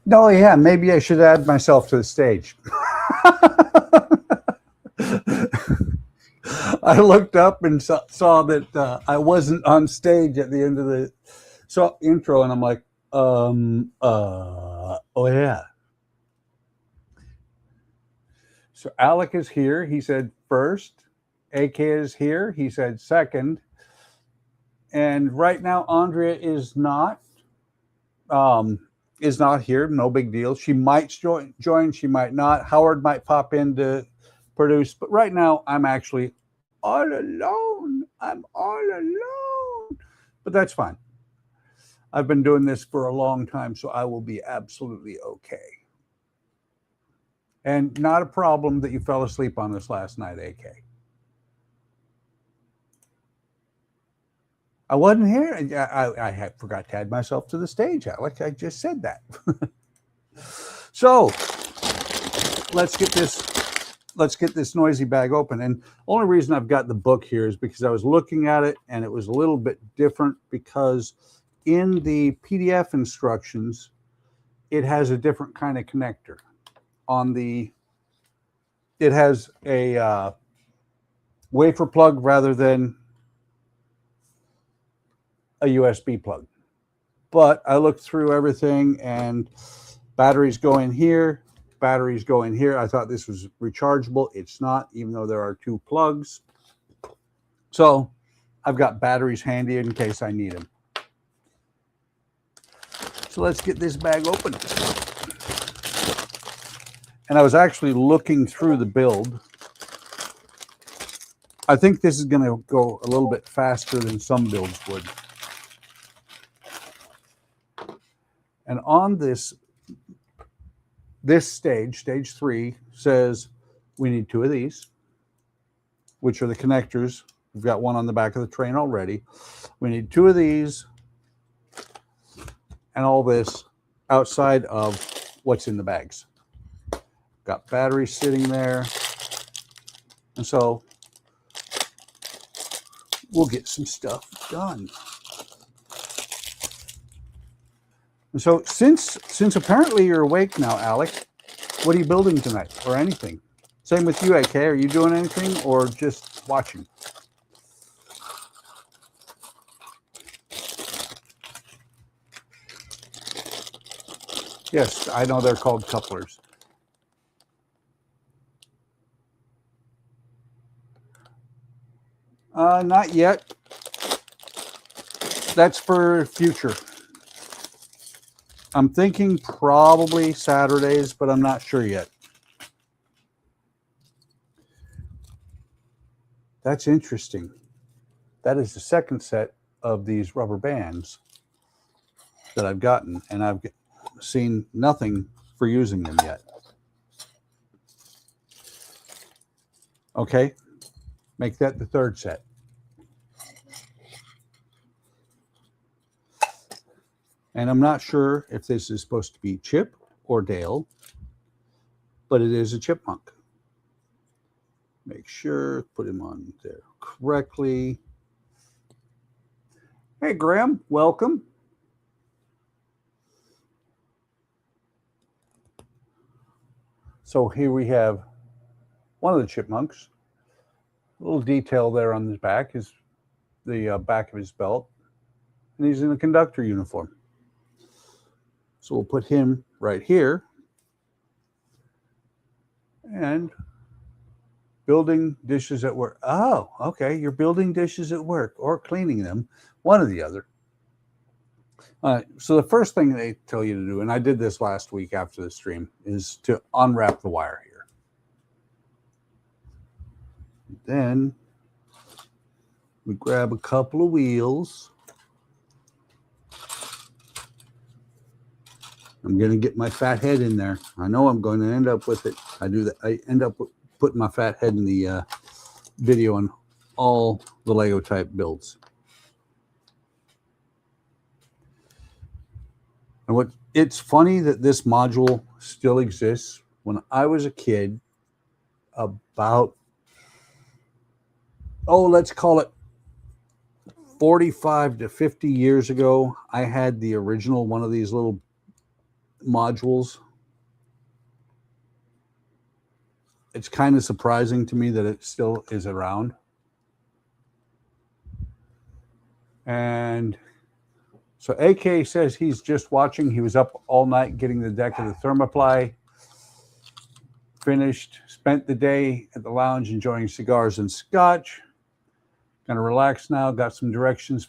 No, yeah, maybe I should add myself to the stage. I looked up and saw that I wasn't on stage at the end of the intro, and I'm like, oh yeah. So Alec is here. He said first. AK is here. He said second. And right now, Andrea um, is not here. No big deal. She might join. She might not. Howard might pop in to produce. But right now, I'm actually all alone. I'm all alone. But that's fine. I've been doing this for a long time, so I will be absolutely okay. And not a problem that you fell asleep on us last night, AK. I wasn't here. I had forgot to add myself to the stage, Alec. I just said that. So let's get this noisy bag open. And the only reason I've got the book here is because I was looking at it and it was a little bit different because in the PDF instructions, it has a different kind of connector. It has a wafer plug rather than a USB plug. But I looked through everything and batteries go in here, batteries go in here. I thought this was rechargeable. It's not, even though there are two plugs. So I've got batteries handy in case I need them. So let's get this bag open. And I was actually looking through the build. I think this is going to go a little bit faster than some builds would. And on this stage 3, says we need 2 of these, which are the connectors. We've got one on the back of the train already. We need 2 of these and all this outside of what's in the bags. Got batteries sitting there. And so we'll get some stuff done. And so since apparently you're awake now, Alec, what are you building tonight or anything? Same with you, AK. Are you doing anything or just watching? Yes, I know they're called couplers. Not yet. That's for future. I'm thinking probably Saturdays, but I'm not sure yet. That's interesting. That is the second set of these rubber bands that I've gotten, and I've seen nothing for using them yet. Okay, make that the third set. And I'm not sure if this is supposed to be Chip or Dale, but it is a chipmunk. Make sure, put him on there correctly. Hey, Graham, welcome. So here we have one of the chipmunks. A little detail there on his back is the back of his belt. And he's in a conductor uniform. So we'll put him right here. And building dishes at work. Oh, okay. You're building dishes at work or cleaning them, one or the other. So the first thing they tell you to do, and I did this last week after the stream, is to unwrap the wire here. Then we grab a couple of wheels. I'm going to get my fat head in there. I know I'm going to end up with it. I do that. I end up putting my fat head in the video on all the Lego type builds. And it's funny that this module still exists. When I was a kid, about, let's call it 45 to 50 years ago, I had the original one of these little modules. It's kind of surprising to me that it still is around. And so AK says he's just watching. He was up all night getting the deck of the Thermoply. Finished, spent the day at the lounge enjoying cigars and scotch. Gonna relax now. Got some directions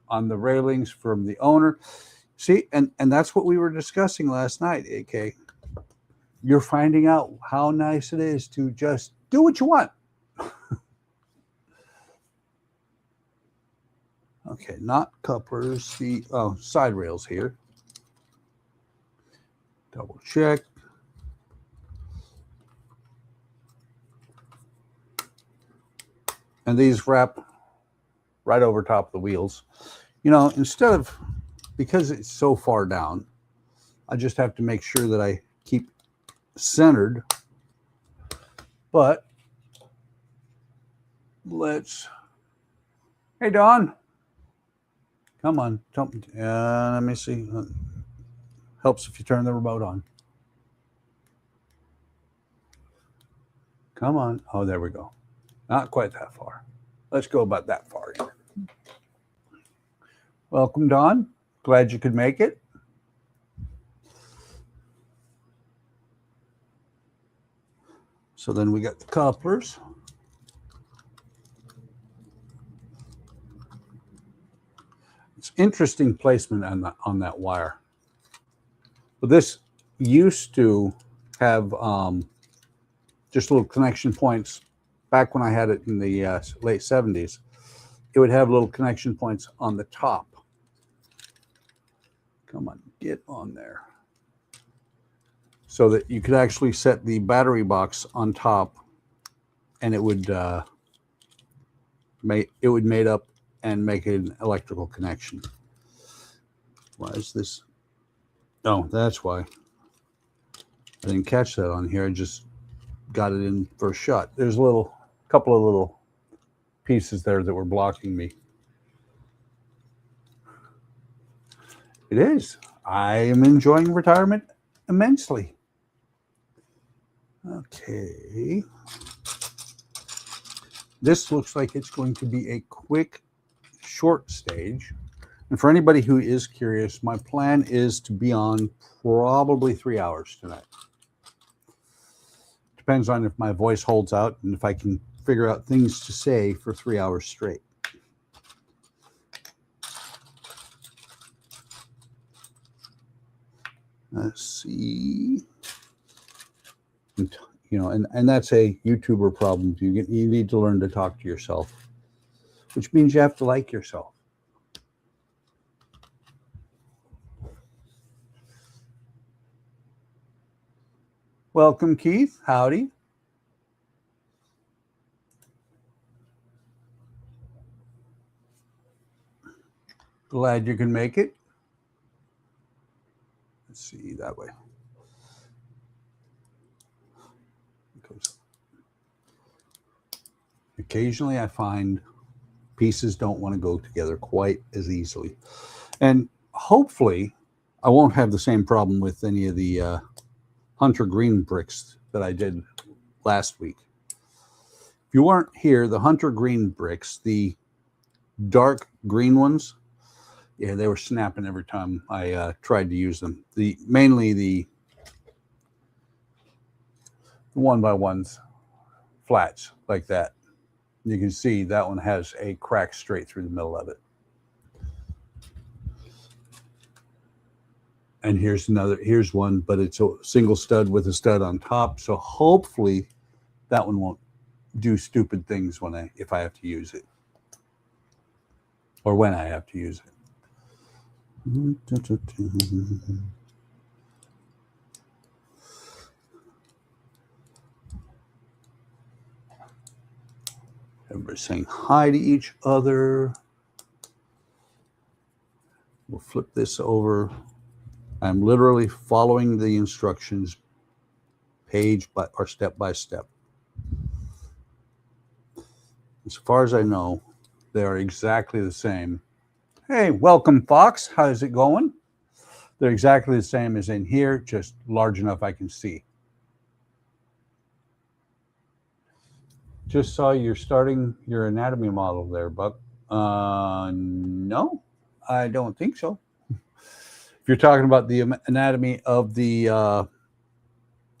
on the railings from the owner. See, and that's what we were discussing last night, AK. You're finding out how nice it is to just do what you want. Okay, not couplers, the side rails here. Double check. And these wrap right over top of the wheels. You know, instead of, because it's so far down, I just have to make sure that I keep centered. But let's, hey Don, come on, let me see. Helps if you turn the remote on. Come on. Oh, there we go. Not quite that far. Let's go about that far. Welcome, Don. Glad you could make it. So then we got the couplers. It's interesting placement on that wire. But this used to have just little connection points. Back when I had it in the late 70s, it would have little connection points on the top. Come on, get on there. So that you could actually set the battery box on top, and it would made up and make an electrical connection. Why is this? Oh, that's why. I didn't catch that on here. I just got it in first shot. There's a couple of little pieces there that were blocking me. It is. I am enjoying retirement immensely. Okay. This looks like it's going to be a quick, short stage. And for anybody who is curious, my plan is to be on probably 3 hours tonight. Depends on if my voice holds out and if I can figure out things to say for 3 hours straight. Let's see. You know, and that's a YouTuber problem. You need to learn to talk to yourself, which means you have to like yourself. Welcome, Keith. Howdy. Glad you can make it. Let's see that way. Occasionally I find pieces don't want to go together quite as easily. And hopefully I won't have the same problem with any of the Hunter Green bricks that I did last week. If you weren't here, the Hunter Green bricks, the dark green ones, yeah, they were snapping every time I tried to use them. Mainly the 1x1s, flats like that. You can see that one has a crack straight through the middle of it. And here's one, but it's a single stud with a stud on top. So hopefully that one won't do stupid things if I have to use it. Or when I have to use it. Everybody's saying hi to each other. We'll flip this over. I'm literally following the instructions page or step by step. As far as I know, they are exactly the same. Hey, welcome, Fox. How's it going? They're exactly the same as in here, just large enough I can see. Just saw you're starting your anatomy model there, Buck. No, I don't think so. If you're talking about the anatomy of the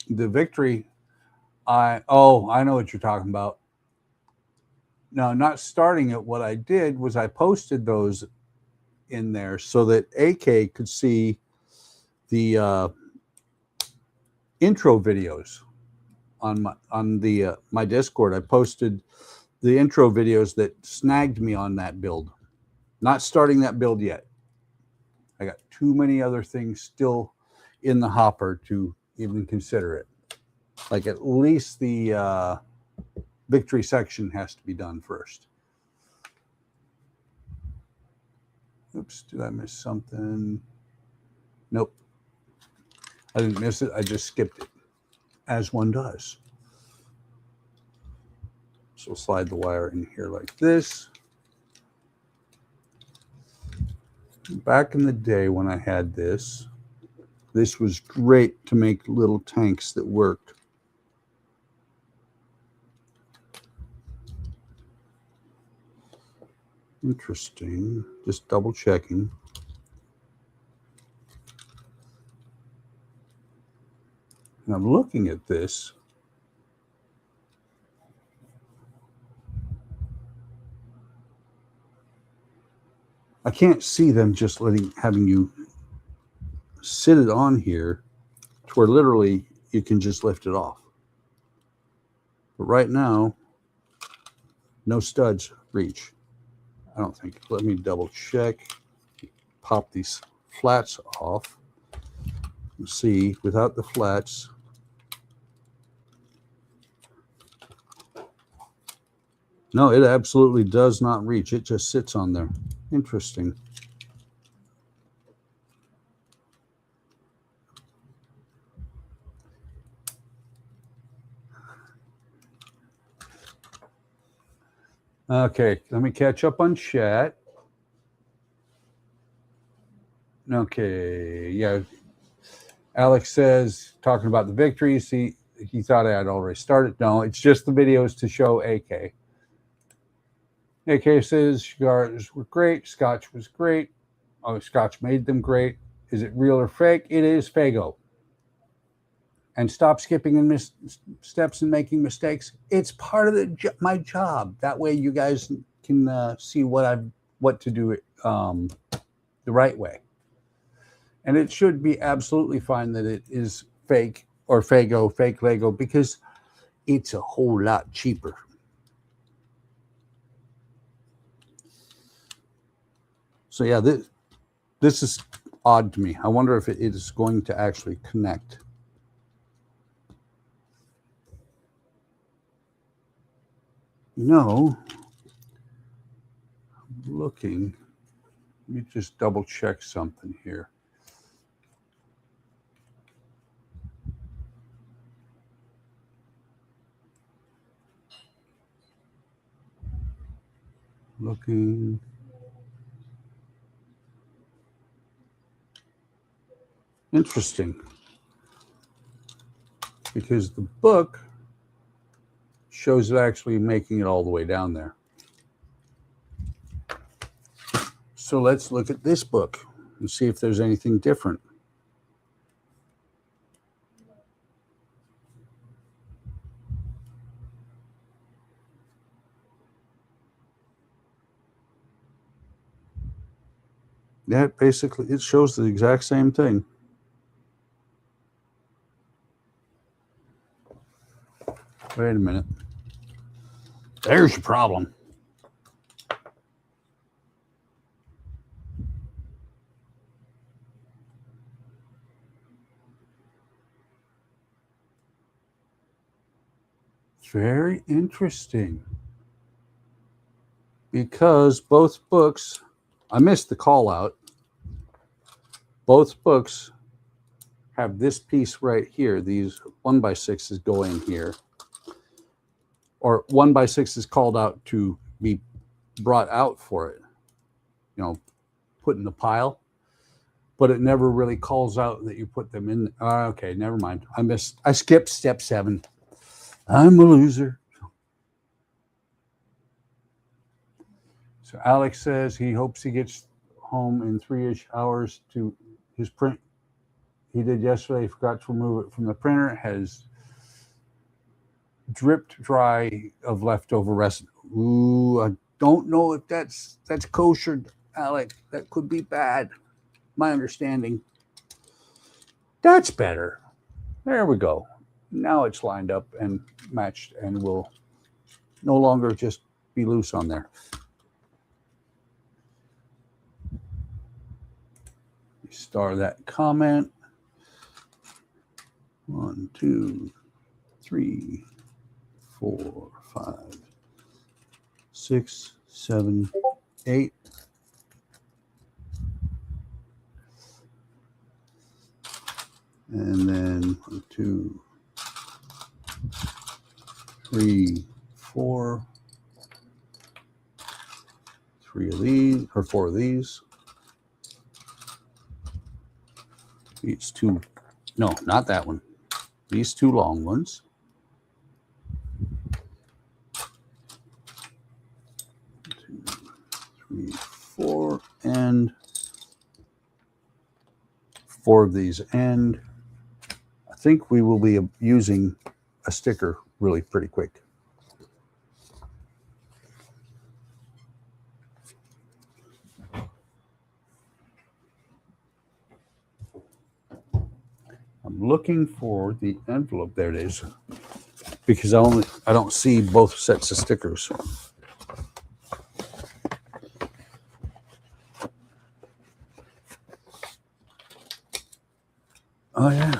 Victory, I know what you're talking about. No, not starting it. What I did was I posted those in there so that AK could see the intro videos on my Discord. I posted the intro videos that snagged me on that build. Not starting that build yet. I got too many other things still in the hopper to even consider it. Like at least the Victory section has to be done first. Oops, did I miss something? Nope. I didn't miss it. I just skipped it, as one does. So slide the wire in here like this. Back in the day when I had this was great to make little tanks that worked. Interesting. Just double checking. And I'm looking at this. I can't see them just having you sit it on here to where literally you can just lift it off. But right now, no studs reach. I don't think. Let me double check. Pop these flats off. See, without the flats, no, it absolutely does not reach. It just sits on there. Interesting. Okay, let me catch up on chat. Okay, yeah. Alex says, talking about the victories, he thought I had already started. No, it's just the videos to show AK. AK says, cigars were great. Scotch was great. Oh, Scotch made them great. Is it real or fake? It is Fago. And stop skipping and steps and making mistakes. It's part of my job. That way you guys can see what to do the right way. And it should be absolutely fine that it is fake or Fago, fake Lego, because it's a whole lot cheaper. So yeah, this is odd to me. I wonder if it is going to actually connect. No, I'm looking. Let me just double check something here. Looking. Interesting. Because the book shows it actually making it all the way down there. So let's look at this book and see if there's anything different. Yeah, basically it shows the exact same thing. Wait a minute. There's your problem. Very interesting. Because both books, I missed the call out. Both books have this piece right here. These 1x6s go in here. Or 1x6 is called out to be brought out for it. You know, put in the pile. but it never really calls out that you put them in. Okay, never mind. I skipped step 7. I'm a loser. So Alex says he hopes he gets home in 3-ish hours to his print. He did yesterday. He forgot to remove it from the printer. It has dripped dry of leftover resin. Ooh, I don't know if that's kosher, Alex. That could be bad. My understanding. That's better. There we go. Now it's lined up and matched and will no longer just be loose on there. Star that comment. 1, 2, 3, 4, 5, 6, 7, 8. And then 1, 2, 3, 4. 3 of these, or 4 of these. These 2, no, not that one. These 2 long ones. 2, 3, 4, and 4 of these. And I think we will be using a sticker really pretty quick. I'm looking for the envelope. There it is. Because I don't see both sets of stickers. Oh yeah.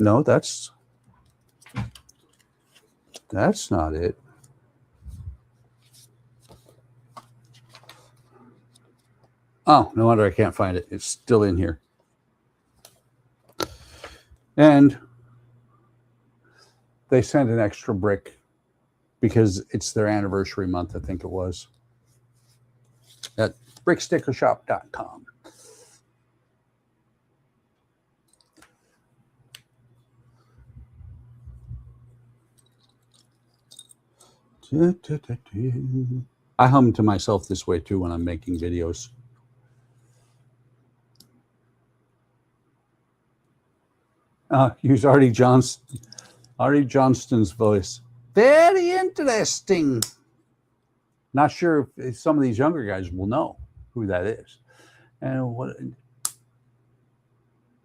No, that's not it. Oh, no wonder I can't find it. It's still in here. And they sent an extra brick because it's their anniversary month, I think it was, at brickstickershop.com. I hum to myself this way too when I'm making videos. Use Artie Johnston's voice. Very interesting. Not sure if some of these younger guys will know who that is. And what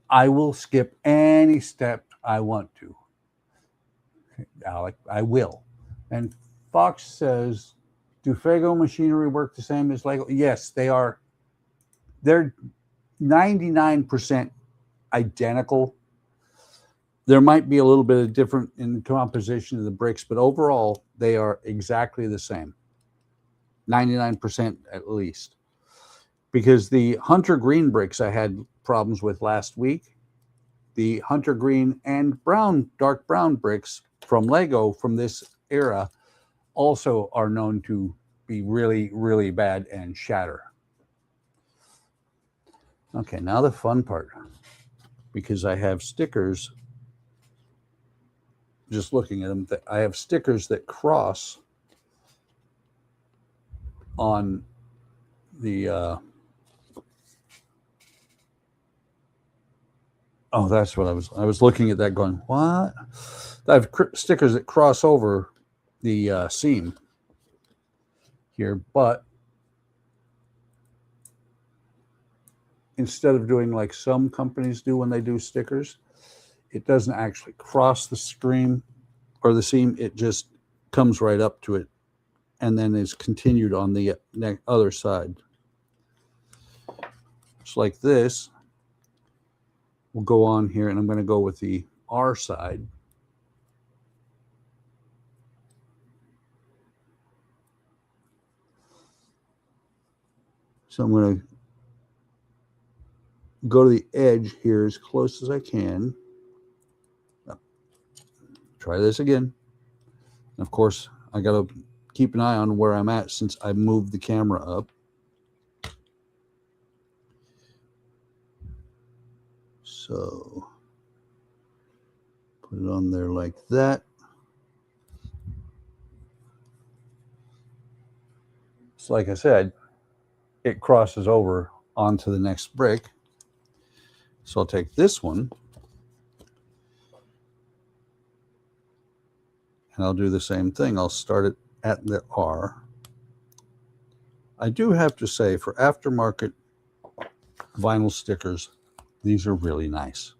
I will skip any step I want to. Alec, I will. And Fox says, do Fago machinery work the same as Lego? Yes, they are. They're 99% identical. There might be a little bit of different in the composition of the bricks, but overall, they are exactly the same. 99% at least. Because the Hunter Green bricks I had problems with last week, the Hunter Green and brown, dark brown bricks from Lego from this era also are known to be really, really bad and shatter. Okay, now the fun part. Because I have stickers, just looking at them, I have stickers that cross on the oh, that's what I was looking at that going, what? I have stickers that cross over the seam here, but instead of doing like some companies do when they do stickers, it doesn't actually cross the seam or the seam. It just comes right up to it and then is continued on the other side. Just like this. We'll go on here, and I'm going to go with the R side. So I'm going to go to the edge here as close as I can. Try this again. And of course, I got to keep an eye on where I'm at since I moved the camera up. So put it on there like that. So like I said, it crosses over onto the next brick. So I'll take this one and I'll do the same thing. I'll start it at the R. I do have to say, for aftermarket vinyl stickers, these are really nice.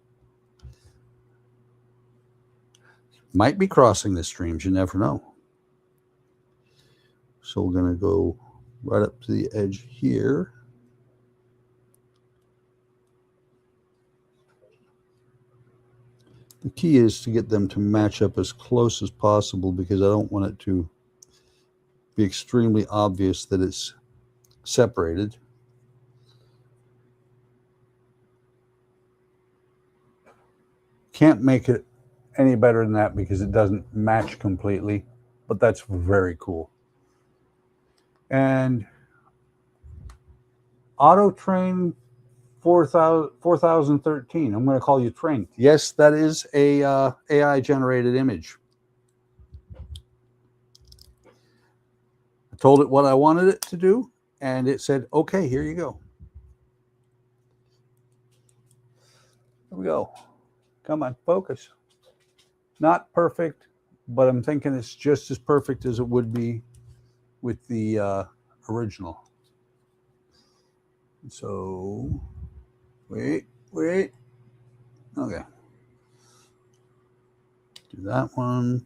Might be crossing the streams, you never know. So we're going to go right up to the edge here. The key is to get them to match up as close as possible because I don't want it to be extremely obvious that it's separated. Can't make it any better than that because it doesn't match completely, but that's very cool. And Auto Train 4013, I'm going to call you Train. Yes, that is a AI generated image. I told it what I wanted it to do, and it said, okay, here you go. Here we go. Come on, focus. Not perfect, but I'm thinking it's just as perfect as it would be with the original. So, wait. Okay. Do that one.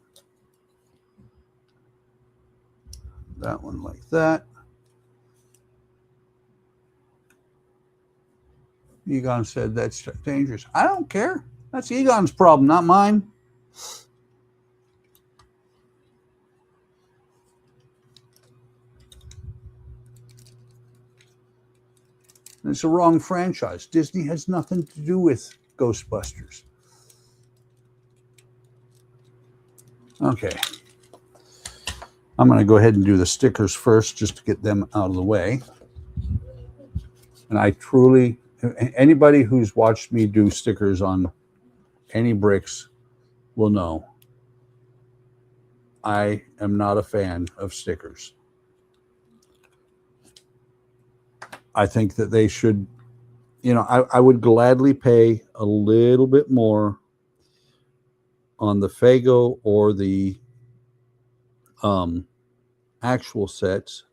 That one like that. Egon said that's dangerous. I don't care. That's Egon's problem, not mine. It's the wrong franchise. Disney has nothing to do with Ghostbusters. Okay. I'm going to go ahead and do the stickers first just to get them out of the way. And I truly, anybody who's watched me do stickers on any bricks will know I am not a fan of stickers. I think that they should, I would gladly pay a little bit more on the Fago or the actual sets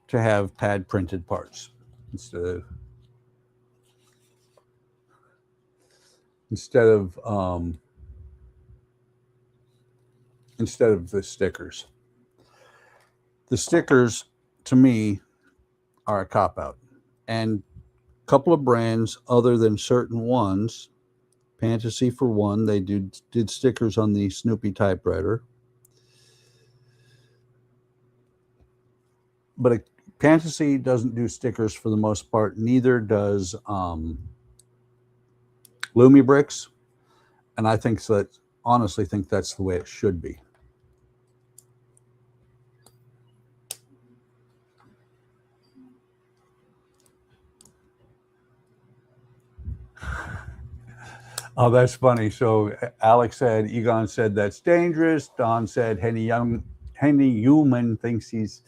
to have pad printed parts instead of the stickers. The stickers, to me, are a cop-out. And a couple of brands, other than certain ones, Fantasy for one, they did stickers on the Snoopy typewriter. But Fantasy doesn't do stickers for the most part. Neither does Lumi Bricks. And I think that, honestly think that's the way it should be. Oh, that's funny. So Alex said, Egon said that's dangerous. Don said Henny Human thinks he's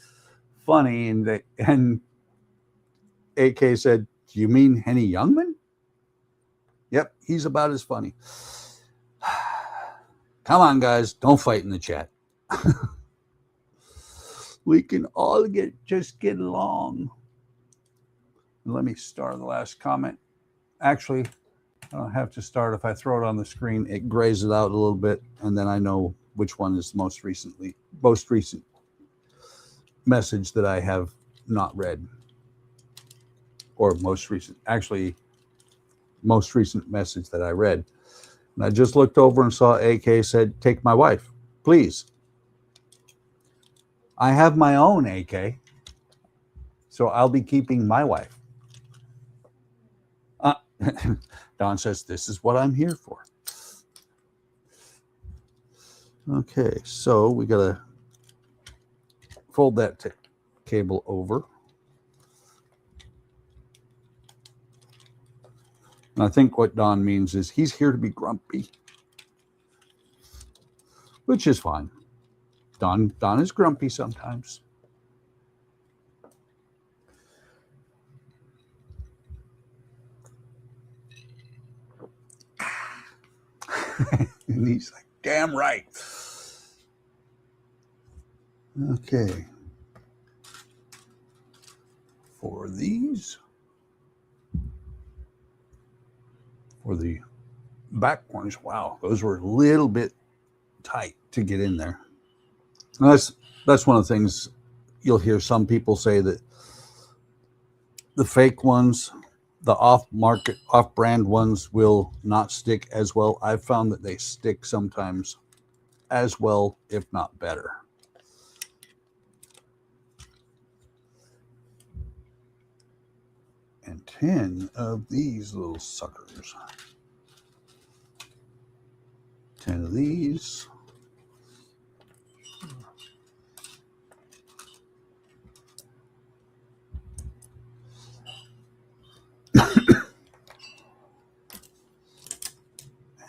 funny, and AK said, "Do you mean Henny Youngman?" Yep, he's about as funny. Come on, guys, don't fight in the chat. We can all just get along. Let me start the last comment. Actually, I don't have to start. If I throw it on the screen, it grays it out a little bit, and then I know which one is the most recent message that I have not read, or most recent message that I read. And I just looked over and saw AK said, "Take my wife, please." I have my own AK, so I'll be keeping my wife. Don says, "This is what I'm here for." Okay, so we got to fold that cable over. And I think what Don means is he's here to be grumpy, which is fine. Don is grumpy sometimes. And he's like, damn right. Okay. For these, for the back corners, wow, those were a little bit tight to get in there. And that's one of the things you'll hear some people say, that the fake ones, the off-market, off-brand ones will not stick as well. I've found that they stick sometimes as well, if not better. And 10 of these little suckers. 10 of these.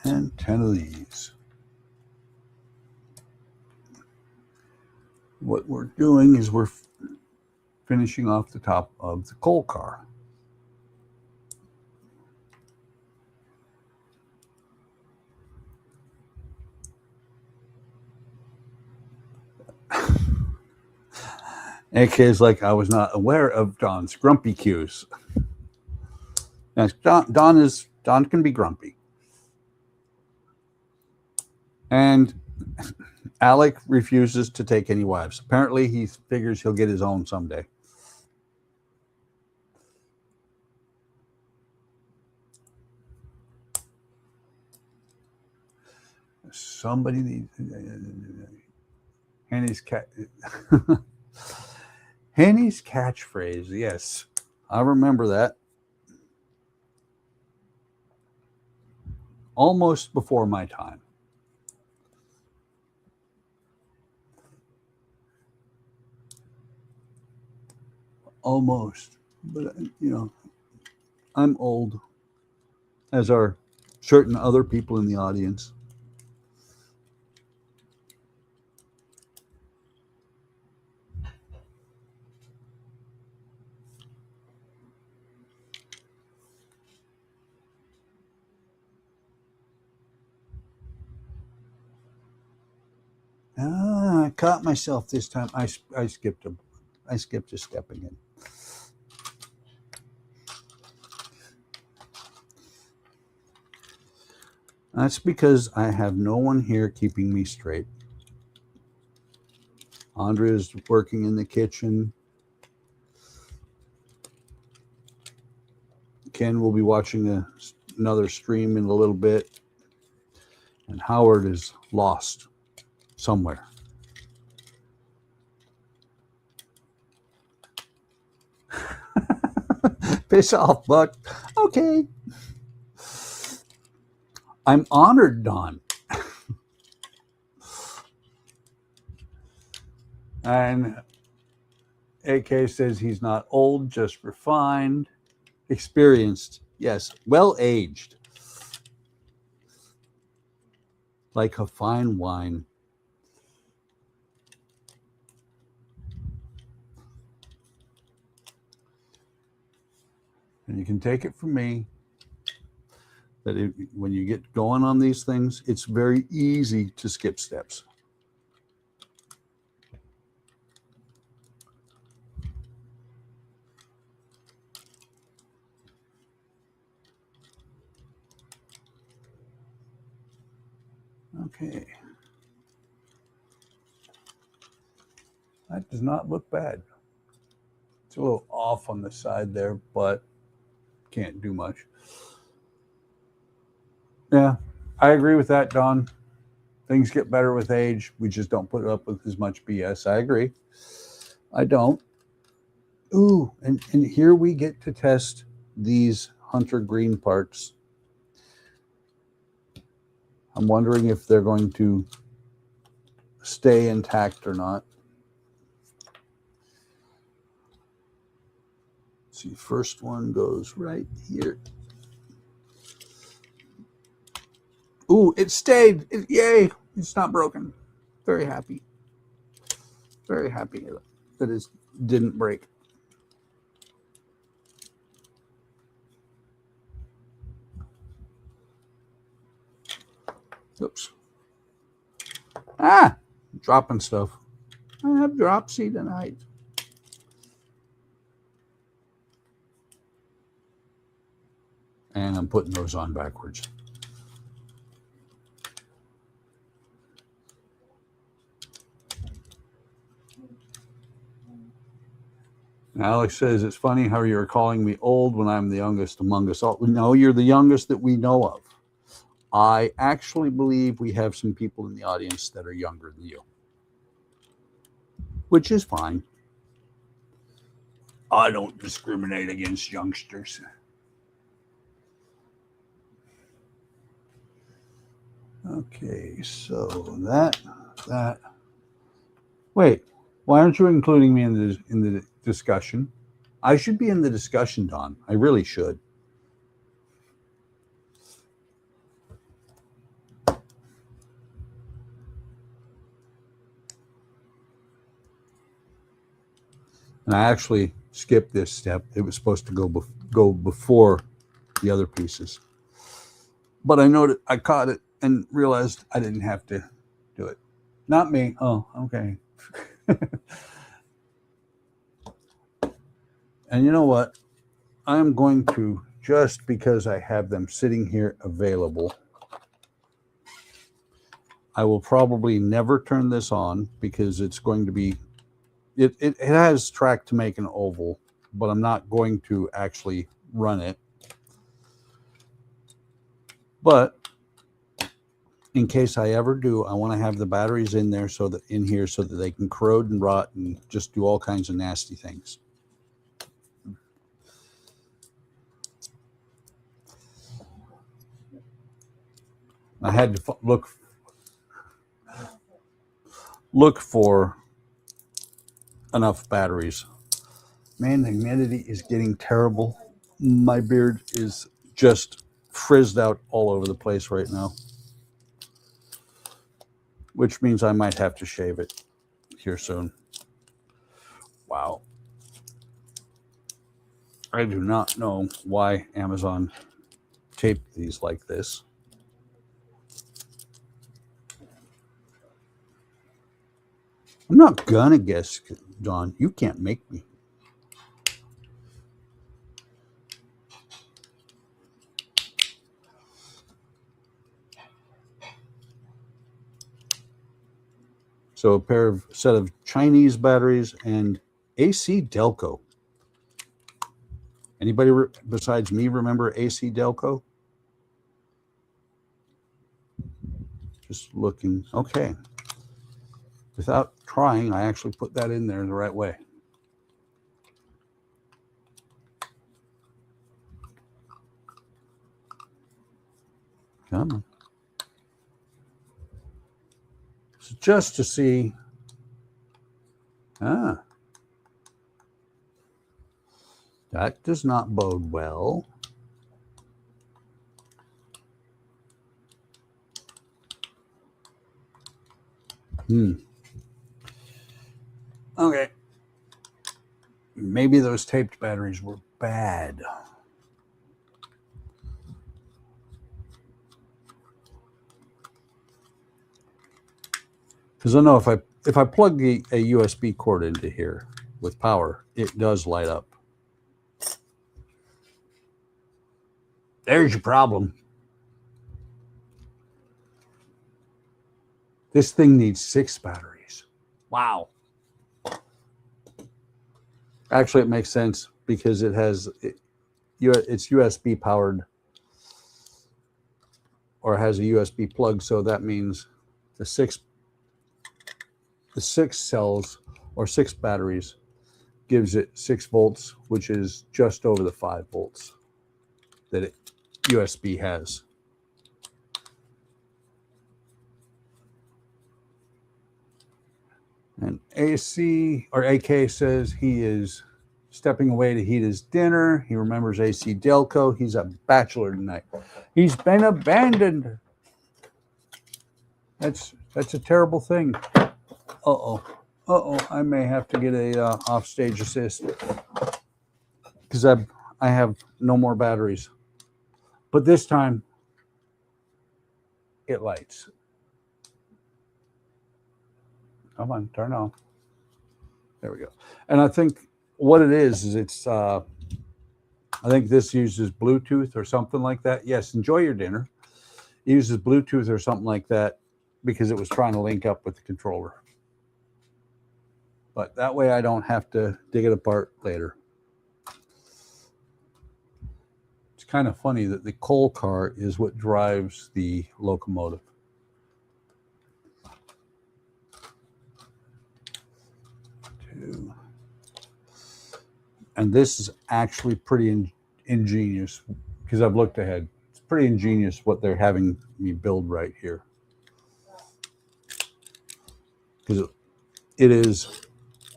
And 10 of these. What we're doing is we're finishing off the top of the coal car. AK is like, I was not aware of Don's grumpy cues. Now, Don can be grumpy. And Alec refuses to take any wives. Apparently, he figures he'll get his own someday. Somebody needs Henny's cat. Henny's catchphrase. Yes, I remember that. Almost before my time. Almost. But, I'm old, as are certain other people in the audience. I caught myself this time. I skipped a step again. That's because I have no one here keeping me straight. Andrea's working in the kitchen. Ken will be watching another stream in a little bit. And Howard is lost somewhere. Piss off, Buck. Okay. I'm honored, Don. And AK says he's not old, just refined, experienced. Yes, well-aged. Like a fine wine. And you can take it from me that when you get going on these things, it's very easy to skip steps. Okay. That does not look bad. It's a little off on the side there, but can't do much. Yeah, I agree with that, Don. Things get better with age. We just don't put up with as much BS. I agree. I don't. Ooh, and here we get to test these hunter green parts. I'm wondering if they're going to stay intact or not. Let's see, first one goes right here. Ooh, it stayed. Yay. It's not broken. Very happy. Very happy that it didn't break. Oops. Ah, dropping stuff. I have dropsy tonight. And I'm putting those on backwards. Alex says, it's funny how you're calling me old when I'm the youngest among us all. No, you're the youngest that we know of. I actually believe we have some people in the audience that are younger than you, which is fine. I don't discriminate against youngsters. Okay, so that. Wait, why aren't you including me in the discussion? I should be in the discussion, Don. I really should. And I actually skipped this step. It was supposed to go before the other pieces. But I noted, I caught it and realized I didn't have to do it. Not me. Oh, okay. And you know what? I'm going to, just because I have them sitting here available, I will probably never turn this on because it's going to be, it has track to make an oval, but I'm not going to actually run it. But in case I ever do, I want to have the batteries in there so that they can corrode and rot and just do all kinds of nasty things. I had to look for enough batteries. Man, the humidity is getting terrible. My beard is just frizzed out all over the place right now, which means I might have to shave it here soon. Wow. I do not know why Amazon taped these like this. I'm not gonna guess, John. You can't make me. So a set of Chinese batteries and AC Delco. Anybody besides me remember AC Delco? Just looking. Okay. Without trying, I actually put that in there the right way. Come on. So just to see. That does not bode well. Okay. Maybe those taped batteries were bad. Because I know if I plug a USB cord into here with power, it does light up. There's your problem. This thing needs 6 batteries. Wow. Actually, it makes sense because it's USB powered, or has a USB plug. So that means the six cells or 6 batteries gives it 6 volts, which is just over the 5 volts that USB has. And AC or AK says he is stepping away to heat his dinner. He remembers AC Delco. He's a bachelor tonight. He's been abandoned. That's a terrible thing. I may have to get a offstage assist because I have no more batteries. But this time, it lights. Come on, turn on. There we go. And I think what it is it's, I think this uses Bluetooth or something like that. Yes, enjoy your dinner. It uses Bluetooth or something like that because it was trying to link up with the controller. But that way I don't have to dig it apart later. It's kind of funny that the coal car is what drives the locomotive. And this is actually pretty ingenious because I've looked ahead. It's pretty ingenious what they're having me build right here. Because it is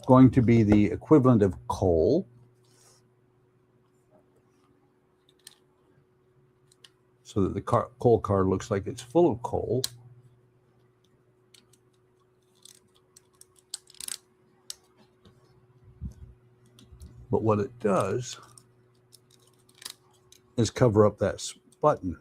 going to be the equivalent of coal. So that the coal car looks like it's full of coal. But what it does is cover up that button.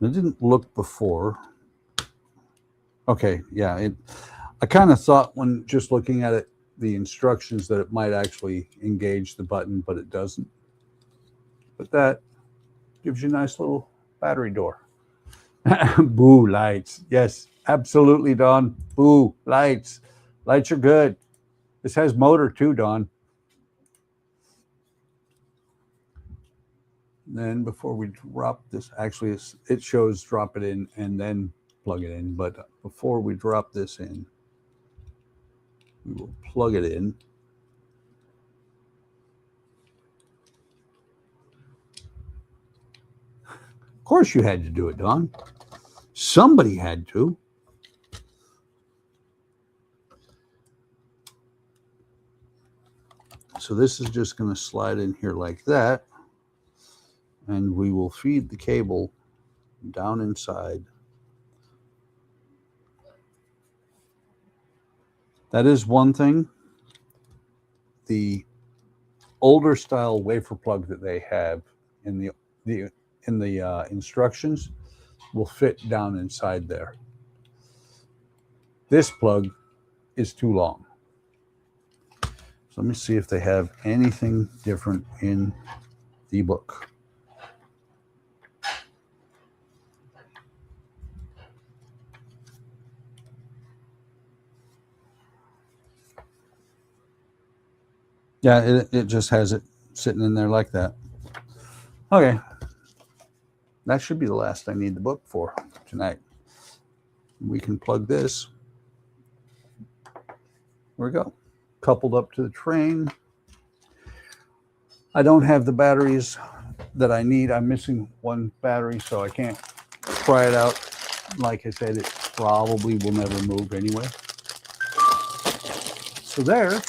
It didn't look before. Okay, yeah. I kind of thought when just looking at it, the instructions, that it might actually engage the button, but it doesn't. But that gives you a nice little battery door. Boo, lights. Yes, absolutely, Dawn. Boo, lights. Lights are good. This has motor too, Dawn. Then before we drop this, actually it shows drop it in and then plug it in. But before we drop this in, we will plug it in. Of course you had to do it, Dawn. Somebody had to. So this is just going to slide in here like that. And we will feed the cable down inside. That is one thing. The older style wafer plug that they have in the instructions will fit down inside there. This plug is too long. So let me see if they have anything different in the book. Yeah, it just has it sitting in there like that. Okay. That should be the last I need the book for tonight. We can plug this. There we go. Coupled up to the train. I don't have the batteries that I need. I'm missing one battery, so I can't try it out. Like I said, it probably will never move anyway. So there.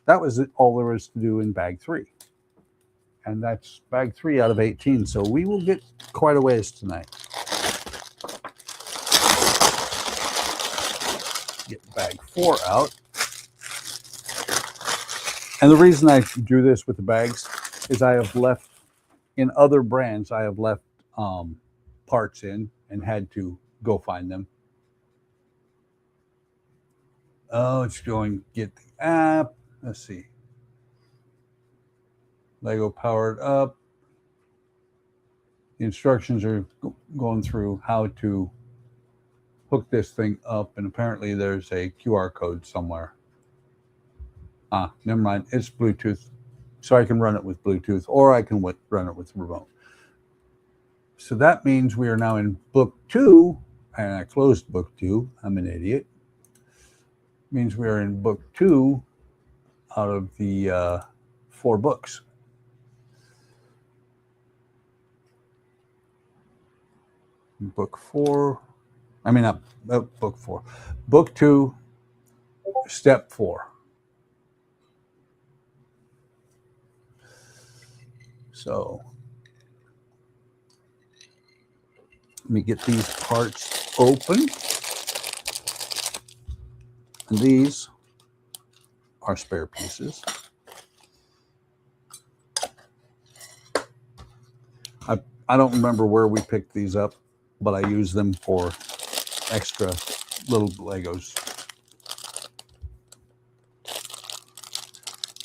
That was all there was to do in bag 3. And that's bag 3 out of 18. So we will get quite a ways tonight. Get bag 4 out. And the reason I do this with the bags is I have left, in other brands, I have left parts in and had to go find them. Oh, it's going get the app. Let's see. Lego powered up. The instructions are going through how to hook this thing up, and apparently there's a QR code somewhere. Never mind. It's Bluetooth, so I can run it with Bluetooth, or I can run it with remote. So that means we are now in book 2, and I closed book 2. I'm an idiot. Means we are in book 2 out of the 4 books. Book 4, I mean, not book 4. Book 2, step 4. So let me get these parts open. And these are spare pieces. I don't remember where we picked these up, but I use them for extra little Legos.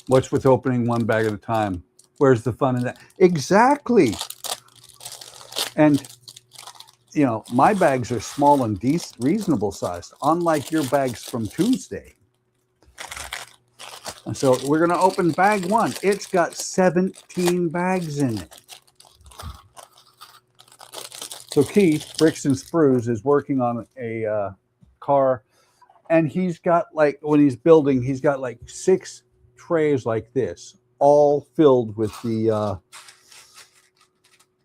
What's with opening one bag at a time? Where's the fun in that? Exactly. And, you know, my bags are small and reasonable sized, unlike your bags from Tuesday. And so we're going to open bag one. It's got 17 bags in it. So Keith, Bricks and Sprues, is working on a car, and he's got, like, when he's building, he's got like 6 trays like this, all filled with the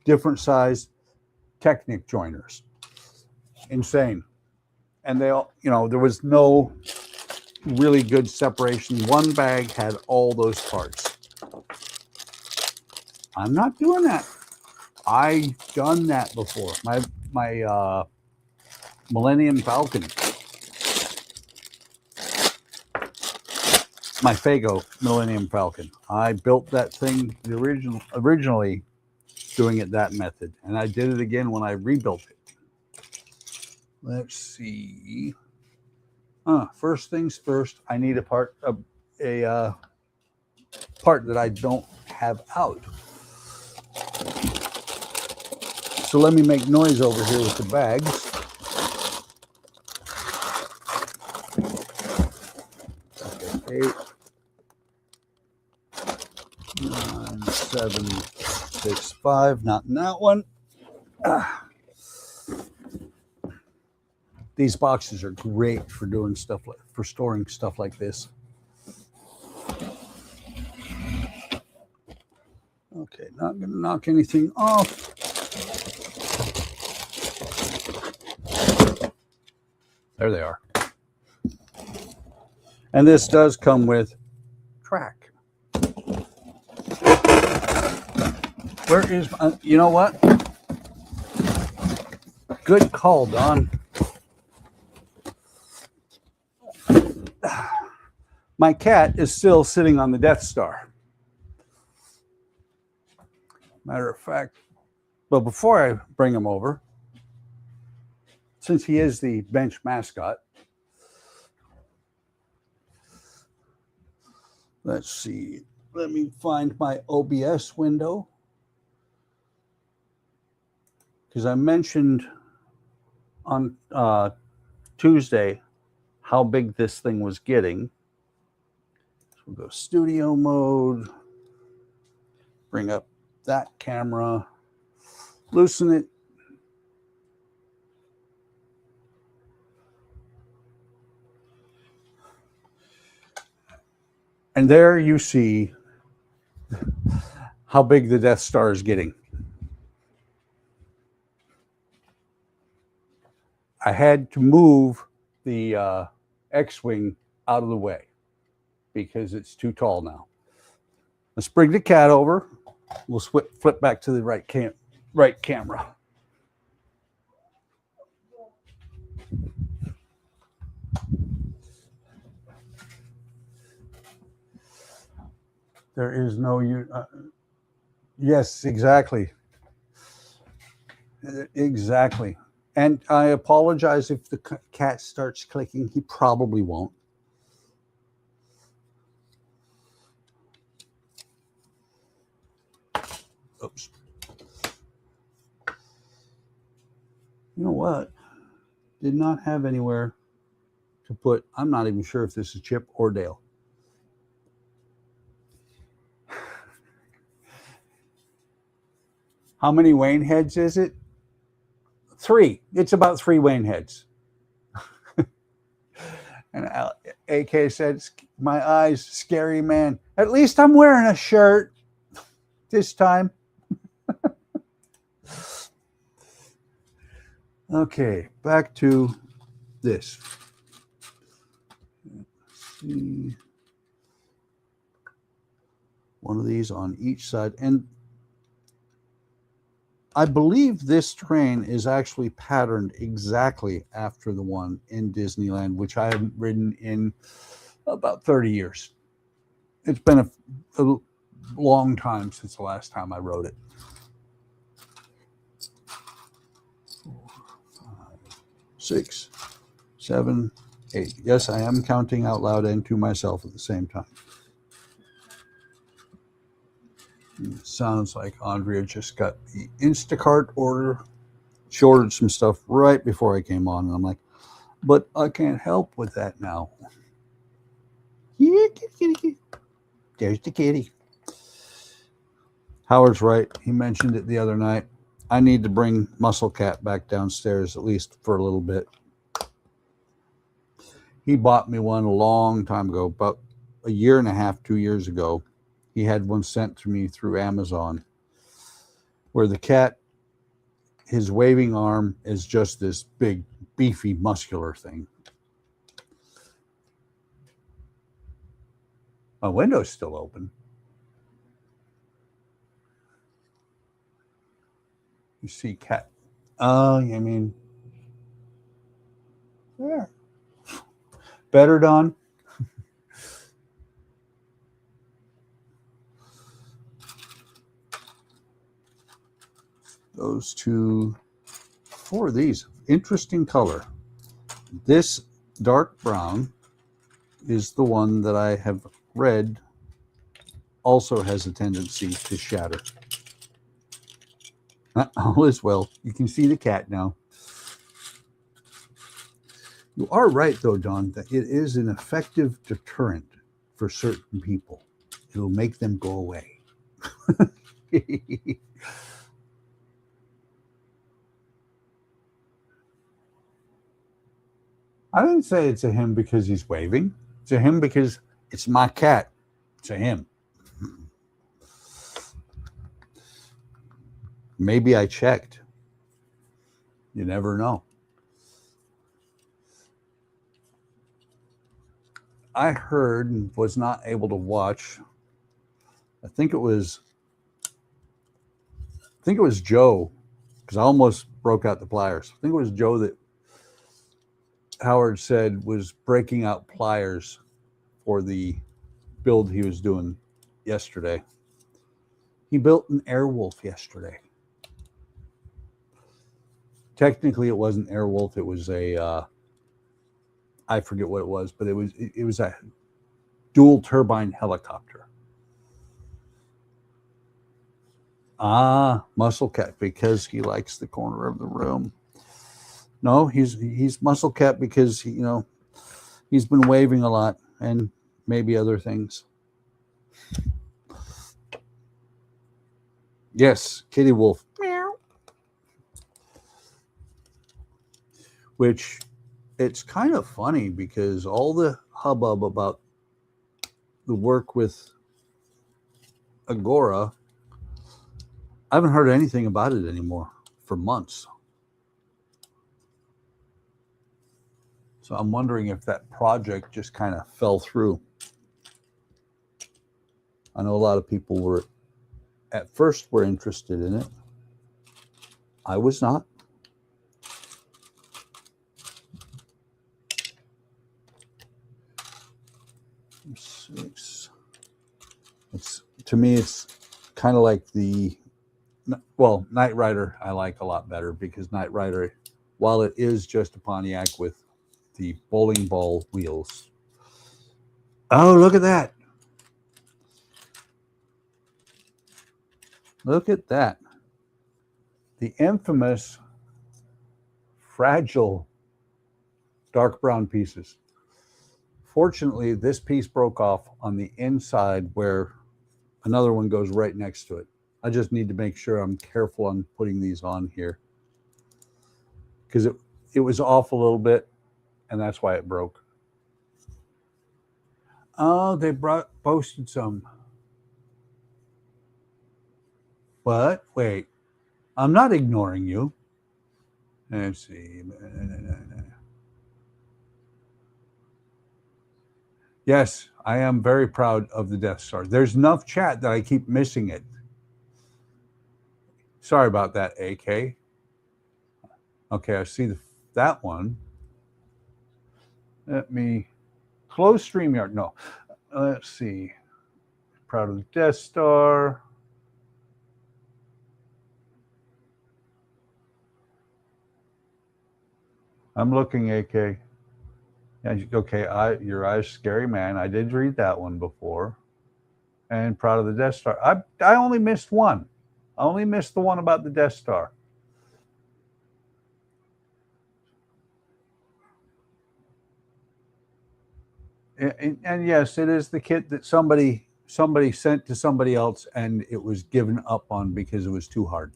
different size Technic joiners. Insane. And they all, you know, there was no really good separation. One bag had all those parts. I'm not doing that. I've done that before. My Millennium Falcon, my Fago Millennium Falcon. I built that thing originally doing it that method, and I did it again when I rebuilt it. Let's see. First things first, I need a part that I don't have out. So let me make noise over here with the bags. Okay, 8, 9, 7, 6, 5. Not in that one. These boxes are great for doing stuff for storing stuff like this. Okay, not going to knock anything off. There they are. And this does come with track. Where is, you know what? Good call, Don. My cat is still sitting on the Death Star. Matter of fact, well, before I bring him over, since he is the bench mascot, let's see. Let me find my OBS window, because I mentioned on Tuesday how big this thing was getting. So we'll go studio mode, bring up that camera, loosen it. And there you see how big the Death Star is getting. I had to move the X-Wing out of the way because it's too tall now. Let's bring the cat over. We'll flip back to the right camera. There is no yes, exactly. Exactly. And I apologize if the cat starts clicking. He probably won't. Oops. You know what? Did not have anywhere to put. I'm not even sure if this is Chip or Dale. How many Wayne heads is it? 3. It's about 3 Wayne heads. And AK said, "My eyes, scary man. At least I'm wearing a shirt this time." Okay, back to this. Let's see. One of these on each side. And I believe this train is actually patterned exactly after the one in Disneyland, which I haven't ridden in about 30 years. It's been a long time since the last time I rode it. 6, 7, 8. Yes, I am counting out loud and to myself at the same time. It sounds like Andrea just got the Instacart order. She ordered some stuff right before I came on, and I'm like, but I can't help with that now. Yeah, kitty. There's the kitty. Howard's right. He mentioned it the other night. I need to bring Muscle Cat back downstairs, at least for a little bit. He bought me one a long time ago, about a year and a half, 2 years ago. He had one sent to me through Amazon, where the cat, his waving arm is just this big, beefy, muscular thing. My window's still open. You see cat. Oh, I mean, there. Better, Don? Those two, 4 of these. Interesting color. This dark brown is the one that I have read also has a tendency to shatter. All is well. You can see the cat now. You are right, though, Don, that it is an effective deterrent for certain people. It'll make them go away. I didn't say it's a him because he's waving. It's a him because it's my cat. It's a him. Maybe I checked. You never know. I heard and was not able to watch. I think it was Joe, because I almost broke out the pliers. I think it was Joe that Howard said was breaking out pliers for the build he was doing yesterday. He built an Airwolf yesterday. Technically, it wasn't Airwolf. It was a I forget what it was, but it was a dual turbine helicopter. Muscle Cat because he likes the corner of the room. No, he's Muscle Cat because he's been waving a lot and maybe other things. Yes, Kitty Wolf. Meow. Which it's kind of funny because all the hubbub about the work with Agora, I haven't heard anything about it anymore for months. So I'm wondering if that project just kind of fell through. I know a lot of people were at first were interested in it. I was not. Six. To me, it's kind of like Knight Rider I like a lot better because Knight Rider, while it is just a Pontiac with the bowling ball wheels. Oh, look at that. Look at that. The infamous fragile dark brown pieces. Fortunately, this piece broke off on the inside where another one goes right next to it. I just need to make sure I'm careful on putting these on here because it was off a little bit and that's why it broke. Oh, they posted some. What? Wait, I'm not ignoring you. Let's see. Yes, I am very proud of the Death Star. There's enough chat that I keep missing it. Sorry about that, AK. Okay, I see that one. Let me close StreamYard. No. Let's see. Proud of the Death Star. I'm looking, AK. Okay, Your Eyes Scary Man. I did read that one before. And Proud of the Death Star. I only missed one. I only missed the one about the Death Star. And yes, it is the kit that somebody sent to somebody else, and it was given up on because it was too hard.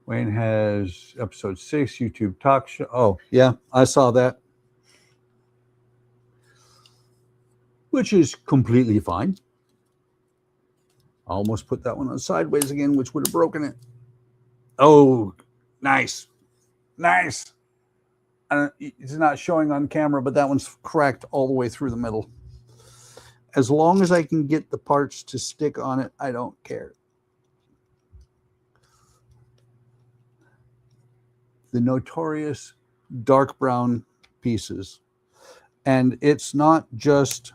Wayne has episode 6 YouTube talk show. Oh yeah, I saw that, which is completely fine. I almost put that one on sideways again, which would have broken it. Oh, nice. It's not showing on camera, but that one's cracked all the way through the middle. As long as I can get the parts to stick on it, I don't care. The notorious dark brown pieces. And it's not just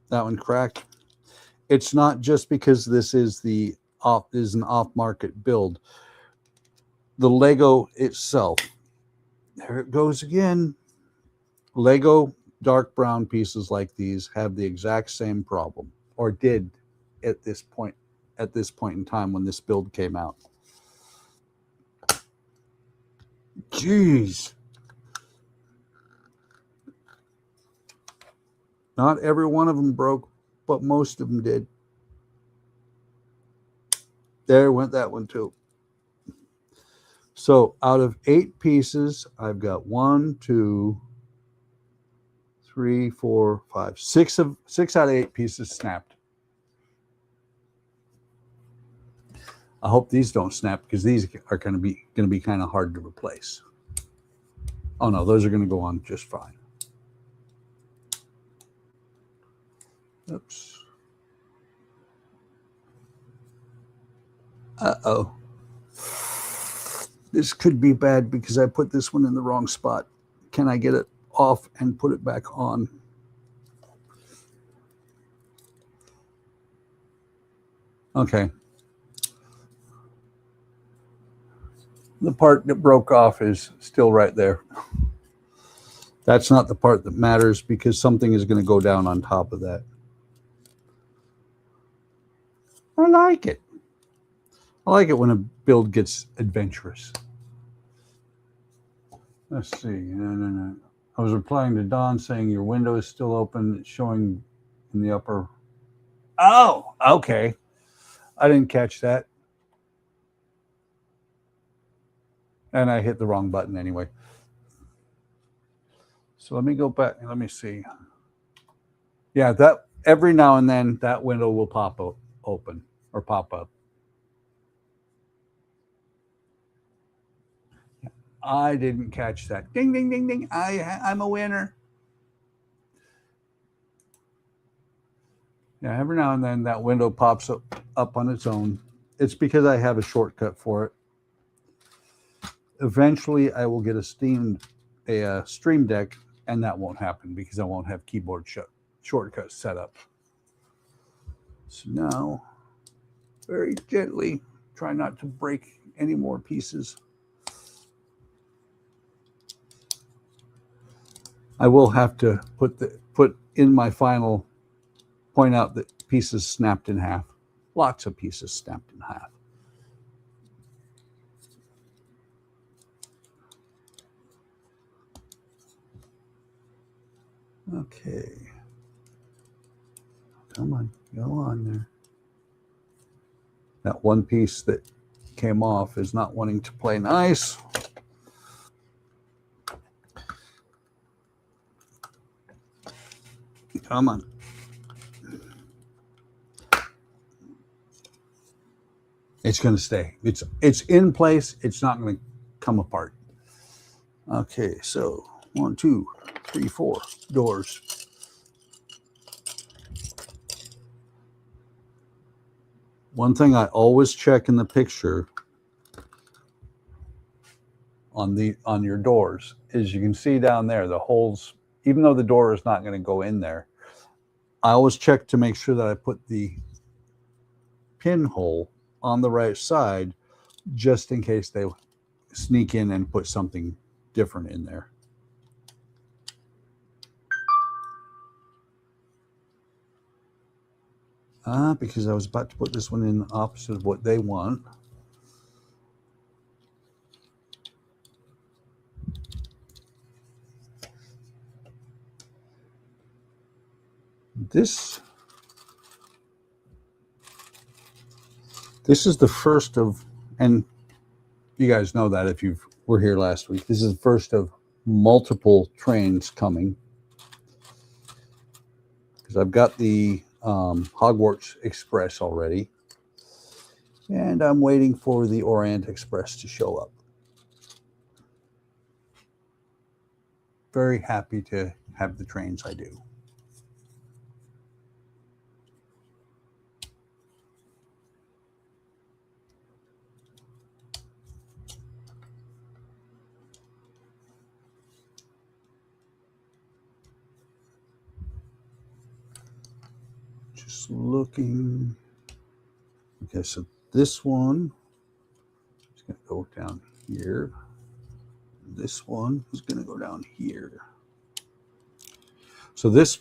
that one cracked. It's not just because this is an off-market build. The Lego itself, there it goes again. Lego dark brown pieces like these have the exact same problem, or did at this point in time when this build came out. Jeez. Not every one of them broke, but most of them did. There went that one too. So out of 8 pieces, I've got 1, 2, 3, 4, 5, 6 out of 8 pieces snapped. I hope these don't snap because these are going to be kind of hard to replace. Oh no, those are going to go on just fine. Oops. Uh-oh. This could be bad because I put this one in the wrong spot. Can I get it off and put it back on? Okay. The part that broke off is still right there. That's not the part that matters because something is going to go down on top of that. I like it. I like it when a build gets adventurous. Let's see. No. I was replying to Don saying your window is still open. It's showing in the upper. Oh, okay. I didn't catch that. And I hit the wrong button anyway. So let me go back and let me see. Yeah, that every now and then that window will pop open or pop up. I didn't catch that. Ding, ding, ding, ding. I'm a winner. Yeah, every now and then that window pops up on its own. It's because I have a shortcut for it. Eventually, I will get a Stream Deck, and that won't happen because I won't have keyboard shortcuts set up. So now, very gently, try not to break any more pieces. I will have to put in my final point out that pieces snapped in half. Lots of pieces snapped in half. Okay. Come on, go on there. That one piece that came off is not wanting to play nice. Come on. It's going to stay. It's in place. It's not going to come apart. Okay, so 1, 2, 3, 4 doors. One thing I always check in the picture on your doors is you can see down there the holes, even though the door is not going to go in there. I always check to make sure that I put the pinhole on the right side just in case they sneak in and put something different in there. Because I was about to put this one in opposite of what they want. This is the first of, and you guys know that if you were here last week, this is the first of multiple trains coming. Because I've got the Hogwarts Express already, and I'm waiting for the Orient Express to show up. Very happy to have the trains I do. Just looking. Okay, so this one is going to go down here. This one is going to go down here. So this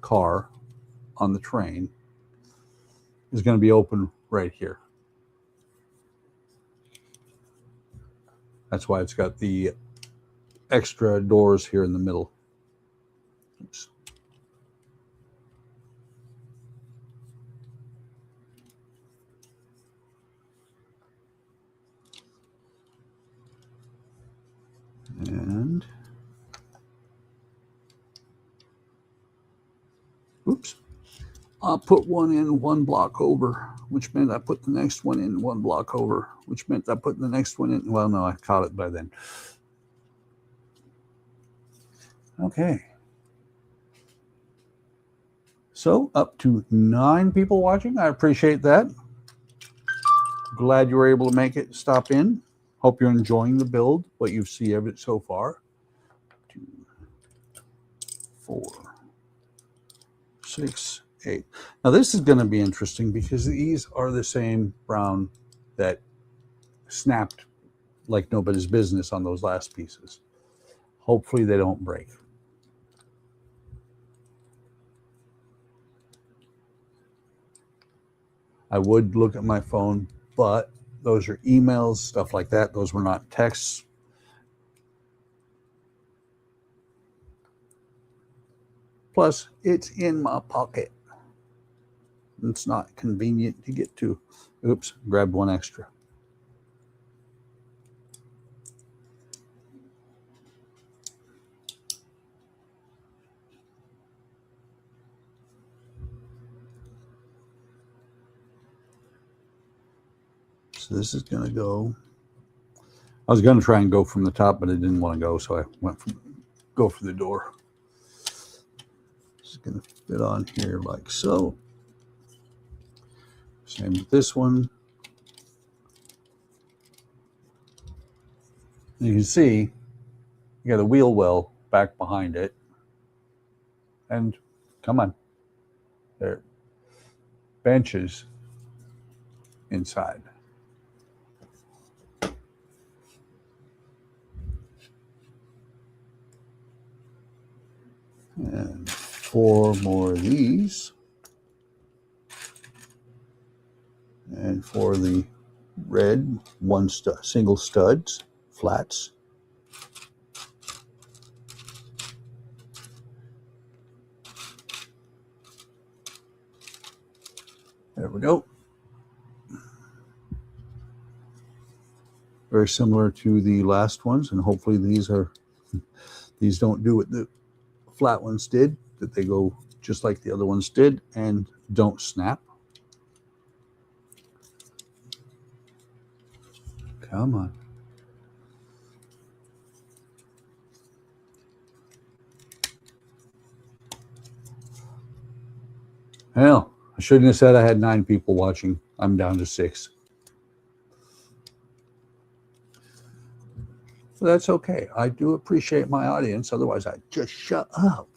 car on the train is going to be open right here. That's why it's got the extra doors here in the middle. Oops. And oops, I'll put one in one block over, which meant I put the next one in one block over, which meant I put the next one in. Well, no, I caught it by then. Okay. So up to 9 people watching. I appreciate that. Glad you were able to make it, stop in. Hope you're enjoying the build, what you see of it so far. 2, 4, 6, 8. Now this is going to be interesting because these are the same brown that snapped like nobody's business on those last pieces. Hopefully they don't break. I would look at my phone, but those are emails, stuff like that. Those were not texts. Plus, it's in my pocket. It's not convenient to get to. Oops, grabbed one extra. So this is going to go. I was going to try and go from the top, but I didn't want to go, so I went go for the door. It's going to fit on here like so. Same with this one. You can see you got a wheel well back behind it. And come on, there are benches inside. And 4 more of these. And for the red, one single studs, flats. There we go. Very similar to the last ones, and hopefully these don't do what the flat ones did, that they go just like the other ones did and don't snap. Come on. Hell, shouldn't have said I had 9 people watching. I'm down to 6. So that's okay. I do appreciate my audience. Otherwise, I'd just shut up.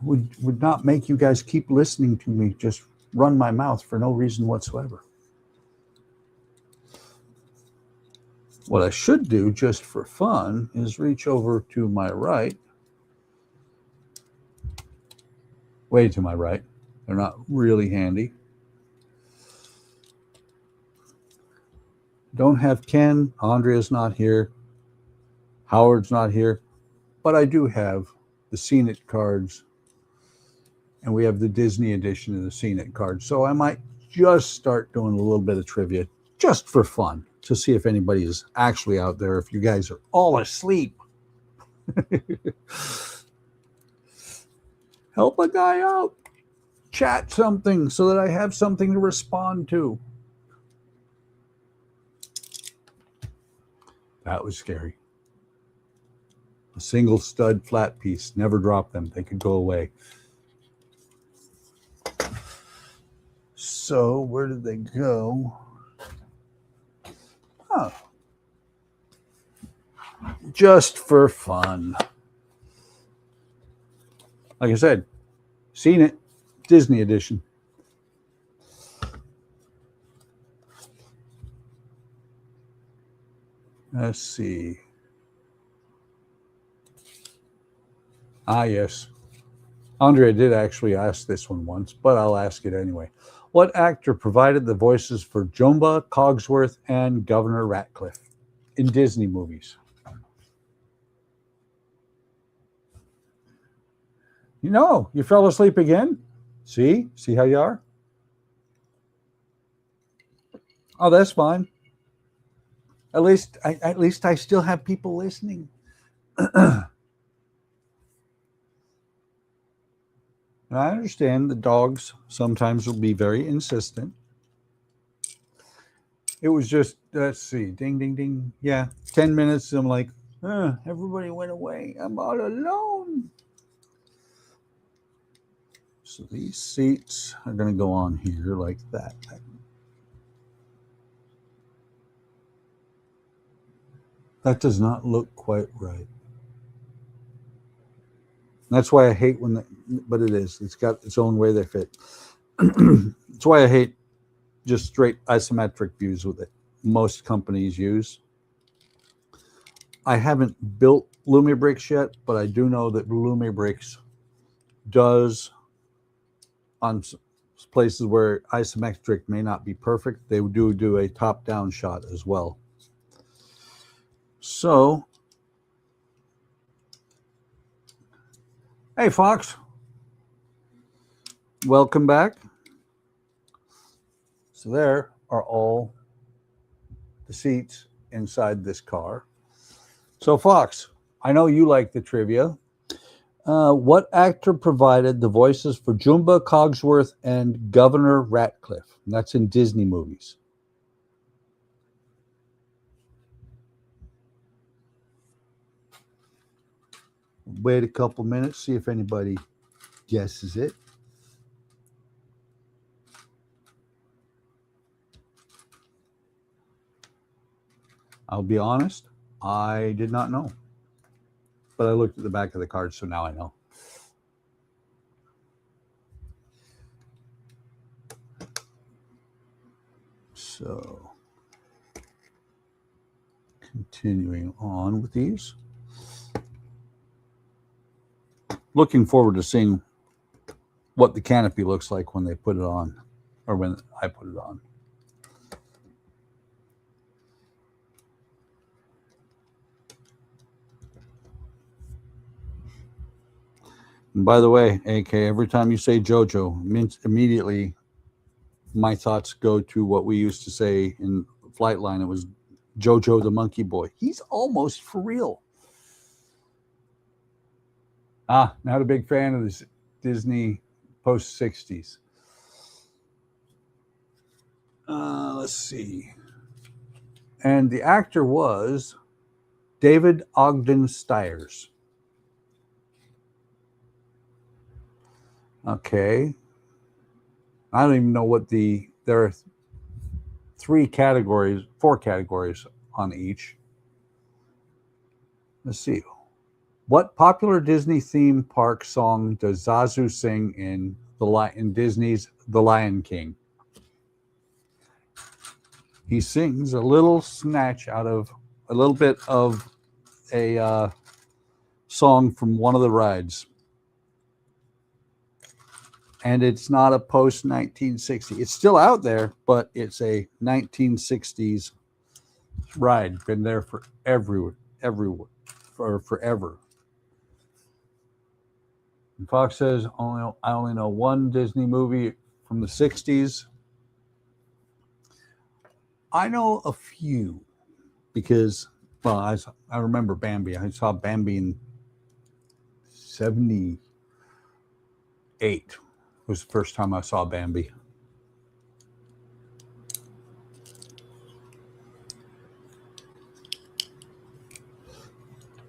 Would not make you guys keep listening to me just run my mouth for no reason whatsoever. What I should do just for fun is reach over to my right, way to my right. They're not really handy. Don't have Ken. Andrea's not here. Howard's not here. But I do have the Seen It cards. And we have the Disney edition of the Seen It cards. So I might just start doing a little bit of trivia just for fun to see if anybody is actually out there, if you guys are all asleep. Help a guy out. Chat something so that I have something to respond to. That was scary. A single stud flat piece. Never drop them. They could go away. So where did they go? Oh. Just for fun. Like I said, Seen It, Disney edition. Let's see. Ah, yes. Andrea did actually ask this one once, but I'll ask it anyway. What actor provided the voices for Jumba, Cogsworth, and Governor Ratcliffe in Disney movies? You know, you fell asleep again? See how you are? Oh, that's fine. At least I still have people listening. And I understand the dogs sometimes will be very insistent. It was just, let's see, ding, ding, ding. Yeah, 10 minutes. I'm like, everybody went away. I'm all alone. So these seats are going to go on here like that. That does not look quite right. That's why I hate when, but it is. It's got its own way they fit. That's why I hate just straight isometric views with it. Most companies use. I haven't built Lumibricks yet, but I do know that Lumibricks does, on places where isometric may not be perfect, they do a top-down shot as well. So, hey, Fox. Welcome back. So there are all the seats inside this car. So, Fox, I know you like the trivia. What actor provided the voices for Jumba, Cogsworth, and Governor Ratcliffe? And that's in Disney movies. Wait a couple minutes, see if anybody guesses it. I'll be honest, I did not know. But I looked at the back of the card, so now I know. So, continuing on with these. Looking forward to seeing what the canopy looks like when they put it on, or when I put it on. And by the way, AK, every time you say JoJo, immediately my thoughts go to what we used to say in Flightline. It was JoJo the Monkey Boy. He's almost for real. Not a big fan of this Disney post-60s. Let's see. And the actor was David Ogden Stiers. Okay. I don't even know what there are 4 categories on each. Let's see. What popular Disney theme park song does Zazu sing in Disney's The Lion King? He sings a little snatch out of a little bit of a song from one of the rides. And it's not a post 1960. It's still out there, but it's a 1960s ride. Been there for forever. And Fox says I only know one Disney movie from the 60s. I know a few because, well, I remember Bambi. I saw Bambi in 78. Was the first time I saw Bambi.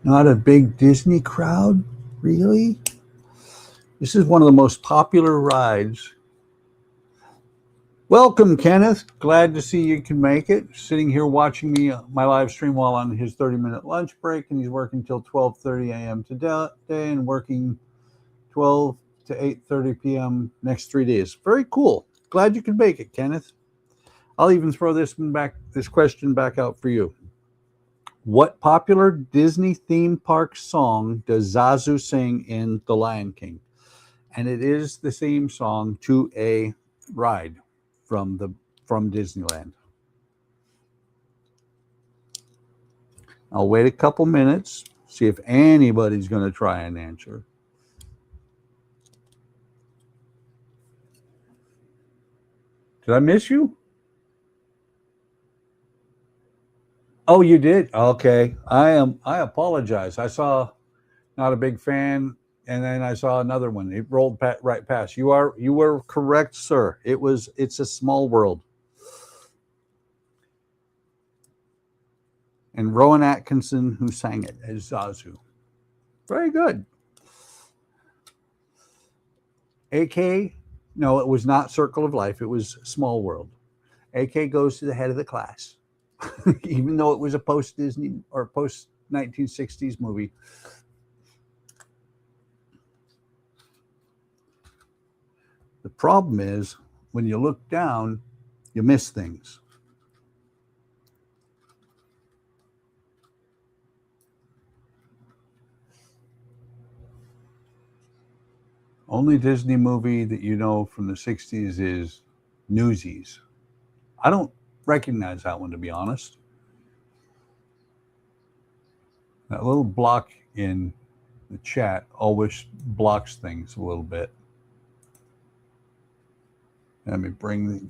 Not a big Disney crowd, really? This is one of the most popular rides. Welcome, Kenneth. Glad to see you can make it. Sitting here watching my live stream while on his 30-minute lunch break, and he's working till 12:30 a.m. today and working 12 to 8:30 p.m. next 3 days. Very cool. Glad you can make it, Kenneth. I'll even throw this question back out for you. What popular Disney theme park song does Zazu sing in The Lion King? And it is the theme song to a ride from Disneyland. I'll wait a couple minutes, see if anybody's going to try and answer. Did I miss you? Oh, you did? Okay. I apologize. I saw not a big fan, and then I saw another one. It rolled right past. You were correct, sir. It's a small world. And Rowan Atkinson, who sang it as Zazu. Very good. AK, no, it was not Circle of Life. It was Small World. AK goes to the head of the class, even though it was a post Disney or post 1960s movie. The problem is when you look down, you miss things. Only Disney movie that you know from the 60s is Newsies. I don't recognize that one, to be honest. That little block in the chat always blocks things a little bit. Let me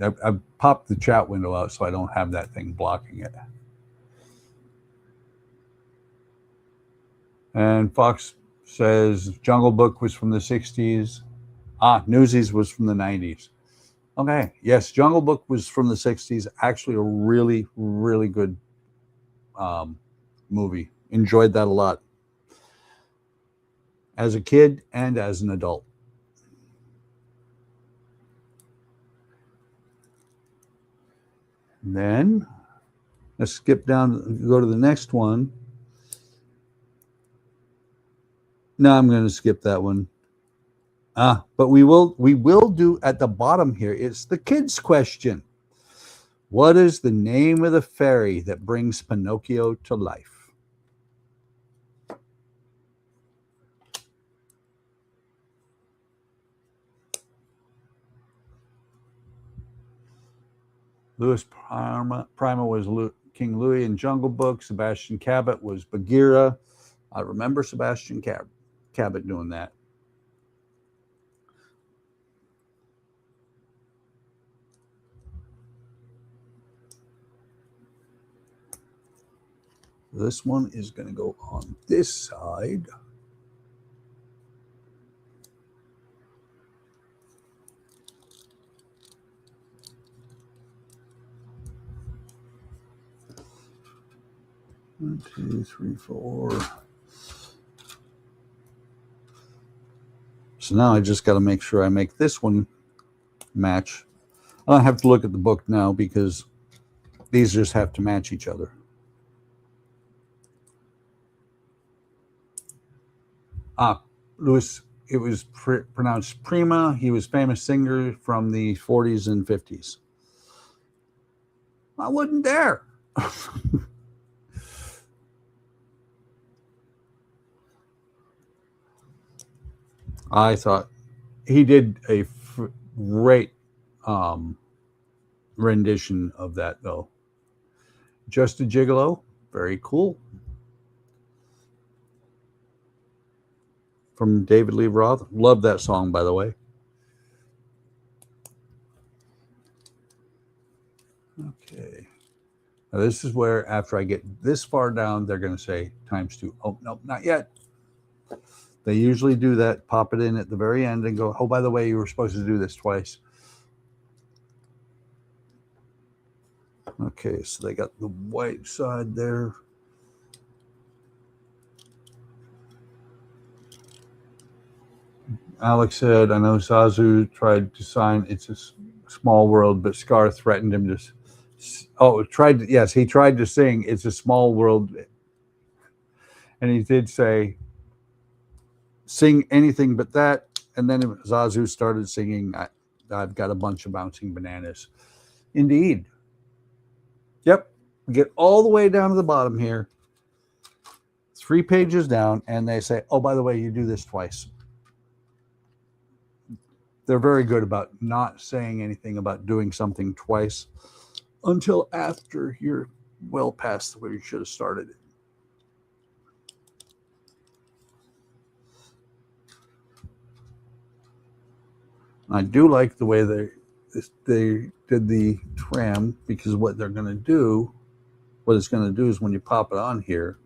I popped the chat window out so I don't have that thing blocking it. And Fox says Jungle Book was from the 60s. Newsies was from the 90s. Okay, yes, Jungle Book was from the 60s. Actually, a really, really good movie. Enjoyed that a lot. As a kid and as an adult. And then, let's skip down, go to the next one. No, I'm going to skip that one. But we will do at the bottom here. It's the kids' question. What is the name of the fairy that brings Pinocchio to life? Louis Prima was King Louis in Jungle Book. Sebastian Cabot was Bagheera. I remember Sebastian Cabot doing that. This one is going to go on this side. One, two, three, four. So now I just got to make sure I make this one match. I don't have to look at the book now because these just have to match each other. Louis, it was pronounced Prima. He was a famous singer from the 40s and 50s. I wasn't there. I thought he did a great rendition of that, though. Just a Gigolo, very cool. From David Lee Roth. Love that song, by the way. Okay. Now this is where, after I get this far down, they're going to say ×2. Oh, no, not yet. They usually do that, pop it in at the very end and go, oh, by the way, you were supposed to do this twice. Okay, so they got the white side there. Alex said, I know Zazu tried to sign It's a Small World, but Scar threatened him to... Oh, yes, he tried to sing It's a Small World. And he did say, sing anything but that. And then Zazu started singing, I've got a bunch of bouncing bananas. Indeed. Yep. Get all the way down to the bottom here. 3 pages down. And they say, oh, by the way, you do this twice. They're very good about not saying anything about doing something twice until after you're well past where you should have started it. I do like the way they did the tram, because what it's going to do is when you pop it on here,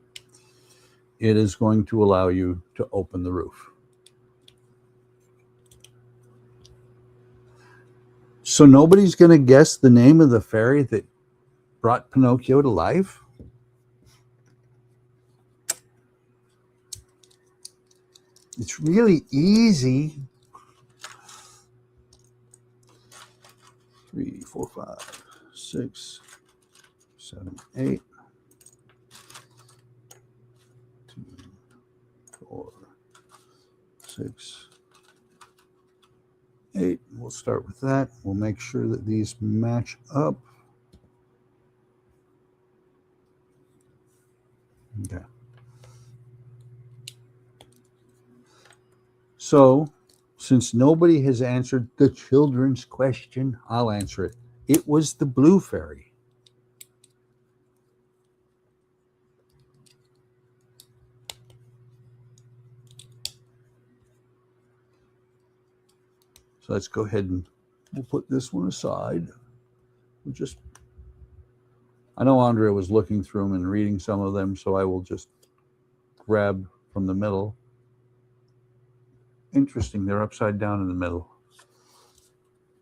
it is going to allow you to open the roof. So nobody's going to guess the name of the fairy that brought Pinocchio to life? It's really easy. 3, 4, 5, 6, 7, 8. 2, 4, 6, 8. We'll start with that. We'll make sure that these match up. Okay. So, since nobody has answered the children's question, I'll answer it. It was the blue fairy. So let's go ahead and we'll put this one aside. I know Andrea was looking through them and reading some of them, so I will just grab from the middle. Interesting, they're upside down in the middle.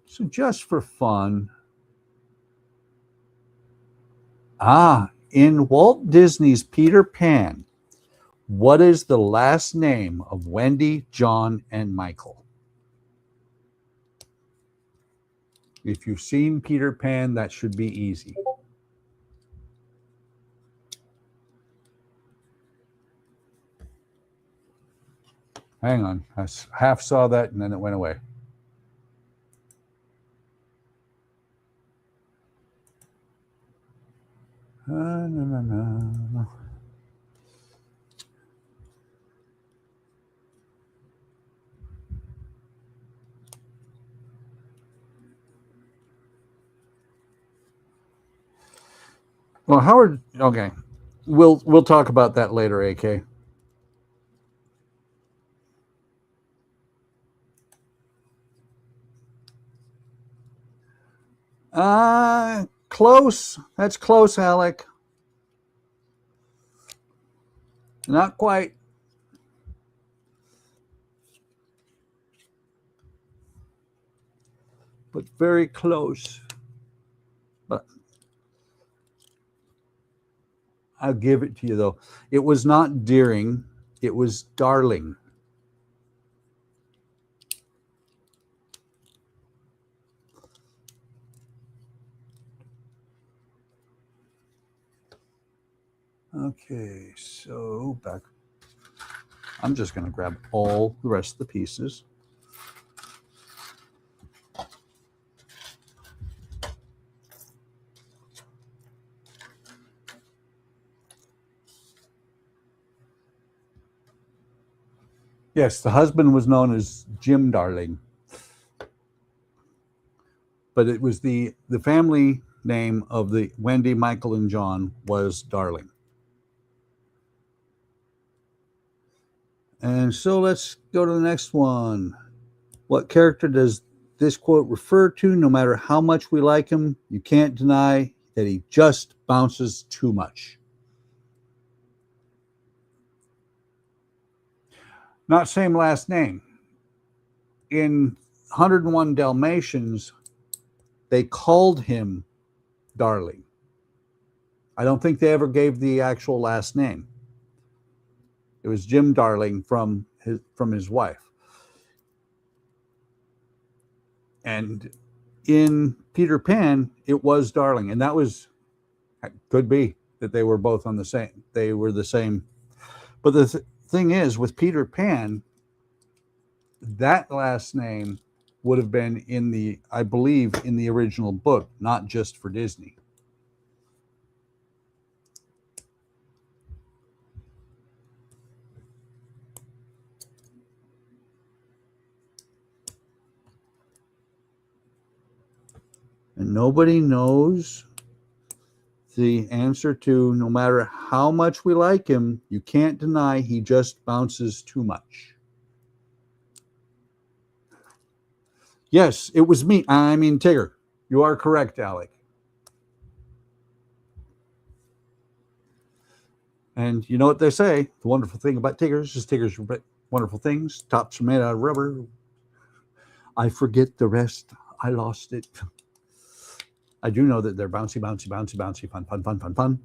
So just for fun, in Walt Disney's Peter Pan, what is the last name of Wendy, John, and Michael? If you've seen Peter Pan, that should be easy. Hang on, I half saw that and then it went away. No. Well, Howard, okay. We'll talk about that later, AK. Close. That's close, Alec. Not quite. But very close. But I'll give it to you, though. It was not Deering. It was Darling. Okay, so back. I'm just going to grab all the rest of the pieces. Yes, the husband was known as Jim Darling, but it was the family name of the Wendy, Michael, and John was Darling. And so let's go to the next one. What character does this quote refer to? No matter how much we like him, you can't deny that he just bounces too much. Not same last name. In 101 Dalmatians, they called him Darling. I don't think they ever gave the actual last name. It was Jim Darling from his wife. And in Peter Pan, it was Darling, and that was, could be that they were both on the same. They were the same. But the thing is, with Peter Pan, that last name would have been in the, I believe, in the original book, not just for Disney. And nobody knows the answer to no matter how much we like him, you can't deny he just bounces too much. Yes, it was me. I mean, Tigger. You are correct, Alec. And you know what they say? The wonderful thing about Tiggers is Tiggers are wonderful things. Tops are made out of rubber. I forget the rest. I lost it. I do know that they're bouncy, bouncy, bouncy, bouncy, fun, fun, fun, fun, fun.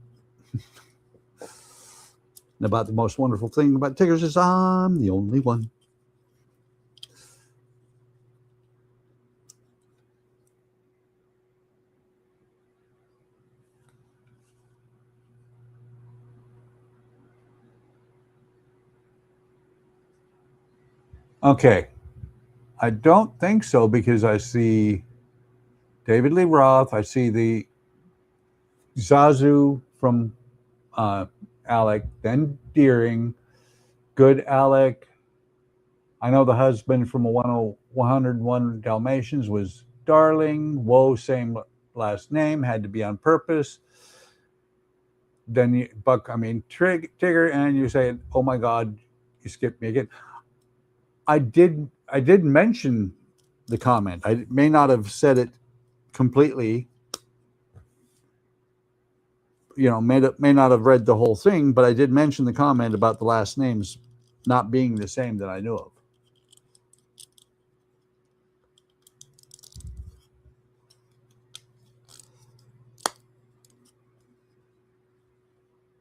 And about the most wonderful thing about Tiggers is I'm the only one. Okay. I don't think so because I see David Lee Roth. I see the Zazu from Alec, then Deering, good Alec. I know the husband from 101 Dalmatians was Darling. Whoa, same last name, had to be on purpose. Then you, Buck, I mean Tigger, and you say, "Oh my God, you skipped me again." I did mention the comment. I may not have said it completely. You know, may not have read the whole thing, but I did mention the comment about the last names not being the same that I knew of.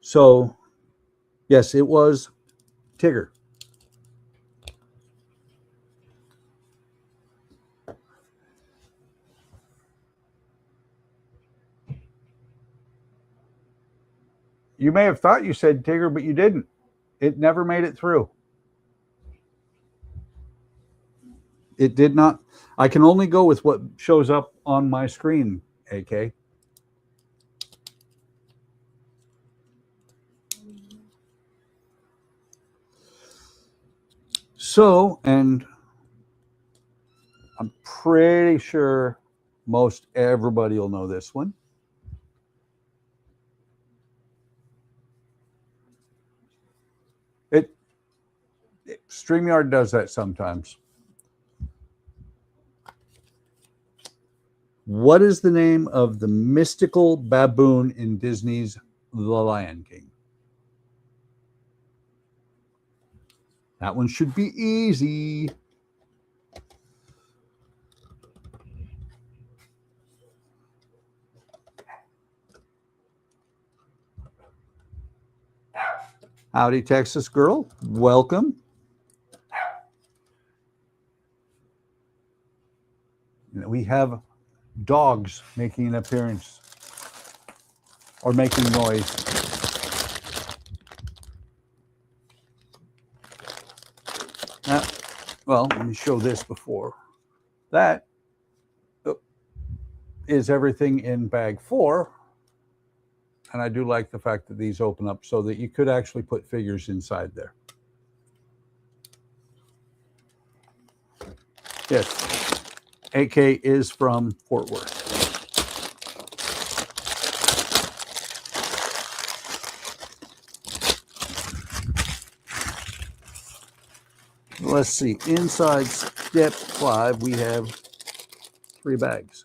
So, yes, it was Tigger. You may have thought you said Tigger, but you didn't. It never made it through. It did not. I can only go with what shows up on my screen, AK. So, and I'm pretty sure most everybody will know this one. StreamYard does that sometimes. What is the name of the mystical baboon in Disney's The Lion King? That one should be easy. Howdy, Texas girl. Welcome. We have dogs making an appearance or making noise. Well, let me show this before. That is everything in bag 4. And I do like the fact that these open up so that you could actually put figures inside there. Yes, AK is from Fort Worth. Let's see, inside step 5, we have 3 bags.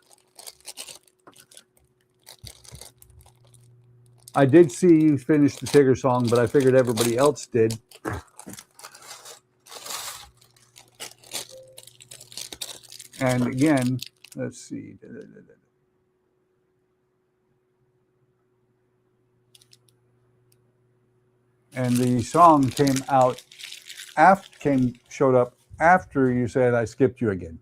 I did see you finish the Tigger song, but I figured everybody else did. And again, let's see. And the song came out showed up after you said I skipped you again.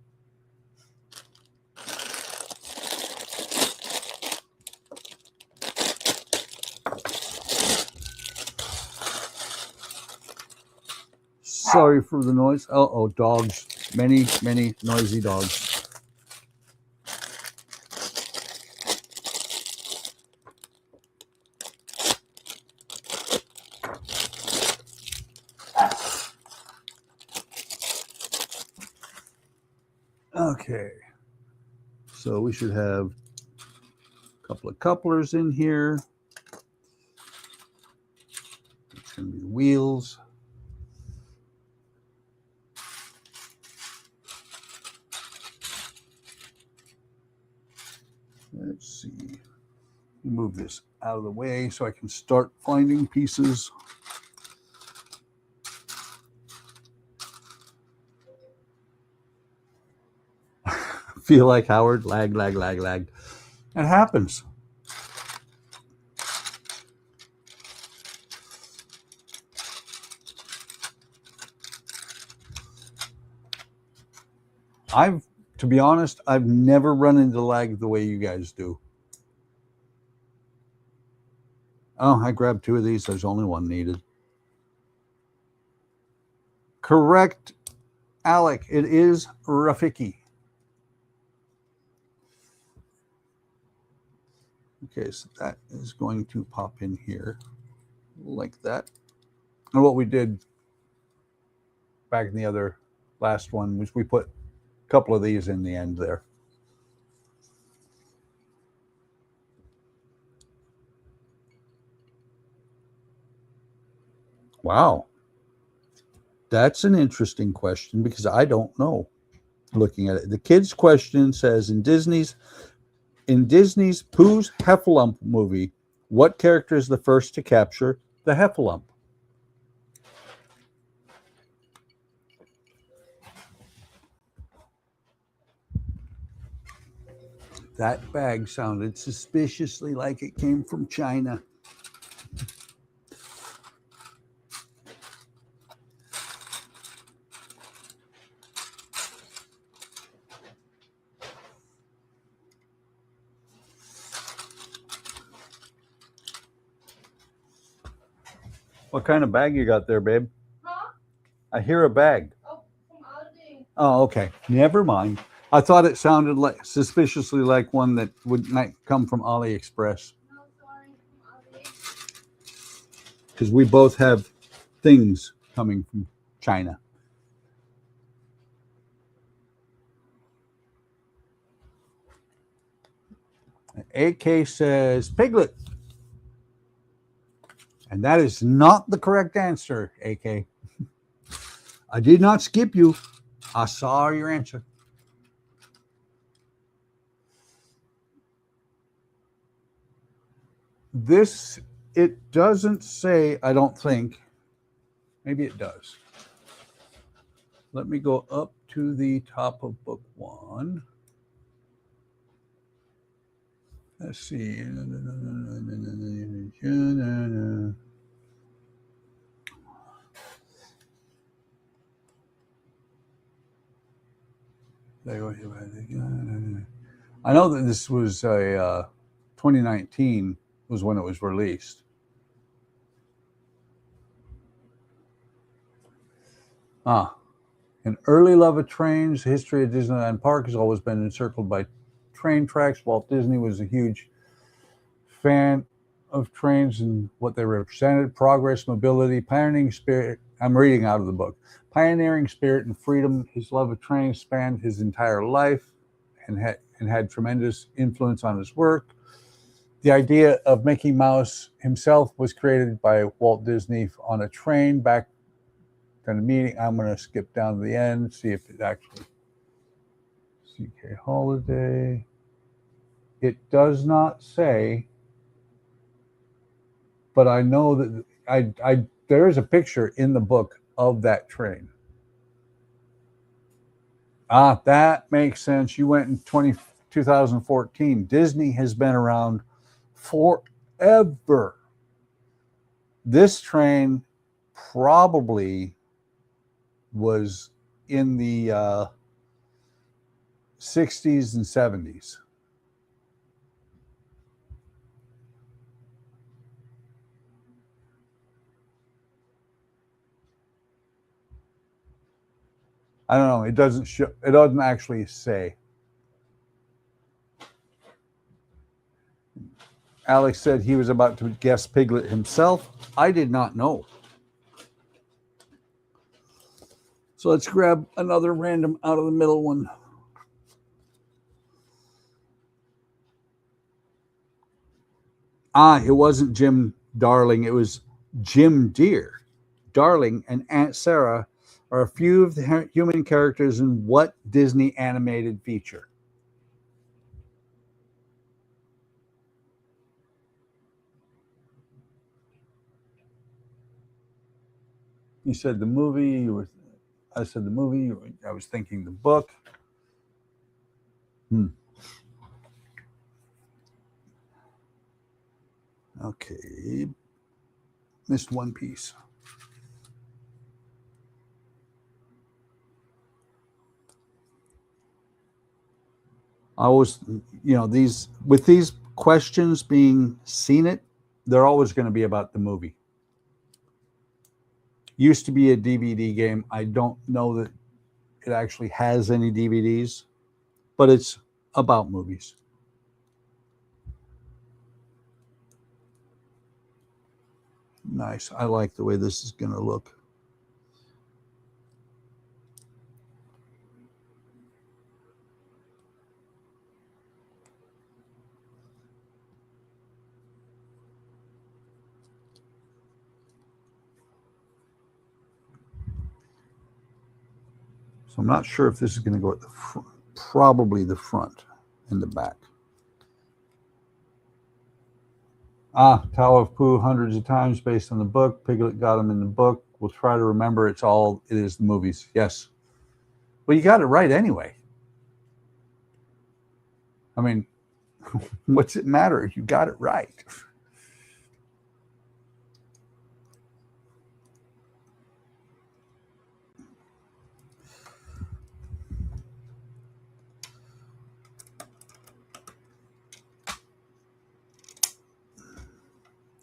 Sorry for the noise. Uh-oh, dogs. Many, many noisy dogs. Okay. So we should have a couple of couplers in here. It's going to be the wheels. Let's see. Move this out of the way so I can start finding pieces. Feel like Howard, lag. It happens. To be honest, I've never run into lag the way you guys do. Oh, I grabbed 2 of these. There's only 1 needed. Correct, Alec. It is Rafiki. Okay, so that is going to pop in here like that. And what we did back in the other last one was we put a couple of these in the end there. Wow. That's an interesting question because I don't know. Looking at it, the kids' question says in Disney's Pooh's Heffalump movie, what character is the first to capture the Heffalump? That bag sounded suspiciously like it came from China. What kind of bag you got there, babe? Huh? I hear a bag. Oh, from Aldi. Oh, okay. Never mind. I thought it sounded like suspiciously like one that might come from AliExpress. No, sorry, from Aldi. Because we both have things coming from China. AK says Piglet. And that is not the correct answer, AK. I did not skip you. I saw your answer. This, it doesn't say, I don't think. Maybe it does. Let me go up to the top of book 1. Let's see. I know that this was a 2019 was when it was released. Ah, An early love of trains. The history of Disneyland Park has always been encircled by train tracks. Walt Disney was a huge fan of trains and what they represented. Progress, mobility, pioneering spirit. I'm reading out of the book. Pioneering spirit and freedom. His love of trains spanned his entire life and had tremendous influence on his work. The idea of Mickey Mouse himself was created by Walt Disney on a train back in the meeting. I'm going to skip down to the end, see if it actually. CK Holiday. It does not say, but I know that there is a picture in the book of that train. Ah, that makes sense. You went in 2014. Disney has been around forever. This train probably was in the 60s and 70s. I don't know. It doesn't show. It doesn't actually say. Alex said he was about to guess Piglet himself. I did not know. So let's grab another random out of the middle one. It wasn't Jim Darling. It was Jim Deere. Darling and Aunt Sarah are a few of the human characters in what Disney animated feature? You said the movie. I said the movie. I was thinking the book. Okay. Missed one piece. I always, these questions being seen it, they're always going to be about the movie. Used to be a DVD game. I don't know that it actually has any DVDs, but it's about movies. Nice. I like the way this is going to look. So I'm not sure if this is going to go at the front. Probably the front and the back. Tower of Pooh hundreds of times based on the book. Piglet got them in the book. We'll try to remember it is the movies. Yes. Well, you got it right anyway. I mean, what's it matter if you got it right?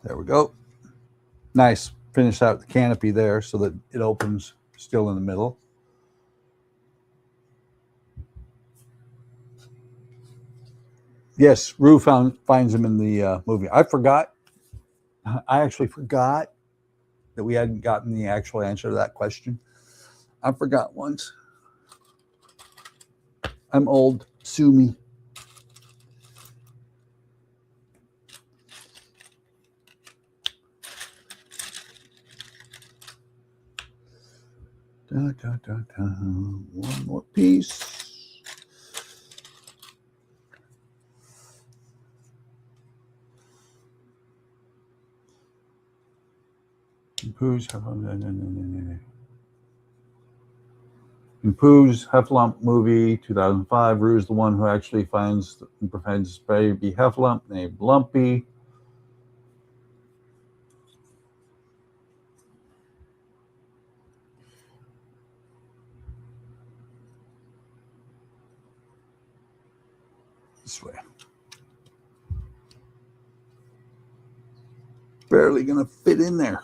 There we go. Nice. Finish out the canopy there so that it opens still in the middle. Yes, Rue finds him in the movie. I actually forgot that we hadn't gotten the actual answer to that question. I forgot once. I'm old. Sue me. One more piece. Pooh's Heffalump movie, 2005. Rue's the one who actually finds and prevents baby Heffalump named Lumpy. This way. Barely going to fit in there.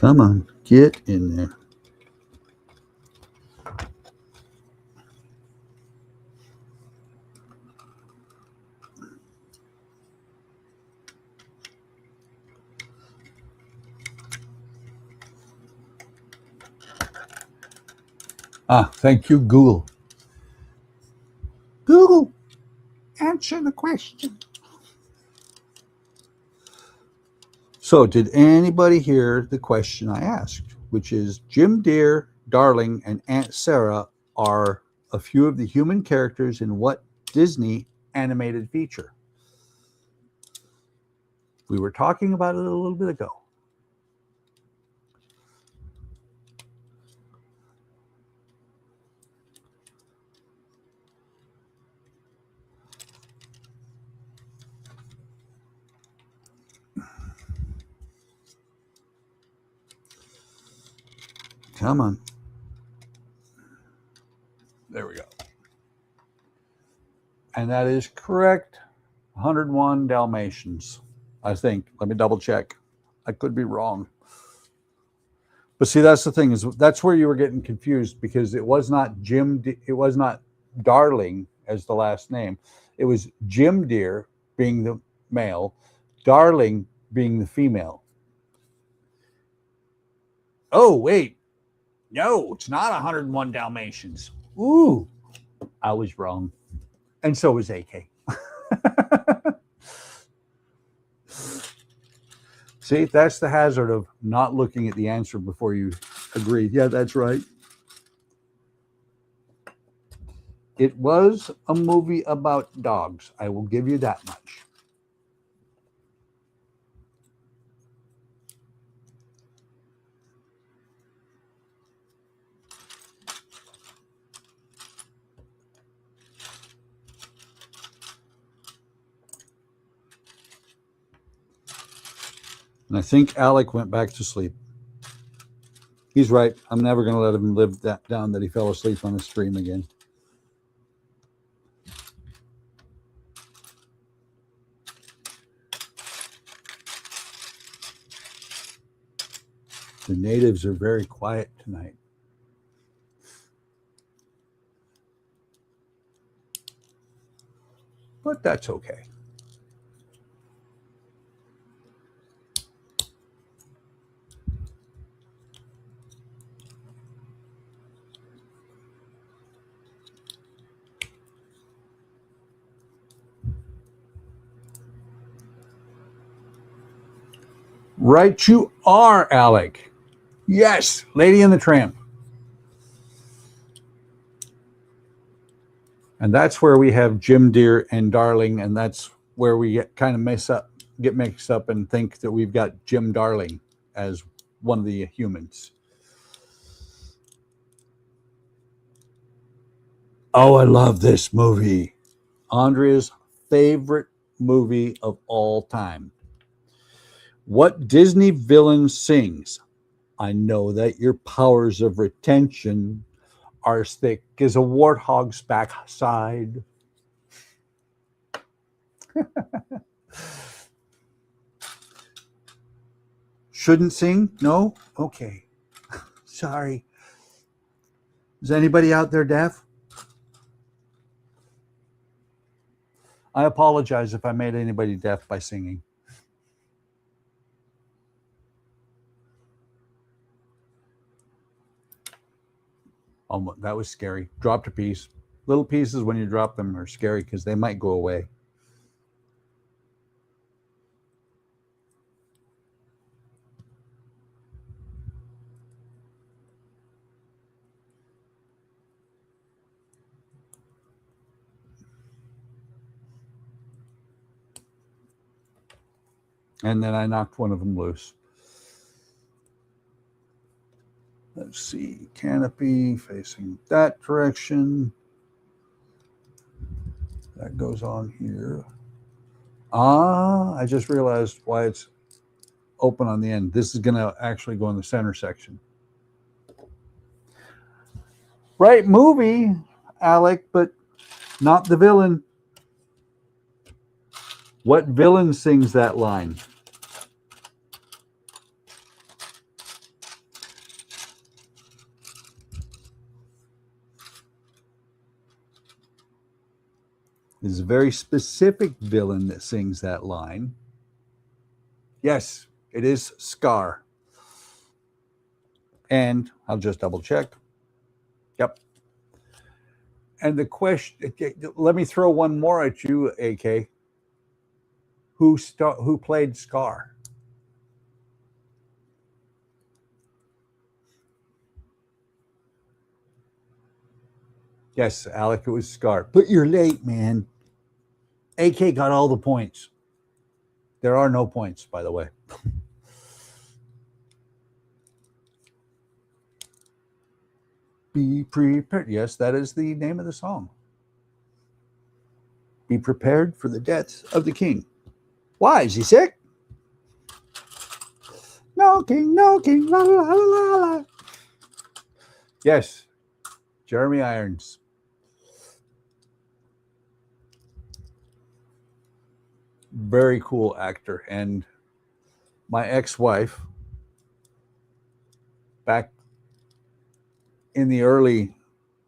Come on, get in there. Thank you, Google. Google, answer the question. So, did anybody hear the question I asked, which is Jim Deere, Darling, and Aunt Sarah are a few of the human characters in what Disney animated feature? We were talking about it a little bit ago. Come on. There we go. And that is correct. 101 Dalmatians, I think. Let me double check. I could be wrong. But see, that's the thing, is that's where you were getting confused, because it was not it was not Darling as the last name. It was Jim Deere being the male, Darling being the female. Oh, wait. No, it's not 101 Dalmatians. Ooh, I was wrong. And so was AK. See, that's the hazard of not looking at the answer before you agree. Yeah, that's right. It was a movie about dogs. I will give you that much. And I think Alec went back to sleep. He's right. I'm never going to let him live that down that he fell asleep on the stream again. The natives are very quiet tonight. But that's okay. Right you are, Alec. Yes, Lady and the Tramp. And that's where we have Jim Deere and Darling, and that's where we get mixed up and think that we've got Jim Darling as one of the humans. Oh, I love this movie. Andrea's favorite movie of all time. What Disney villain sings? I know that your powers of retention are as thick as a warthog's backside. Shouldn't sing? No? Okay. Sorry. Is anybody out there deaf? I apologize if I made anybody deaf by singing. Oh, that was scary. Dropped a piece. Little pieces, when you drop them, are scary because they might go away. And then I knocked one of them loose. Let's see, canopy facing that direction. That goes on here. I just realized why it's open on the end. This is going to actually go in the center section. Right movie, Alec, but not the villain. What villain sings that line? There's a very specific villain that sings that line. Yes, it is Scar. And I'll just double check. Yep. And the question, let me throw one more at you, AK. Who played Scar? Yes, Alec, it was Scar. But you're late, man. AK got all the points. There are no points, by the way. Be prepared. Yes, that is the name of the song. Be prepared for the death of the king. Why? Is he sick? No king, la la la la la. Yes, Jeremy Irons. Very cool actor. And my ex-wife, back in the early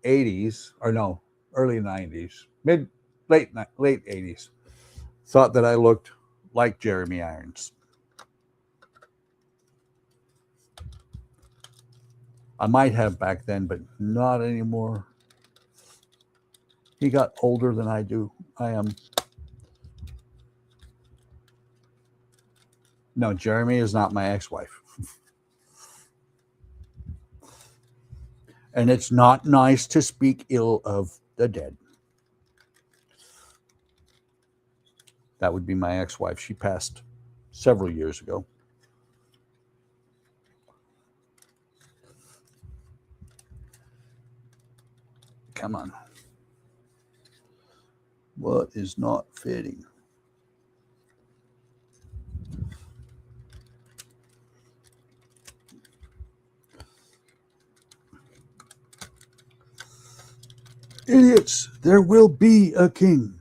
80s, or no, early 90s, late 80s, thought that I looked like Jeremy Irons. I might have back then, but not anymore. He got older than I am. No, Jeremy is not my ex-wife. And it's not nice to speak ill of the dead. That would be my ex-wife. She passed several years ago. Come on. What is not fitting? Idiots, there will be a king.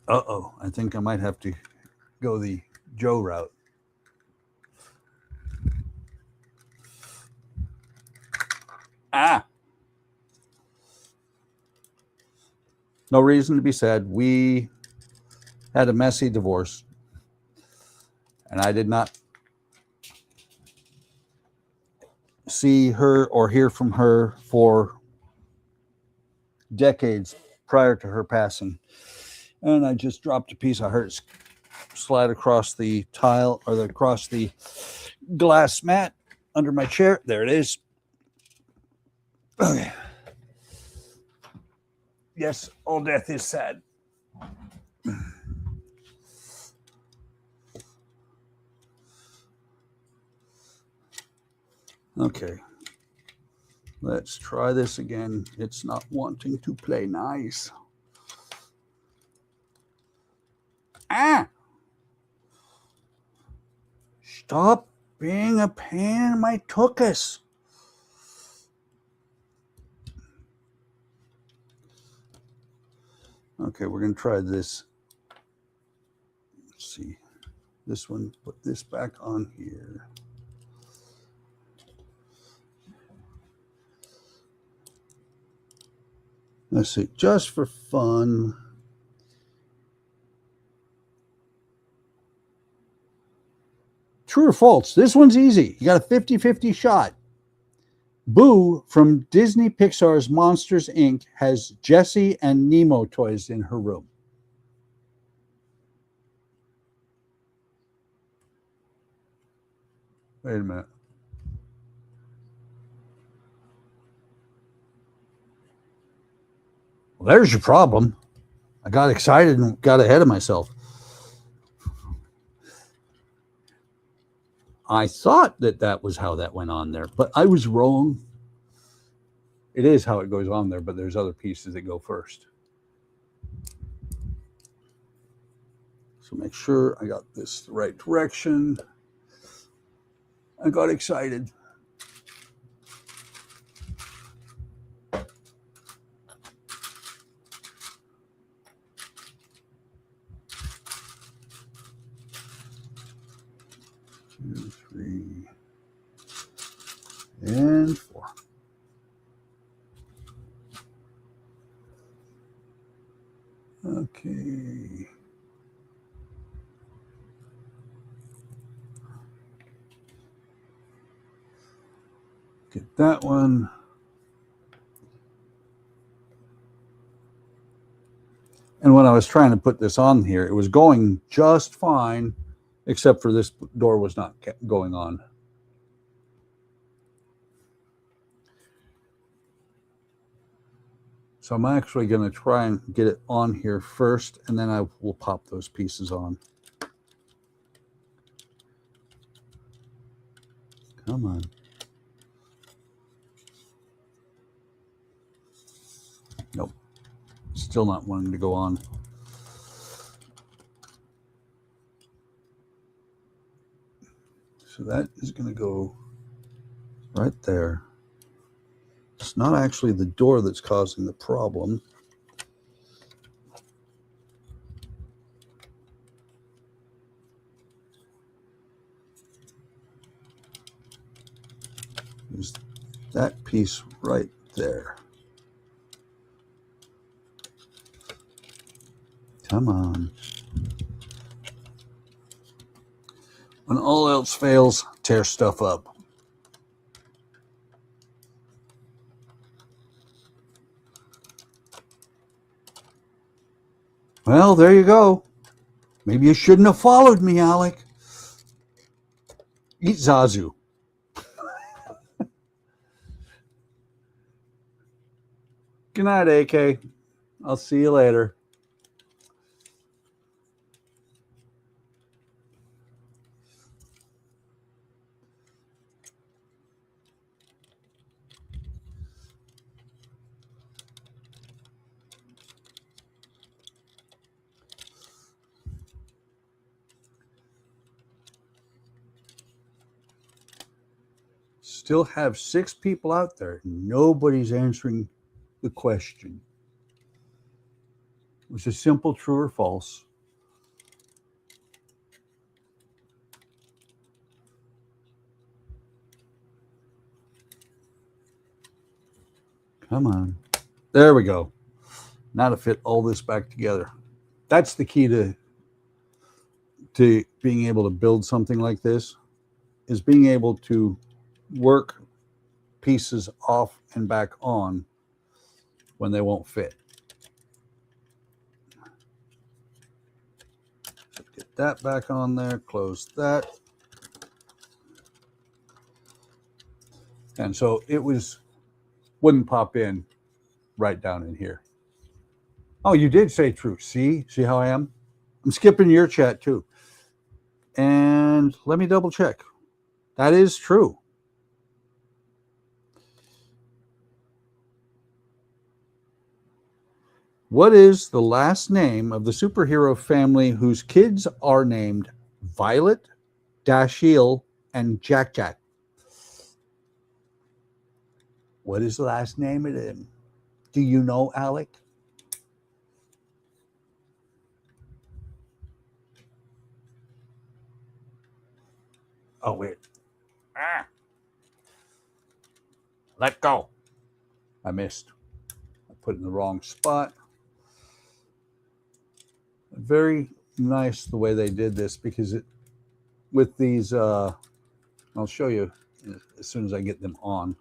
Uh-oh, I think I might have to go the Joe route. Ah! No reason to be sad. We had a messy divorce, and I did not see her or hear from her for decades prior to her passing. And I just dropped a piece of hers slide across the tile or across the glass mat under my chair. There it is. Okay. Yes, all death is sad. Okay. Let's try this again. It's not wanting to play nice. Ah! Stop being a pain in my tuchus. Okay, we're going to try this. Let's see. This one, put this back on here. Let's see, just for fun. True or false? This one's easy. You got a 50-50 shot. Boo from Disney Pixar's Monsters, Inc. has Jessie and Nemo toys in her room. Wait a minute. Well, there's your problem. I got excited and got ahead of myself. I thought that was how that went on there, but I was wrong. It is how it goes on there, but there's other pieces that go first. So make sure I got this the right direction. I got excited. Two, three, and four. Okay. Get that one. And when I was trying to put this on here, it was going just fine, except for this door was not going on. So I'm actually going to try and get it on here first, and then I will pop those pieces on. Come on. Nope. Still not wanting to go on. So that is going to go right there. It's not actually the door that's causing the problem. There's that piece right there. Come on. When all else fails, tear stuff up. Well, there you go. Maybe you shouldn't have followed me, Alec. Eat Zazu. Good night, AK. I'll see you later. Still have 6 people out there. Nobody's answering the question. It was a simple true or false. Come on. There we go. Now to fit all this back together. That's the key to being able to build something like this, is being able to work pieces off and back on when they won't fit. So get that back on there, close that. And so it wouldn't pop in right down in here. Oh, you did say true. See how I am? I'm skipping your chat too. And let me double check. That is true. What is the last name of the superhero family whose kids are named Violet, Dashiell, and Jack Jack? What is the last name of them? Do you know, Alec? Oh, wait. Let go. I missed. I put it in the wrong spot. Very nice the way they did this, because with these, I'll show you as soon as I get them on.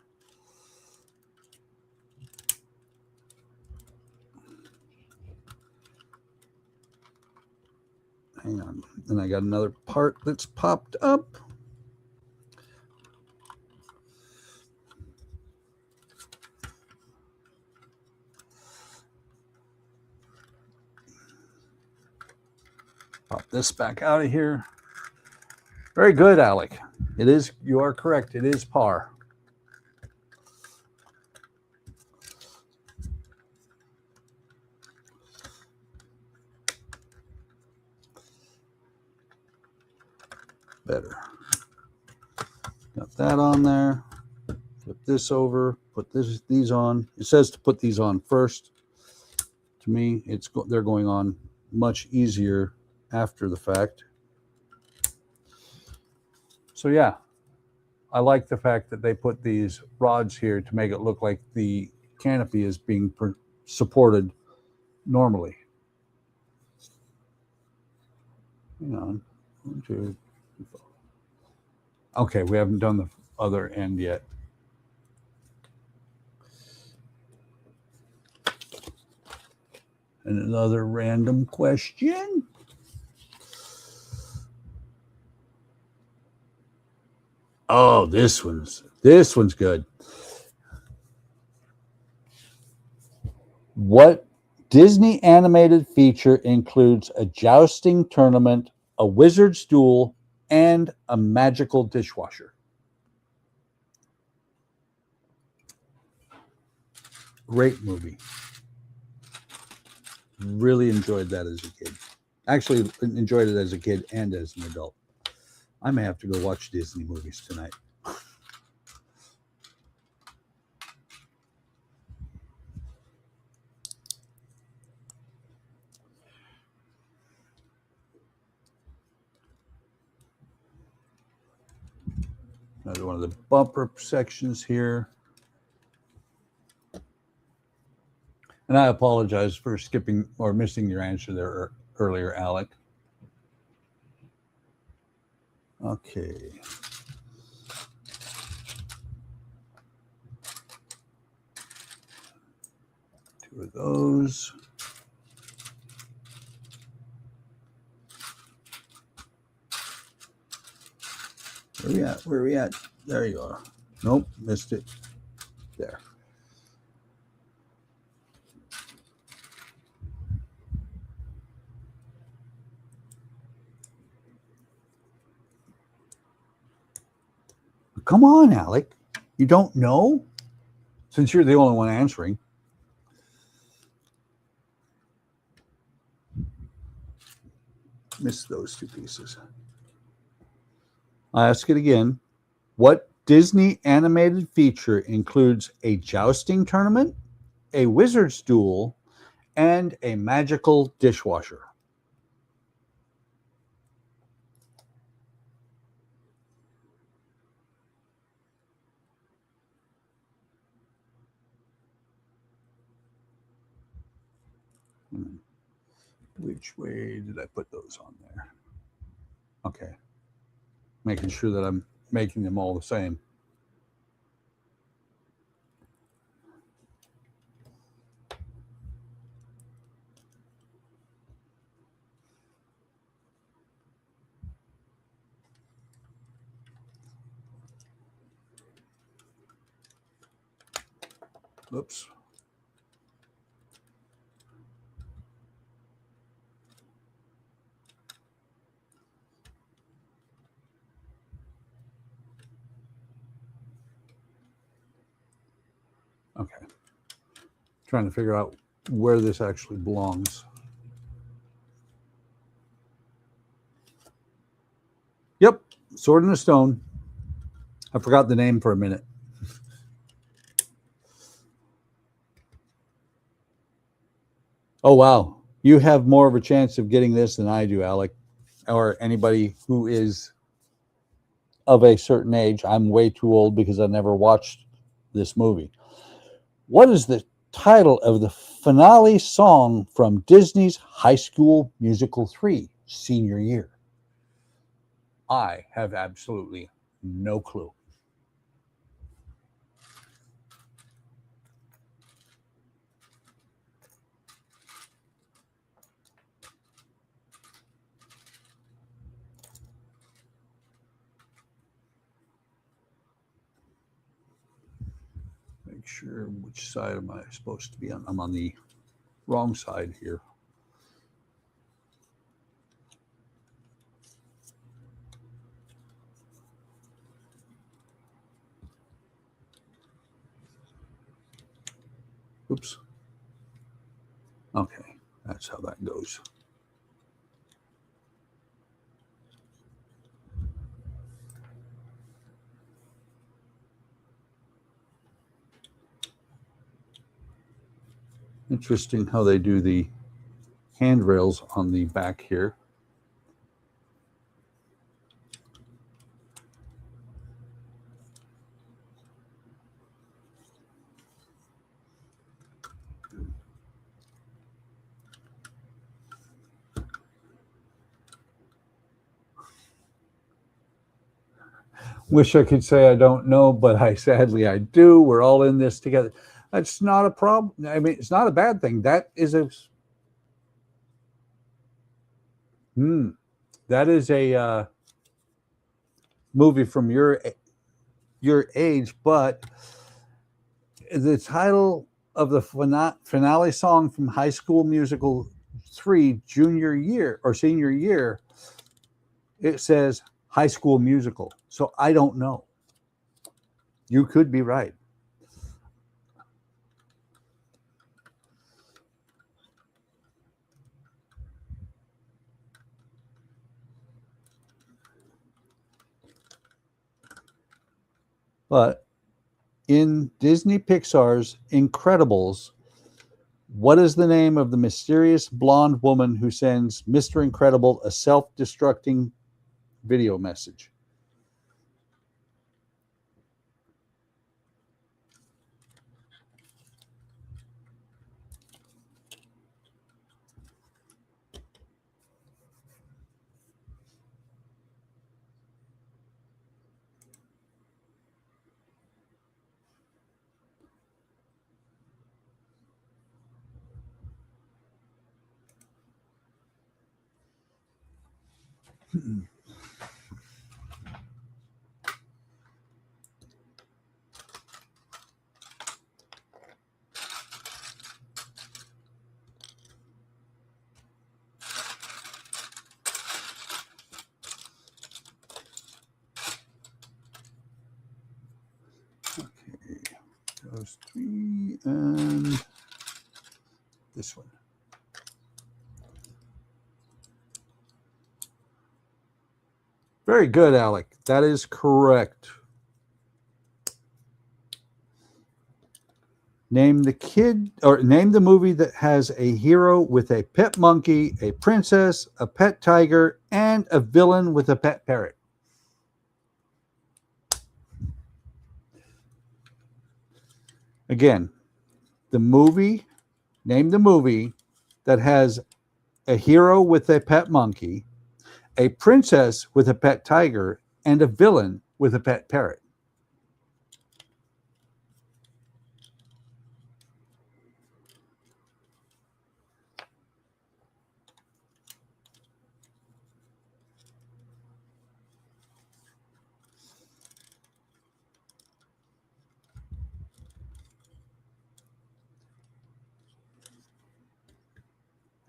Hang on. And I got another part that's popped up. Pop this back out of here. Very good, Alec. It is, you are correct. It is par. Better. Got that on there. Flip this over. Put these on. It says to put these on first. To me, they're going on much easier after the fact. So yeah, I like the fact that they put these rods here to make it look like the canopy is being supported normally. Hang on. 1, 2, 3, 4. Okay, we haven't done the other end yet. And another random question. Oh, this one's good. What Disney animated feature includes a jousting tournament, a wizard's duel, and a magical dishwasher? Great movie. Really enjoyed that as a kid. Actually, enjoyed it as a kid and as an adult. I may have to go watch Disney movies tonight. Another one of the bumper sections here. And I apologize for skipping or missing your answer there earlier, Alec. Okay. Two of those. Where are we at? Where are we at? There you are. Nope, missed it. There. Come on, Alec. You don't know? Since you're the only one answering. Missed those two pieces. I'll ask it again. What Disney animated feature includes a jousting tournament, a wizard's duel, and a magical dishwasher? Which way did I put those on there? Okay. Making sure that I'm making them all the same. Oops. Okay. Trying to figure out where this actually belongs. Yep. Sword in a Stone. I forgot the name for a minute. Oh, wow. You have more of a chance of getting this than I do, Alec, or anybody who is of a certain age. I'm way too old because I never watched this movie. What is the title of the finale song from Disney's High School Musical 3, Senior Year? I have absolutely no clue. Make sure which side am I supposed to be on. I'm on the wrong side here. Oops. Okay, that's how that goes. Interesting how they do the handrails on the back here. Wish I could say I don't know, but I do. We're all in this together. That's not a problem. I mean, it's not a bad thing. Hmm, that is a movie from your age, but the title of the finale song from High School Musical 3 junior year or senior year, it says High School Musical. So I don't know. You could be right. But in Disney Pixar's Incredibles, what is the name of the mysterious blonde woman who sends Mr. Incredible a self-destructing video message? Okay, those three and this one. Very good, Alec. That is correct. Name the movie that has a hero with a pet monkey, a princess, a pet tiger, and a villain with a pet parrot. Again, name the movie that has a hero with a pet monkey, a princess with a pet tiger, and a villain with a pet parrot.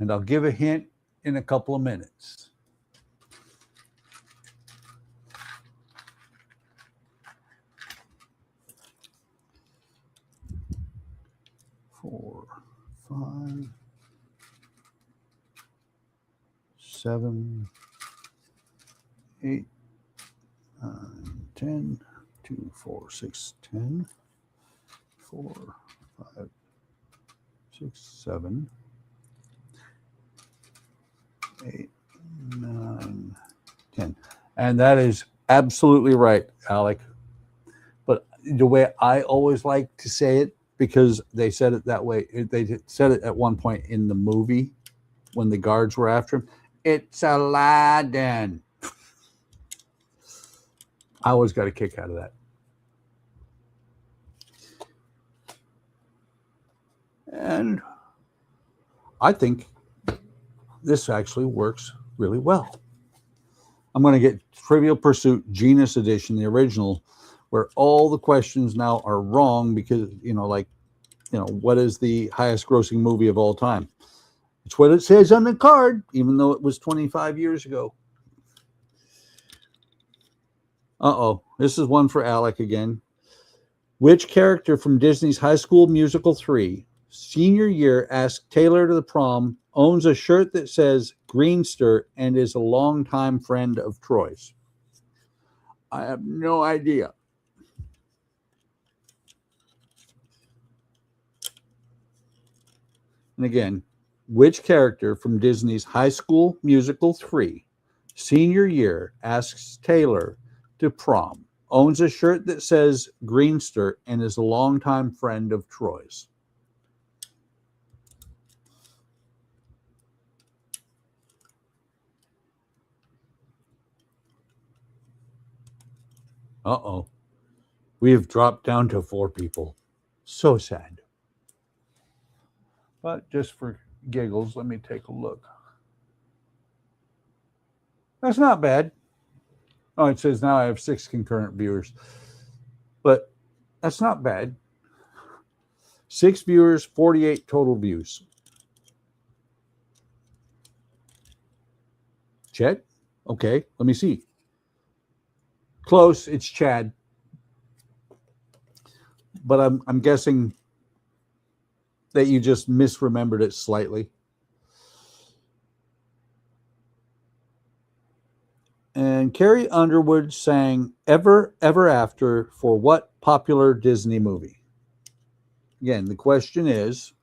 And I'll give a hint in a couple of minutes. Four, 5, 7, 8, 9, 10, 2, 4, 6, 10, 4, 5, 6, 7, 8, 9, 10. And that is absolutely right, Alec. But the way I always like to say it, because they said it that way, they said it at one point in the movie when the guards were after him. It's Aladdin. I always got a kick out of that. And I think this actually works really well. I'm going to get Trivial Pursuit Genus Edition, the original, where all the questions now are wrong because, what is the highest grossing movie of all time? It's what it says on the card, even though it was 25 years ago. Uh-oh, this is one for Alec again. Which character from Disney's High School Musical 3, senior year, asked Taylor to the prom, owns a shirt that says Greenster, and is a longtime friend of Troy's? I have no idea. And again, which character from Disney's High School Musical 3, senior year, asks Taylor to prom, owns a shirt that says Greenster, and is a longtime friend of Troy's? Uh-oh. We have dropped down to 4 people. So sad. But just for giggles, let me take a look. That's not bad. Oh, it says now I have 6 concurrent viewers. But that's not bad. 6 viewers, 48 total views. Chet? Okay, let me see. Close, it's Chad. But I'm guessing that you just misremembered it slightly. And Carrie Underwood sang Ever, Ever After for what popular Disney movie? Again, the question is,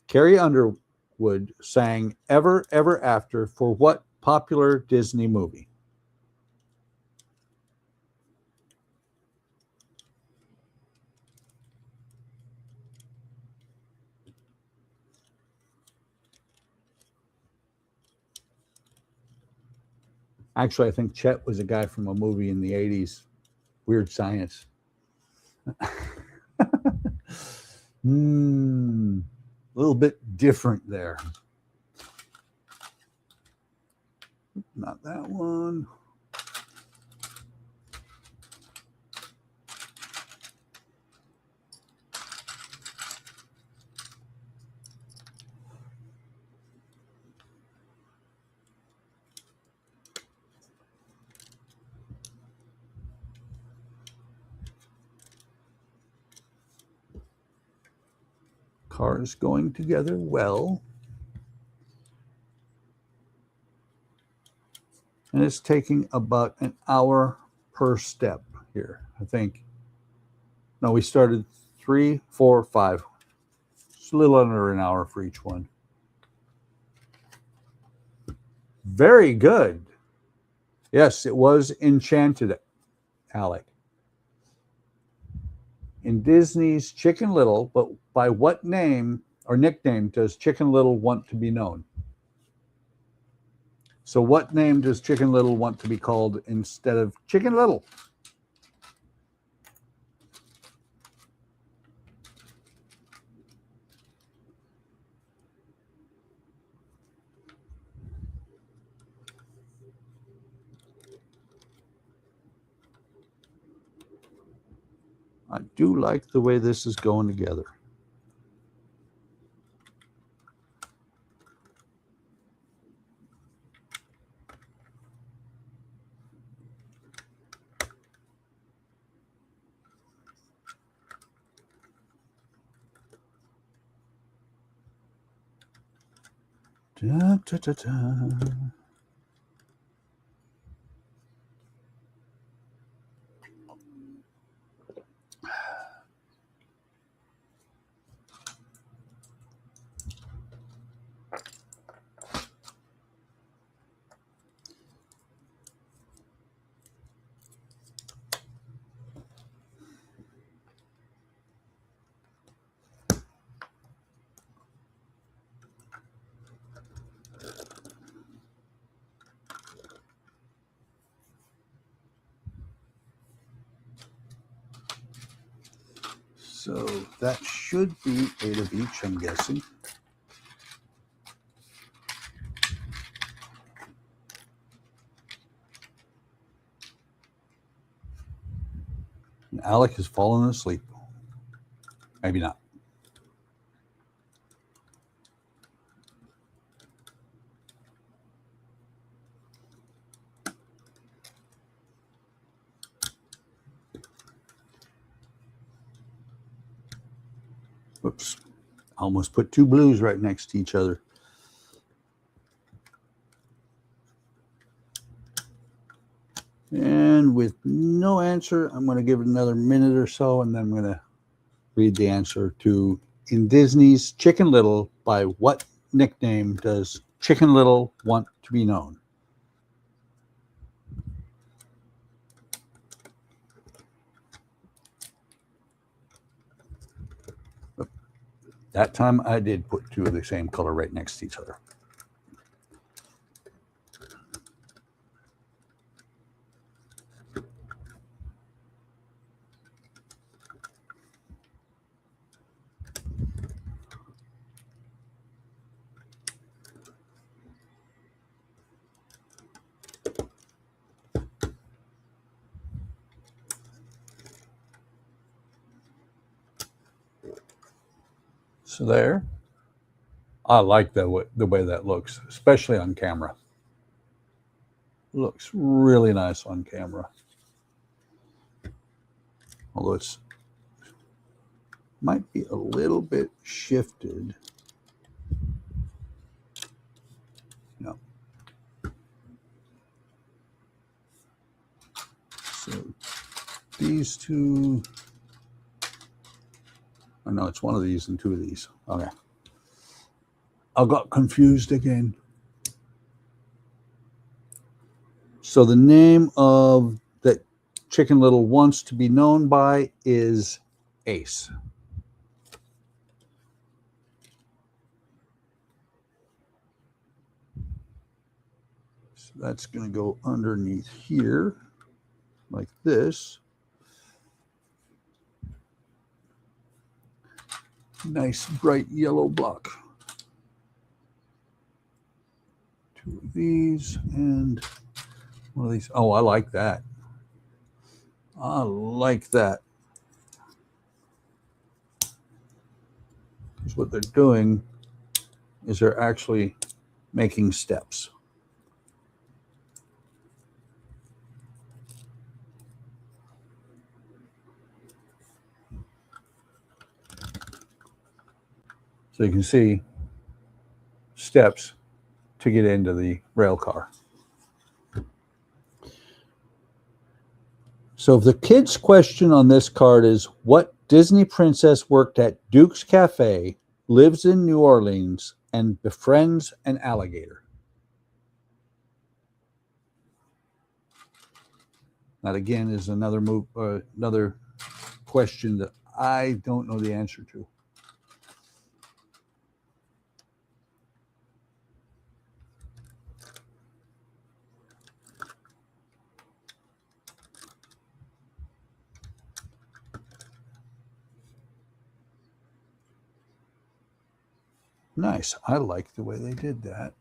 Carrie Underwood sang Ever, Ever After for what popular Disney movie? Actually, I think Chet was a guy from a movie in the 80s, Weird Science. A little bit different there. Not that one. Cars going together well. And it's taking about an hour per step here, I think. No, we started 3, 4, 5. It's a little under an hour for each one. Very good. Yes, it was Enchanted, Alec. In Disney's Chicken Little, but by what name or nickname does Chicken Little want to be known? So what name does Chicken Little want to be called instead of Chicken Little? I do like the way this is going together. Da, da, da, da. So that should be 8 of each, I'm guessing. And Alec has fallen asleep. Maybe not. Whoops. Almost put 2 blues right next to each other. And with no answer, I'm going to give it another minute or so, and then I'm going to read the answer to in Disney's Chicken Little, by what nickname does Chicken Little want to be known? That time I did put 2 of the same color right next to each other. So there. I like the way that looks, especially on camera. Looks really nice on camera. Although it's might be a little bit shifted. No. So these two. Oh no, it's one of these and two of these. Okay. I got confused again. So the name of that Chicken Little wants to be known by is Ace. So that's going to go underneath here like this. Nice bright yellow block. Two of these and one of these. Oh, I like that. I like that. Because what they're doing is they're actually making steps. So you can see steps to get into the rail car. So the kid's question on this card is, what Disney princess worked at Duke's Cafe, lives in New Orleans, and befriends an alligator? That again is another question that I don't know the answer to. Nice. I like the way they did that.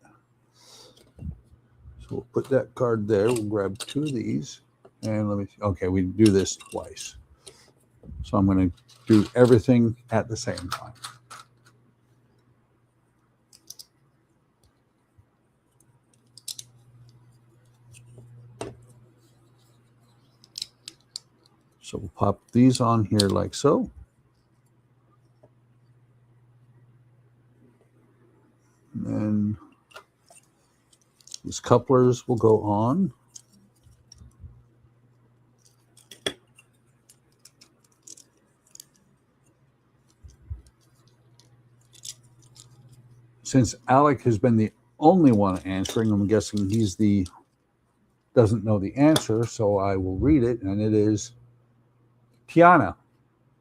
So we'll put that card there. We'll grab two of these. And let me, okay, we do this twice. So I'm going to do everything at the same time. So we'll pop these on here like so. And these couplers will go on. Since Alec has been the only one answering, I'm guessing he's doesn't know the answer, so I will read it, and it is Tiana,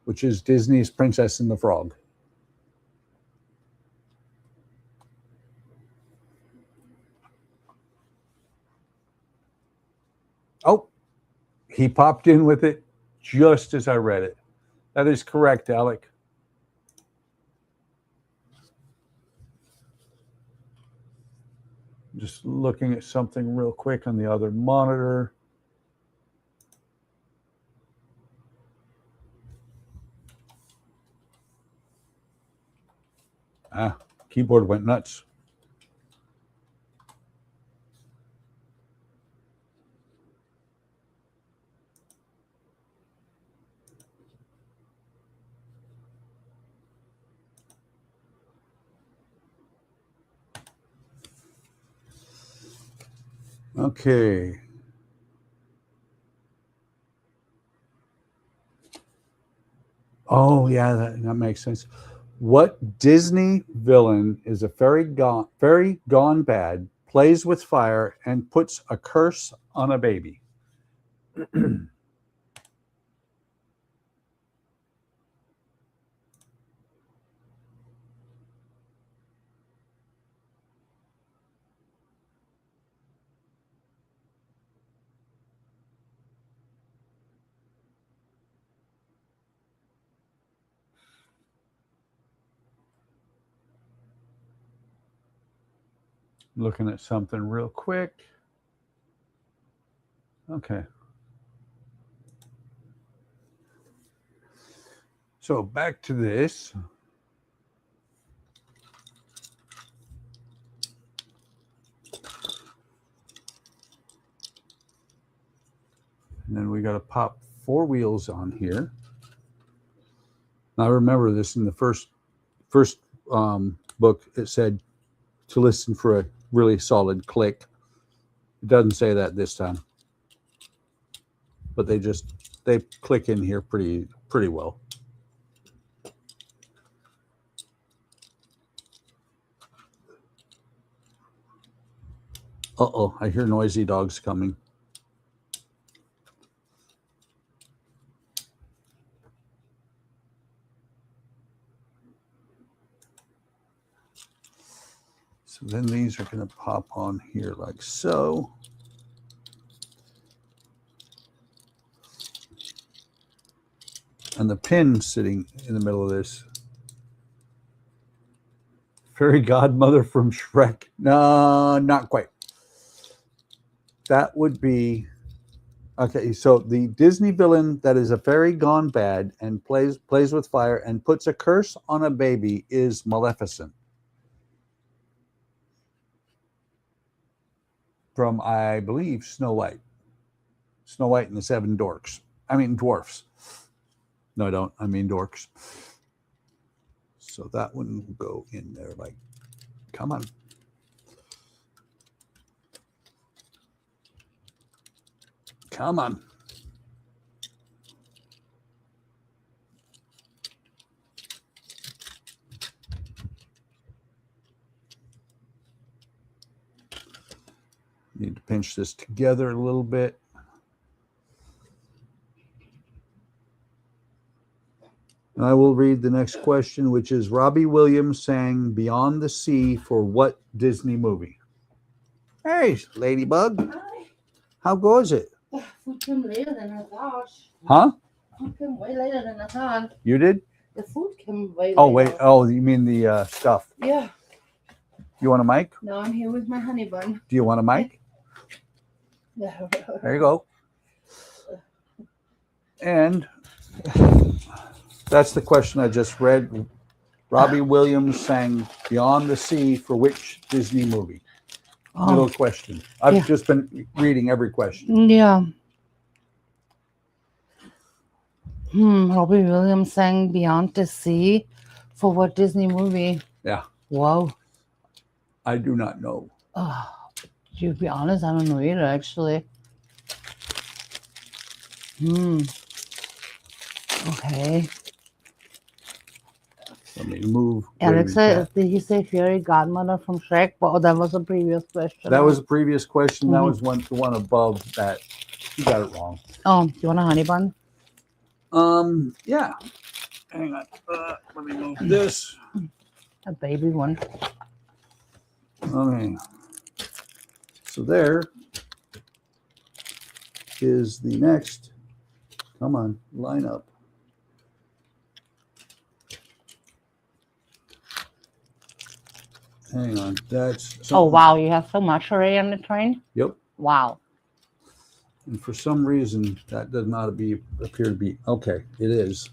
which is Disney's Princess and the Frog. Oh, he popped in with it just as I read it. That is correct, Alec. Just looking at something real quick on the other monitor. Keyboard went nuts. Okay. Oh, yeah, that makes sense. What Disney villain is a fairy gone bad, plays with fire, and puts a curse on a baby? Looking at something real quick. Okay. So back to this. then we got to pop 4 wheels on here. Now remember this in the first book, it said to listen for a really solid click. It doesn't say that this time, but they click in here pretty well. Uh-oh, I hear noisy dogs coming. So then these are going to pop on here like so. And the pin sitting in the middle of this. Fairy godmother from Shrek. No, not quite. That would be... Okay, so the Disney villain that is a fairy gone bad and plays with fire and puts a curse on a baby is Maleficent. From, I believe, Snow White. Snow White and the Seven Dwarfs. No, I don't. I mean dorks. So that one will go in there like, come on. Come on. Need to pinch this together a little bit. And I will read the next question, which is Robbie Williams sang Beyond the Sea for what Disney movie? Hey, Ladybug. Hi. How goes it? Food came later than I thought. Huh? Food came way later than I thought. You did? The food came way later. Oh, wait. Oh, you mean the stuff? Yeah. You want a mic? Now I'm here with my honey bun. Do you want a mic? Yeah. There you go. And that's the question I just read. Robbie Williams sang Beyond the Sea for which Disney movie? Little question. I've just been reading every question. Yeah. Robbie Williams sang Beyond the Sea for what Disney movie? Yeah. Wow. I do not know. To be honest, I don't know either, actually. Okay. Let me move. Alex said, did he say fairy godmother from Shrek? Well, that was a previous question. That was a previous question. That was the one above that. You got it wrong. Oh, do you want a honey bun? Yeah. Hang on. Let me move this. A baby one. Okay. So there is the next. Come on, line up. Hang on. That's something. Oh, wow. You have so much already on the train? Yep. Wow. And for some reason, that does not appear to be. Okay, it is.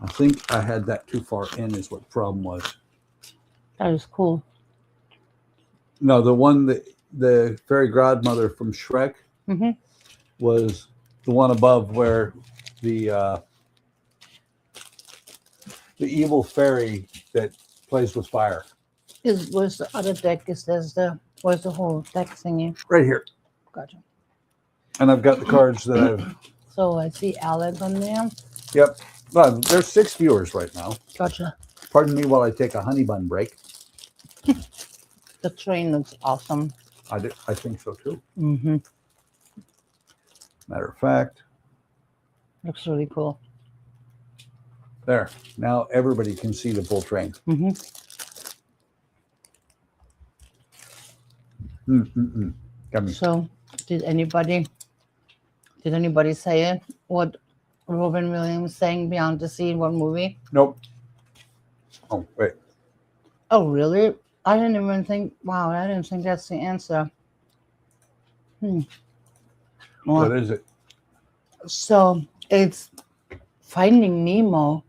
I think I had that too far in is what the problem was. That is cool. No, the one that the fairy godmother from Shrek was the one above where the evil fairy that plays with fire. Where's the other deck? Where's the whole deck thingy? Right here. Gotcha. And I've got the cards that I've. So I see Alex on there. Yep. Well, there's 6 viewers right now. Gotcha. Pardon me while I take a honey bun break. The train looks awesome. I think so too. Mm-hmm. Matter of fact. Looks really cool. There. Now everybody can see the full train. So, did anybody say it? What Robin Williams sang Beyond the Sea in what movie? Nope. Oh, wait. Oh, really? I didn't even think, wow, I didn't think that's the answer. What is it? So, it's Finding Nemo.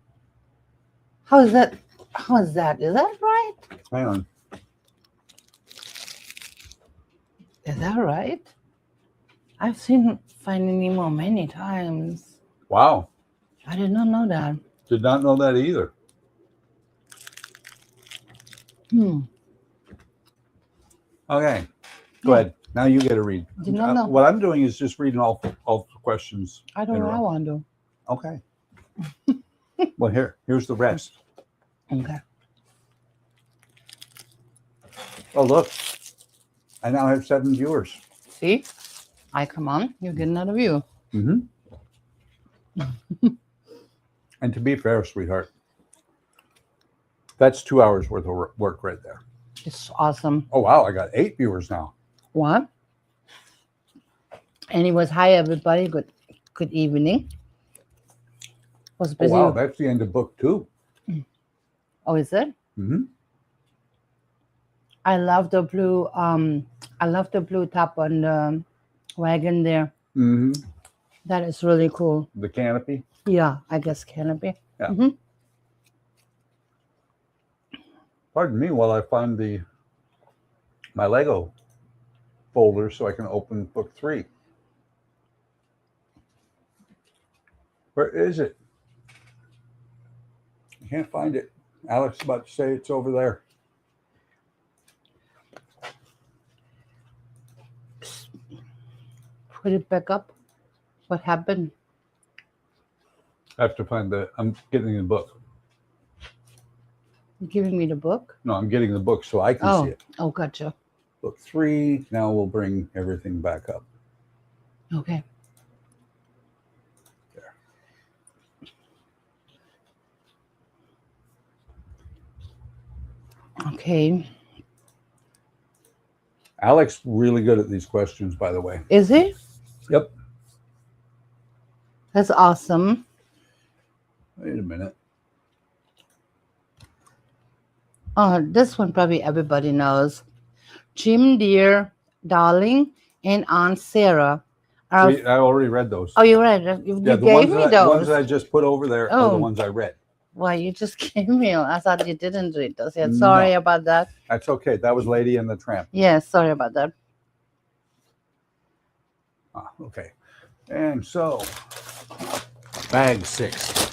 How is that? Is that right? Hang on. Is that right? I've seen Finding Nemo many times. Wow. I did not know that. Did not know that either. Okay. Go ahead. Now you get to read. Did not know. What I'm doing is just reading all the questions. I don't in a know. I row. want to. Okay. Well, here's the rest. Okay. Oh, look. I now have 7 viewers. See? I come on. You get another view. Mm-hmm. And to be fair, sweetheart, that's 2 hours worth of work right there. It's awesome. Oh, wow. I got 8 viewers now. What? Anyways, hi everybody. Good evening. Was Oh, busy. wow. That's the end of book 2. Oh, is it? Mm-hmm. I love the blue. I love the blue top on the wagon there. Mm-hmm. That is really cool. The canopy. Yeah, I guess canopy. Yeah. Mm-hmm. Pardon me while I find my Lego folder so I can open book 3. Where is it? I can't find it. Alex is about to say it's over there. Put it back up. What happened? I have to find I'm getting the book. You giving me the book? No, I'm getting the book so I can see it. Oh, gotcha. Book 3. Now we'll bring everything back up. Okay. There. Okay. Alex really good at these questions, by the way. Is he? Yep. That's awesome. Wait a minute. Oh, this one probably everybody knows. Jim Deere, Darling, and Aunt Sarah. I already read those. Oh, you read it. You Yeah, gave me the those. ones that I just put over there are the Oh. ones I read. Well, you just gave me. I thought you didn't read those yet. Sorry No. about that. That's okay. That was Lady and the Tramp. Yes, sorry about that. Ah, okay. And so, bag 6.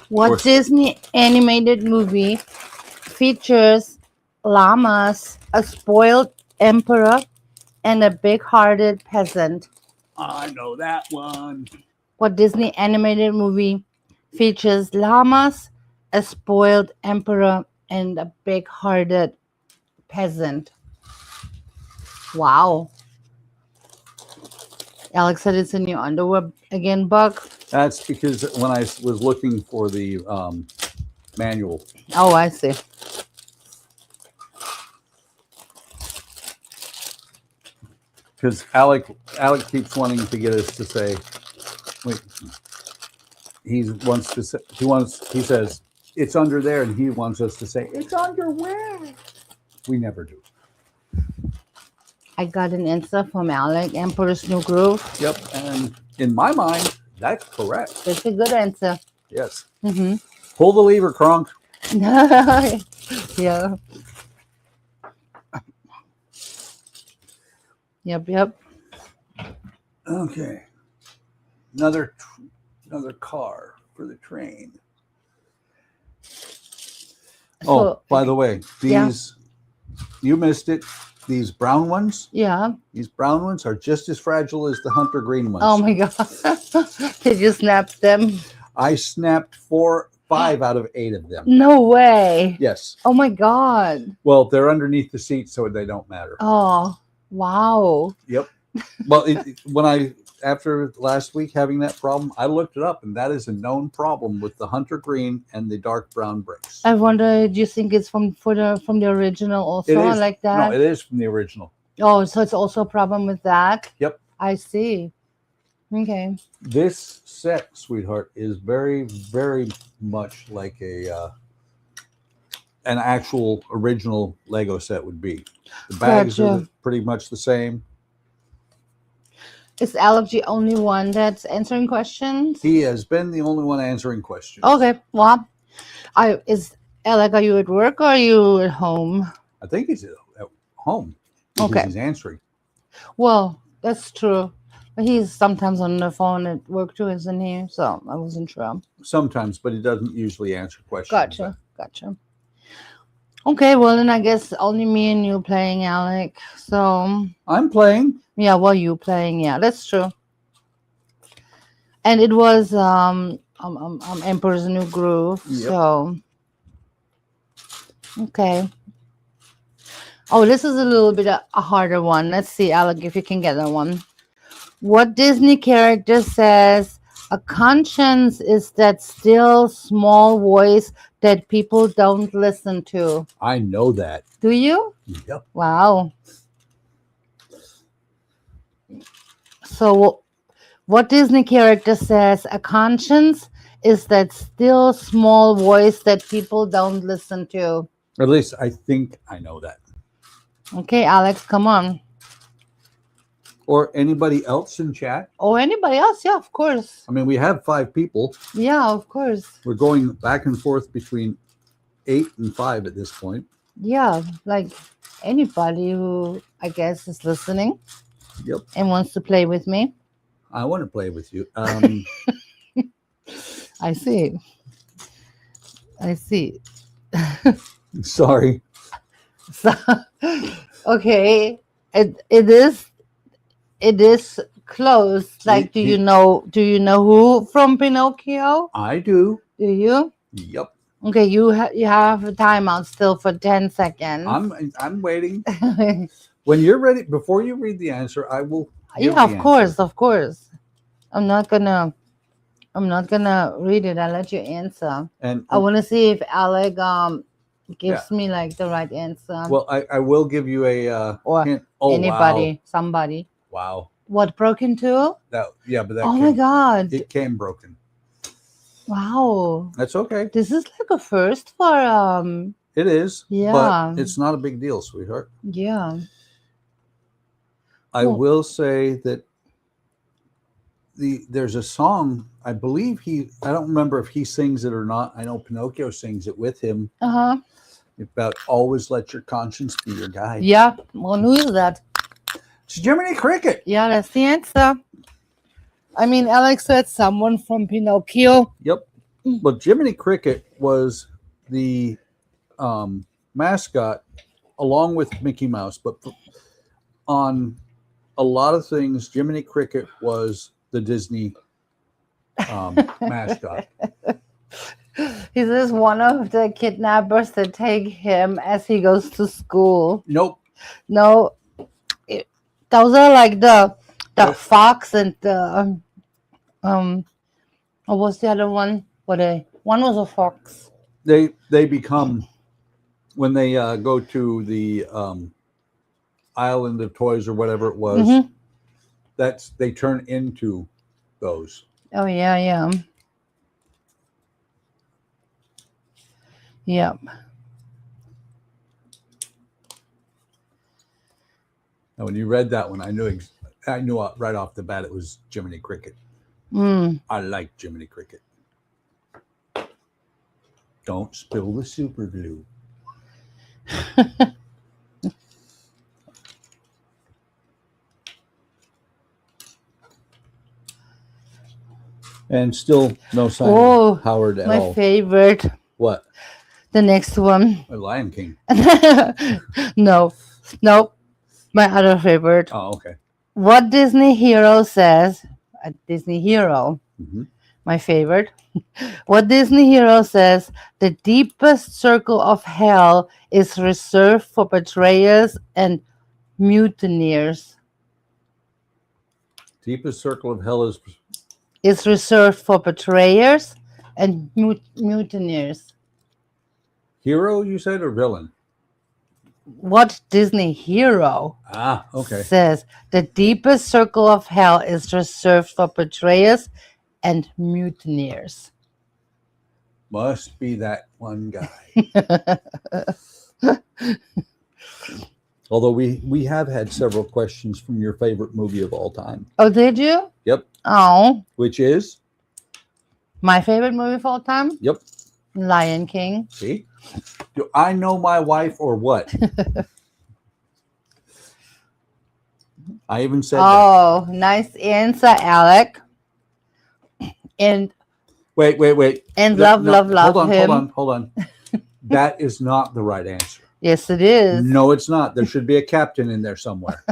What Disney animated movie features llamas, a spoiled emperor, and a big-hearted peasant? I know that one. What Disney animated movie features llamas, a spoiled emperor, and a big-hearted peasant? Wow. Alex said it's in your underwear again, Buck. That's because when I was looking for the manual. Oh, I see. Because Alec keeps wanting to get us to say, wait, he says it's under there, and he wants us to say it's under where. We never do. I got an answer from Alec, Emperor's New Groove. Yep, and in my mind, that's correct. It's a good answer. Yes. Mm-hmm. Pull the lever, Kronk. Yeah. Yep. Okay. Another car for the train. Oh, by the way, these you missed it. These brown ones. Yeah. These brown ones are just as fragile as the hunter green ones. Oh my God. Did you snap them? I snapped 5 out of 8 of them. No way. Yes. Oh my God. Well, they're underneath the seat, so they don't matter. Oh, wow. Yep. Well, after last week having that problem, I looked it up, and that is a known problem with the hunter green and the dark brown bricks. I wonder, do you think it's from the original also, It is. like that? No, it is from the original. Oh, so it's also a problem with that? Yep. I see. Okay. This set, sweetheart, is very, very much like an actual original Lego set would be. The bags are pretty much the same. Is Alex the only one that's answering questions? He has been the only one answering questions. Okay. Well, is Alec, are you at work or are you at home? I think he's at home because Okay. he's answering. Well, that's true. But he's sometimes on the phone at work too, isn't he? So I wasn't sure. Sometimes, but he doesn't usually answer questions. Gotcha. Okay, well then I guess only me and you playing, Alec. So I'm playing. yeah, well you playing, yeah, that's true. And it was Emperor's New Groove. Yep. So okay. Oh, this is a little bit a harder one. Let's see, Alec, if you can get that one. What Disney character says a conscience is that still small voice that people don't listen to? I know that. Do you? Yep. Wow. So, what Disney character says a conscience is that still small voice that people don't listen to? At least I think I know that. Okay, Alex, come on. Or anybody else in chat? Or anybody else? Yeah, of course. I mean, we have 5 people. Yeah, of course. We're going back and forth between 8 and 5 at this point. Yeah, like anybody who I guess is listening. Yep. And wants to play with me. I want to play with you. I see. Sorry. So, okay, it is close. Like, do you know who from Pinocchio? I do. Do you? Yep. Okay, you have a timeout still for 10 seconds. I'm waiting. When you're ready, before you read the answer, I will. Yeah, of course. I'm not gonna read it. I'll let you answer. And I want to see if Alec gives me like the right answer. Well, I will give you a or hint. Oh, anybody, somebody. Wow. What, broken too? But that. Oh my God! It came broken. Wow. That's okay. This is like a first for It is. Yeah. But it's not a big deal, sweetheart. Yeah. I will say that there's a song, I believe I don't remember if he sings it or not. I know Pinocchio sings it with him. About always let your conscience be your guide. Yeah. Well, who is that? It's Jiminy Cricket. Yeah, that's the answer. I mean, Alex said someone from Pinocchio. Yep. Well, Jiminy Cricket was the mascot along with Mickey Mouse, but on a lot of things, Jiminy Cricket was the Disney mascot. He says one of the kidnappers that take him as he goes to school. Nope. No, those are like the fox and the what was the other one? One was a fox. They become, when they go to the Island of Toys or whatever it was, they turn into those. Oh yeah. Yep. Now, when you read that one, I knew right off the bat it was Jiminy Cricket. I like Jiminy Cricket. Don't spill the super glue. And still no sign of Howard at all. My favorite. What? The next one. The Lion King. No. My other favorite. Oh, okay. What Disney hero says, a Disney hero, my favorite. What Disney hero says, the deepest circle of hell is reserved for betrayers and mutineers. Deepest circle of hell is reserved for betrayers and mutineers. Hero, you said, or villain? What Disney hero says the deepest circle of hell is reserved for betrayers and mutineers? Must be that one guy. Although we have had several questions from your favorite movie of all time. Oh, did you? Yep. Oh. Which is? My favorite movie of all time? Yep. Lion King. See? Do I know my wife or what? I even said that. Oh, nice answer, Alec. And Wait. and No, love him. Hold on. That is not the right answer. Yes, it is. No, it's not. There should be a captain in there somewhere.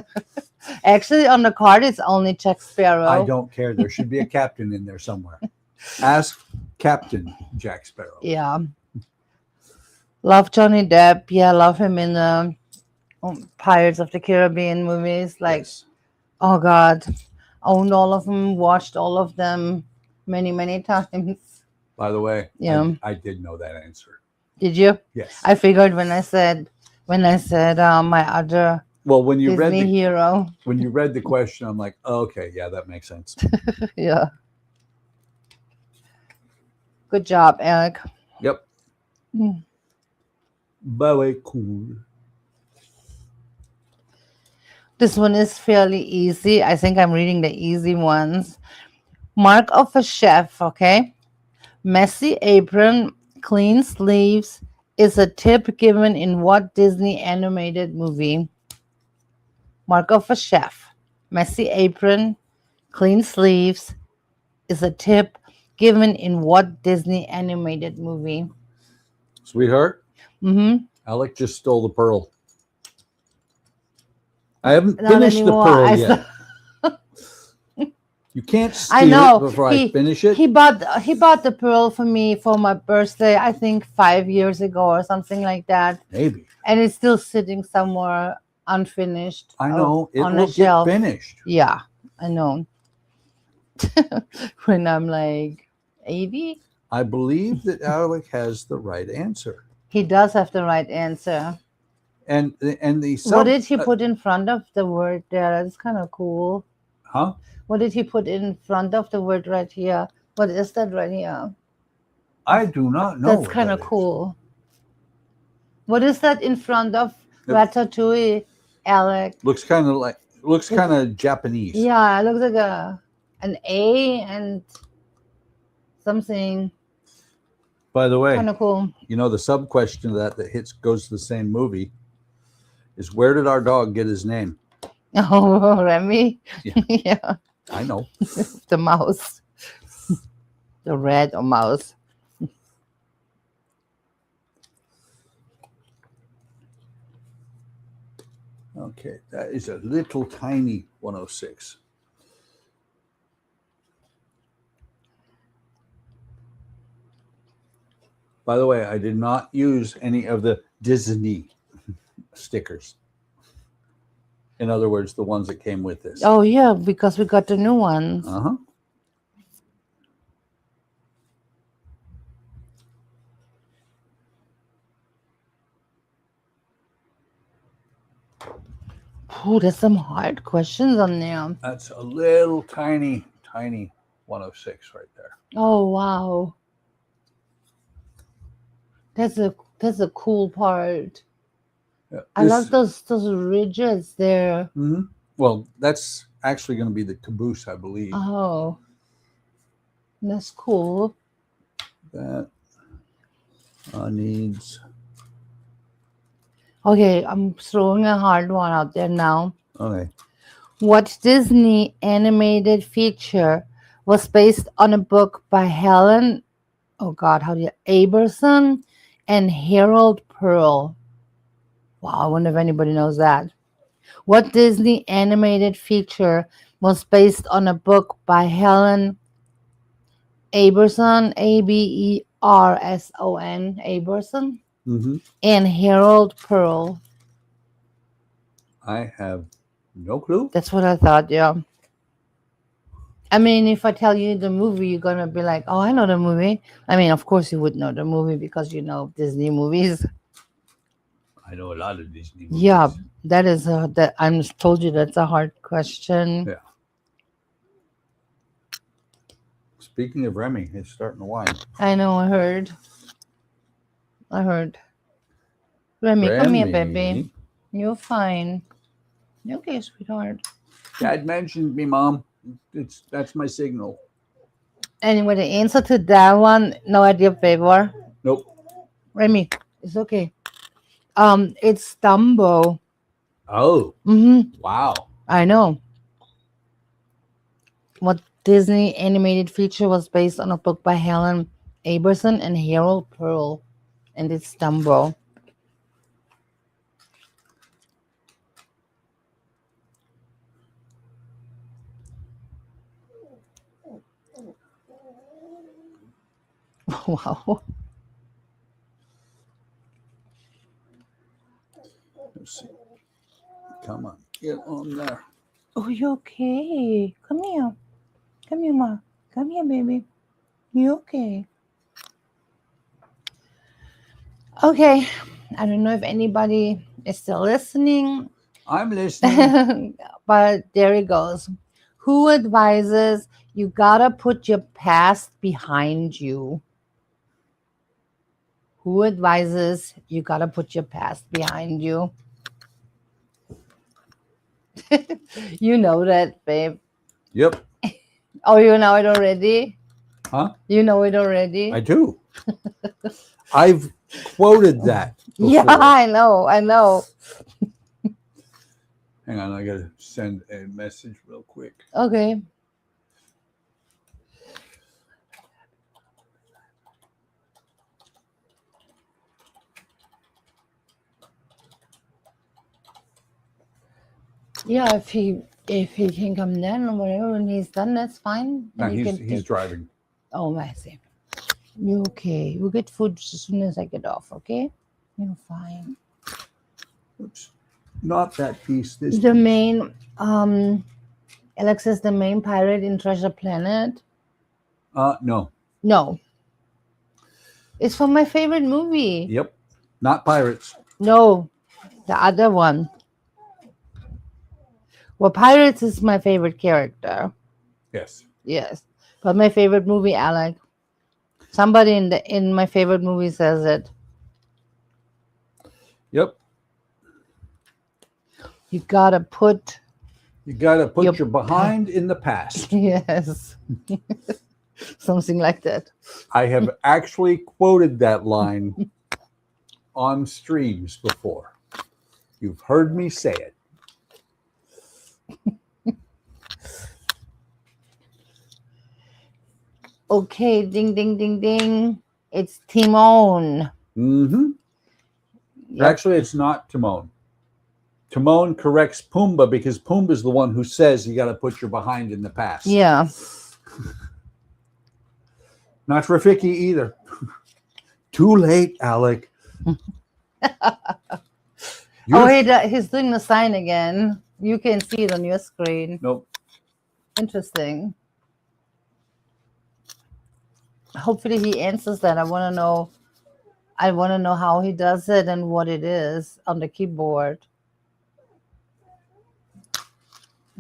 Actually, on the card, it's only Jack Sparrow. I don't care. There should be a captain in there somewhere. Ask Captain Jack Sparrow. Yeah. Love Johnny Depp. Yeah, love him in the Pirates of the Caribbean movies. Like, Yes. oh God, owned all of them, watched all of them many times. By the way, Yeah. I did know that answer. Did you? Yes. I figured when I said my other Well, when you Disney hero. when you read the question, I'm like, oh, okay, yeah, that makes sense. Yeah. Good job, Eric. Yep. Mm. Very cool. This one is fairly easy. I think I'm reading the easy ones. Mark of a chef, okay? Messy apron, clean sleeves is a tip given in what Disney animated movie? Mark of a chef. Messy apron, clean sleeves is a tip given in what Disney animated movie? Sweetheart, Mm-hmm. Alec just stole the pearl. I haven't Not finished the anymore. pearl yet. You can't steal I know. it before I finish it. He bought the pearl for me for my birthday, I think 5 years ago or something like that. Maybe. And it's still sitting somewhere unfinished. I know. It on will a get shelf. finished. Yeah, I know. When I'm like 80, I believe that Alec has the right answer. he does have the right answer. And the What did he put in front of the word there? That's kind of cool. Huh? What did he put in front of the word right here? What is that right here? I do not know. That's what kind of that is. cool. What is that in front of Yep. Ratatouille, Alec? Looks kind of Japanese. Yeah, it looks like an A and something By the way, kind of cool. you know the sub question that goes to the same movie is, where did our dog get his name? Oh, Remy? Yeah. Yeah, I know. the mouse. The red or mouse. Okay, that is a little tiny 106. By the way, I did not use any of the Disney stickers. In other words, the ones that came with this. Oh, yeah, because we got the new ones. Uh-huh. Oh, there's some hard questions on there. That's a little tiny 106 right there. Oh, wow. That's a cool part. Yeah, I love those ridges there. Mm-hmm. Well, that's actually going to be the caboose, I believe. Oh, that's cool. That needs. Okay, I'm throwing a hard one out there now. Okay. What Disney animated feature was based on a book by Helen, Aberson and Harold Pearl? Wow, I wonder if anybody knows that. What Disney animated feature was based on a book by Helen Aberson, Aberson, Aberson, Mm-hmm. and Harold Pearl? I have no clue. That's what I thought, yeah. I mean, if I tell you the movie, you're going to be like, oh, I know the movie. I mean, of course you would know the movie because you know Disney movies. I know a lot of Disney movies. Yeah, that is that I'm told you that's a hard question. Yeah. Speaking of Remy, it's starting to whine. I know, I heard. Remy, come here, baby. You're fine. You okay, sweetheart? Dad mentioned me, Mom. That's my signal. Anyway, the answer to that one, no idea, favor. Nope. Remy, it's okay. It's Dumbo. Oh, Mm-hmm. wow. I know. What Disney animated feature was based on a book by Helen Aberson and Harold Pearl, and it's Dumbo. Wow. Let's see. Come on, get on there. Oh, you okay? Come here. Come here, Ma. Come here, baby. You okay? Okay. I don't know if anybody is still listening, I'm listening. but there it goes. Who advises you gotta put your past behind you? Who advises you gotta put your past behind you? You know that, babe. Yep. Oh, you know it already? Huh? You know it already? I do. I've quoted that before. Yeah, I know. I know. Hang on, I gotta send a message real quick. Okay. Yeah, if he can come then or whatever when he's done, that's fine. No, Then you he's can he's take. driving. Oh, I see. You okay? You get food as soon as I get off. Okay? You're fine. Oops. Not that piece. This The piece. main Alex is the main pirate in Treasure Planet. No. No, it's from my favorite movie. Yep. Not pirates. No, the other one. Well, Pirates is my favorite character. Yes. Yes, but my favorite movie, Alec. Somebody in my favorite movie says it. Yep. You gotta put You gotta put Your your behind in the past. yes, something like that. I have actually quoted that line on streams before. You've heard me say it. Okay, ding ding ding ding. It's Timon. Mm-hmm. Yep. Actually, it's not Timon. Timon corrects Pumbaa because Pumbaa's the one who says you got to put your behind in the past. Yeah. Not Rafiki either. Too late, Alec. Oh, he's doing the sign again. You can see it on your screen. Nope. Interesting. Hopefully he answers that. I want to know. I want to know how he does it and what it is on the keyboard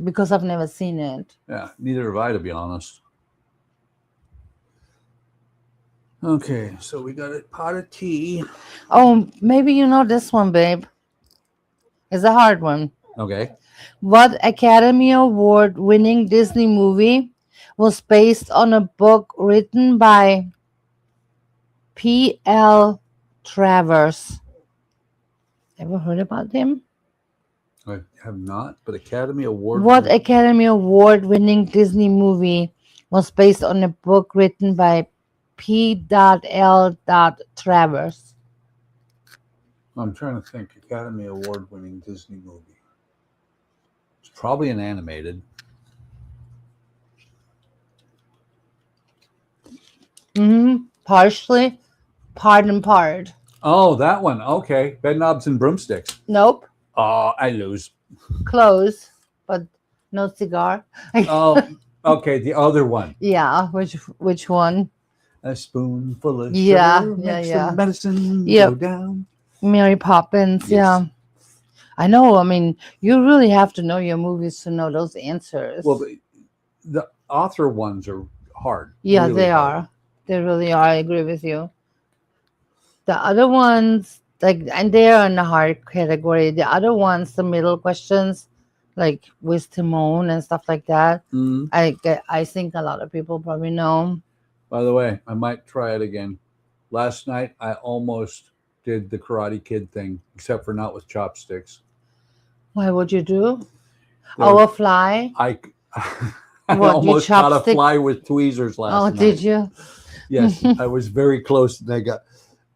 because I've never seen it. Yeah, neither have I, to be honest. Okay, so we got a pot of tea. Oh, maybe you know this one, babe. It's a hard one. Okay. What Academy Award winning Disney movie was based on a book written by P.L. Travers? Ever heard about him? I have not, but Academy Award. What Academy Award winning Disney movie was based on a book written by P.L. Travers? I'm trying to think. Academy Award winning Disney movie. It's probably an animated. Partially, part and part. Oh, that one. Okay. Bed knobs and broomsticks. Nope. Oh, I lose. Close, but no cigar. Oh, okay. The other one. Yeah, which one? A spoonful of Yeah, sugar yeah, makes yeah. the medicine Yep. go down. Mary Poppins. Yes. Yeah. I know. I mean, you really have to know your movies to know those answers. Well, the author ones are hard. yeah, really they hard. are. They really are. I agree with you. The other ones, like, and they are in the hard category. The other ones, the middle questions, like with Timon and stuff like that. Mm. I think a lot of people probably know. By the way, I might try it again. Last night, I almost did the Karate Kid thing, except for not with chopsticks. Why would you do? There Oh, was- a fly? I, I What, you almost caught a chopstick? fly with tweezers last Oh, night. did you? Yes, I was very close. And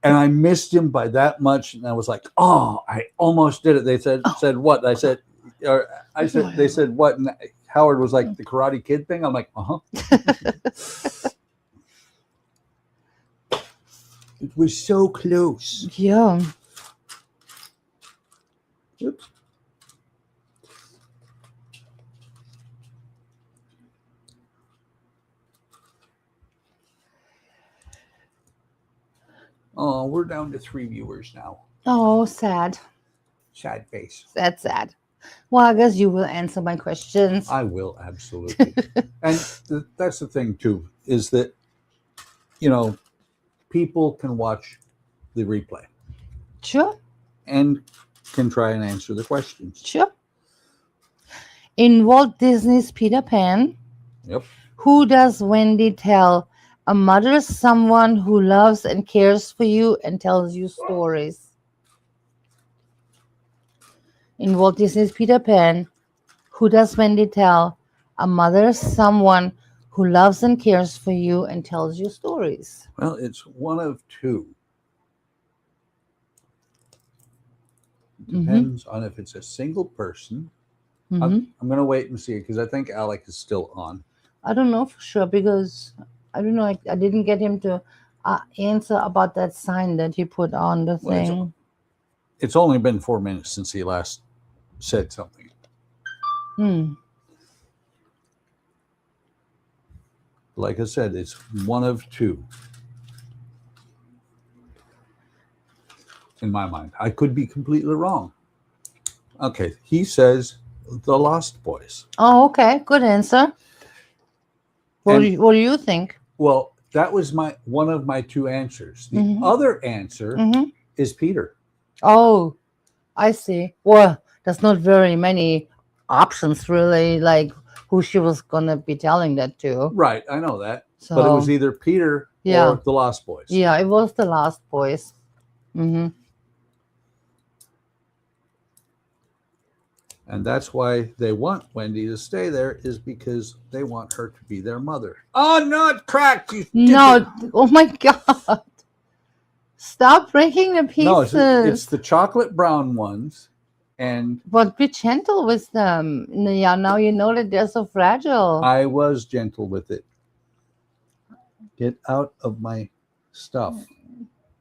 I missed him by that much, and I was like, "Oh, I almost did it." They said what? I said, they said what? And Howard was like, "The Karate Kid thing." I'm like, "Uh huh." It was so close. Yeah. Oops. Oh, we're down to 3 viewers now. Oh, sad. Sad face. That's sad. Well, I guess you will answer my questions. I will, absolutely. And that's the thing, too, is that, people can watch the replay Sure. and can try and answer the questions. Sure. In Walt Disney's Peter Pan, Yep. who does Wendy tell? A mother, someone who loves and cares for you and tells you stories. In Walt Disney's Peter Pan, who does Wendy tell? A mother, someone who loves and cares for you and tells you stories. Well, it's one of two. Depends on if it's a single person. I'm going to wait and see because I think Alec is still on. I don't know for sure because I don't know. I didn't get him to answer about that sign that he put on the Well, thing. It's only been 4 minutes since he last said something. Like I said, it's one of two. In my mind, I could be completely wrong. Okay, he says The Lost Boys. Oh, okay. Good answer. What do you think? Well, that was one of my two answers. The other answer is Peter. Oh, I see. Well, there's not very many options really, like who she was gonna be telling that to. Right, I know that. So, but it was either Peter or The Lost Boys. Yeah, it was The Lost Boys. And that's why they want Wendy to stay there, is because they want her to be their mother. Oh, not cracked! No, oh my God. Stop breaking the pieces. No, it's the chocolate brown ones. But be gentle with them. Yeah, now you know that they're so fragile. I was gentle with it. Get out of my stuff.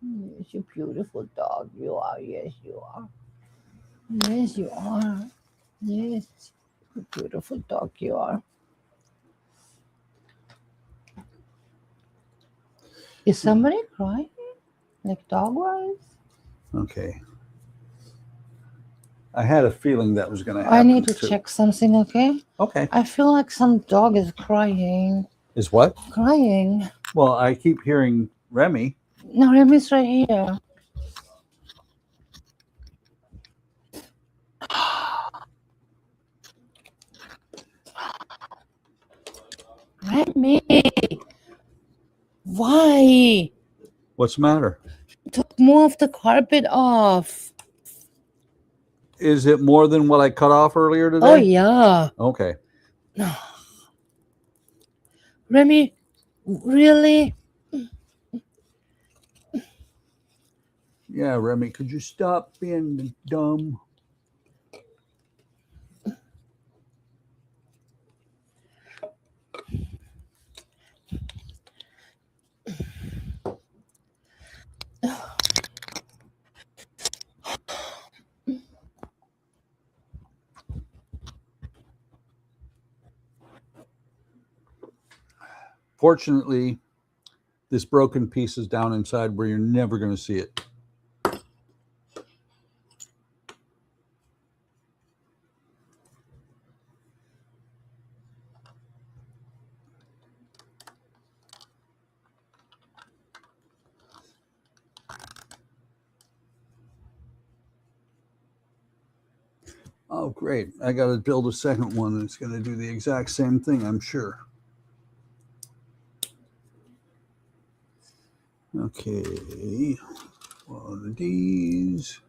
Yes, you beautiful dog. You are. Yes, you are. Yes, you are. Yes, you beautiful dog you are. Is somebody crying? Like dog-wise? Okay. I had a feeling that was going to happen. I need to check something, okay? Okay. I feel like some dog is crying. Is what? Crying. Well, I keep hearing Remy. No, Remy's right here. Remy! Why? What's the matter? Took more of the carpet off. Is it more than what I cut off earlier today? Oh, yeah. Okay. Remy, really? Yeah, Remy, could you stop being dumb? Fortunately, this broken piece is down inside where you're never going to see it. Oh, great. I got to build a second one that's going to do the exact same thing, I'm sure. Okay, one of these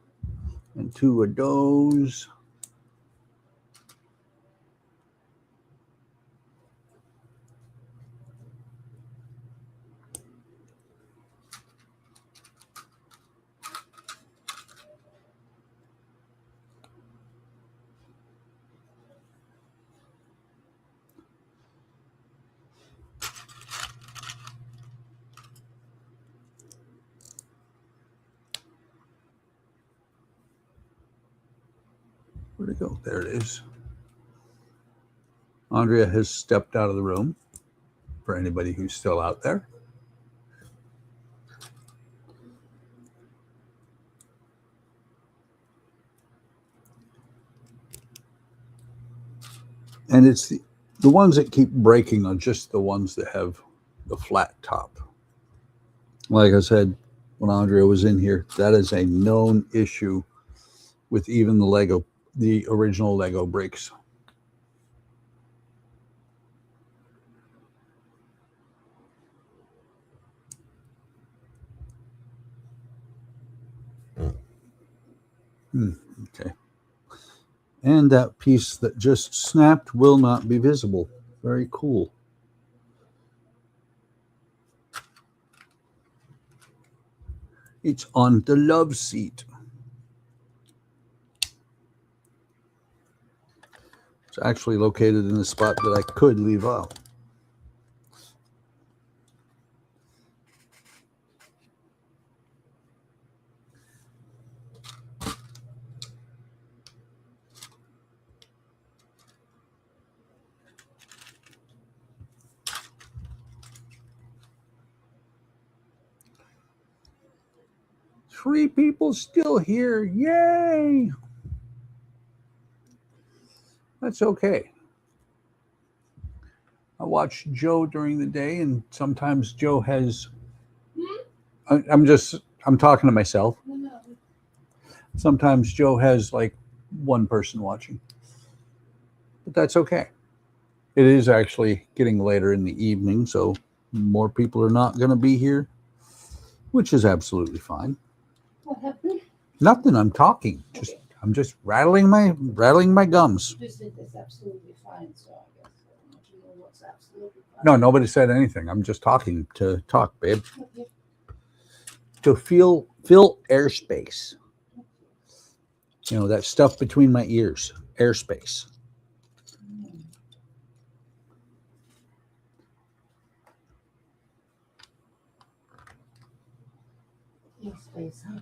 and two of those. Where'd it go? There it is. Andrea has stepped out of the room, for anybody who's still out there. And it's the ones that keep breaking are just the ones that have the flat top. Like I said, when Andrea was in here, that is a known issue with even the original Lego bricks. Okay. And that piece that just snapped will not be visible. Very cool. It's on the love seat. It's actually located in a spot that I could leave out. Three people still here. Yay! That's okay. I watch Joe during the day, and sometimes Joe has. I'm talking to myself. Sometimes Joe has like one person watching, but that's okay. It is actually getting later in the evening, so more people are not going to be here, which is absolutely fine. What happened? Nothing. I'm talking. I'm just rattling my gums. You said that's absolutely fine, so I guess I want to know what's absolutely fine. No, nobody said anything. I'm just talking to talk, babe. Okay. To fill airspace. You know, that stuff between my ears. Airspace. Airspace, huh?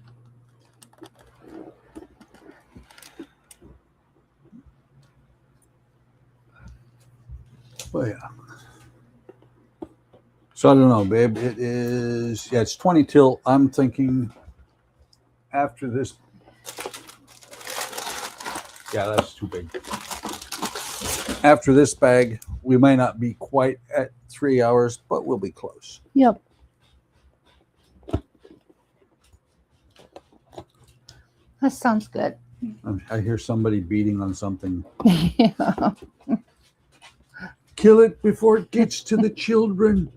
Oh, yeah. So I don't know, babe. It is, yeah, it's 20 till. I'm thinking after this. Yeah, that's too big. After this bag, we might not be quite at 3 hours, but we'll be close. Yep. That sounds good. I hear somebody beating on something. Yeah. Kill it before it gets to the children.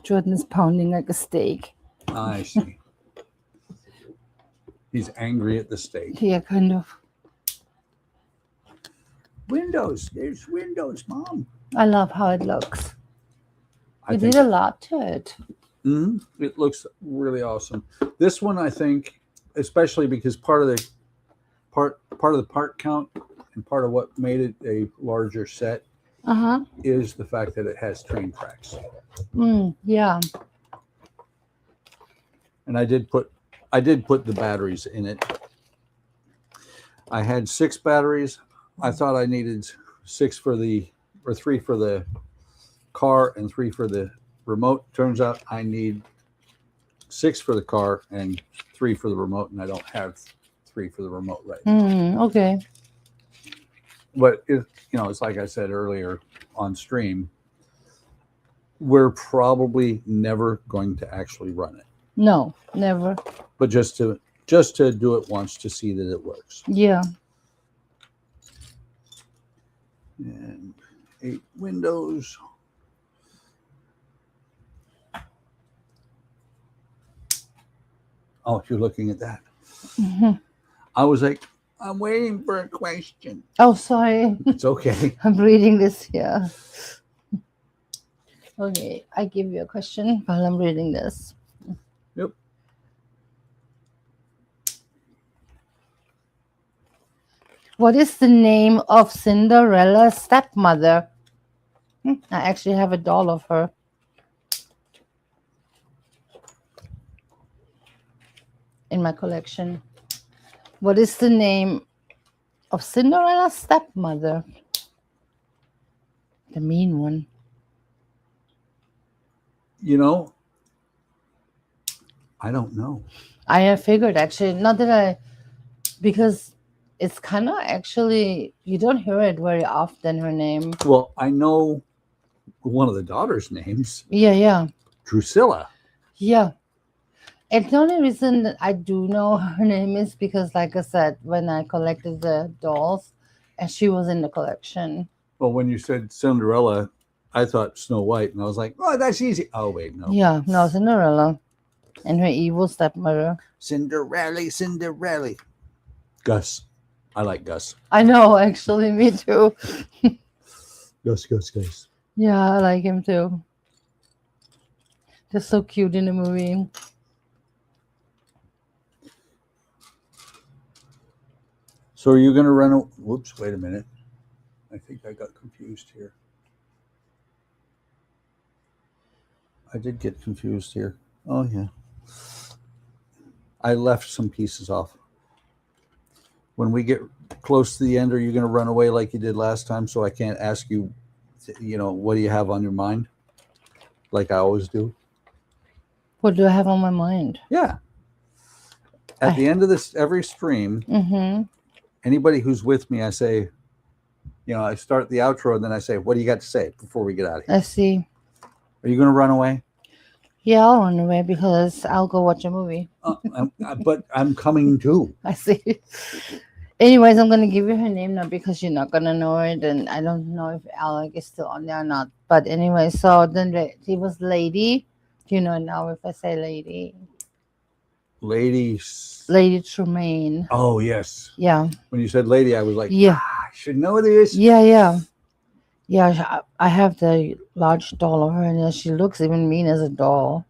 Jordan is pounding like a steak. I see. He's angry at the steak. Yeah, kind of. Windows. There's windows, Mom. I love how it looks. I You think did a lot to it. it looks really awesome. This one, I think, especially because part of the part count and part of what made it a larger set is the fact that it has train tracks. Yeah. And I did put the batteries in it. I had 6 batteries. I thought I needed 3 for the car and 3 for the remote. Turns out I need 6 for the car and 3 for the remote, and I don't have 3 for the remote right now. Okay. But it's like I said earlier on stream, we're probably never going to actually run it. No, never. But just to do it once to see that it works. Yeah. And 8 windows. Oh, you're looking at that. Mhm. I was like, I'm waiting for a question. Oh, sorry. It's okay. I'm reading this here. Okay, I give you a question while I'm reading this. Yep. What is the name of Cinderella's stepmother? I actually have a doll of her. In my collection. What is the name of Cinderella's stepmother? The mean one. You know, I don't know. I have figured actually, not that I, because it's kind of actually, you don't hear it very often, her name. Well, I know one of the daughters' names, Yeah. Drusilla. Yeah. And the only reason that I do know her name is because, like I said, when I collected the dolls, and she was in the collection. Well, when you said Cinderella, I thought Snow White, and I was like, oh, that's easy. Oh, wait, no. Yeah, no, Cinderella. And her evil stepmother. Cinderella. Gus. I like Gus. I know, actually, me too. Gus. Yeah, I like him too. They're so cute in the movie. So are you going to run? Whoops, wait a minute. I think I got confused here. I did get confused here. Oh, yeah. I left some pieces off. When we get close to the end, are you going to run away like you did last time so I can't ask you, what do you have on your mind? Like I always do. What do I have on my mind? Yeah. At the end of this, every stream, anybody who's with me, I say, I start the outro and then I say, what do you got to say before we get out of here? I see. Are you going to run away? Yeah, I'll run away because I'll go watch a movie. But I'm coming too. I see. Anyways, I'm going to give you her name now because you're not going to know it. And I don't know if Alec is still on there or not. But anyway, so then it was Lady. Do you know now if I say Lady? Lady Tremaine. Oh, yes. Yeah. When you said lady, I was like, yeah. I should know this. Yeah. Yeah, I have the large doll of her, and she looks even mean as a doll.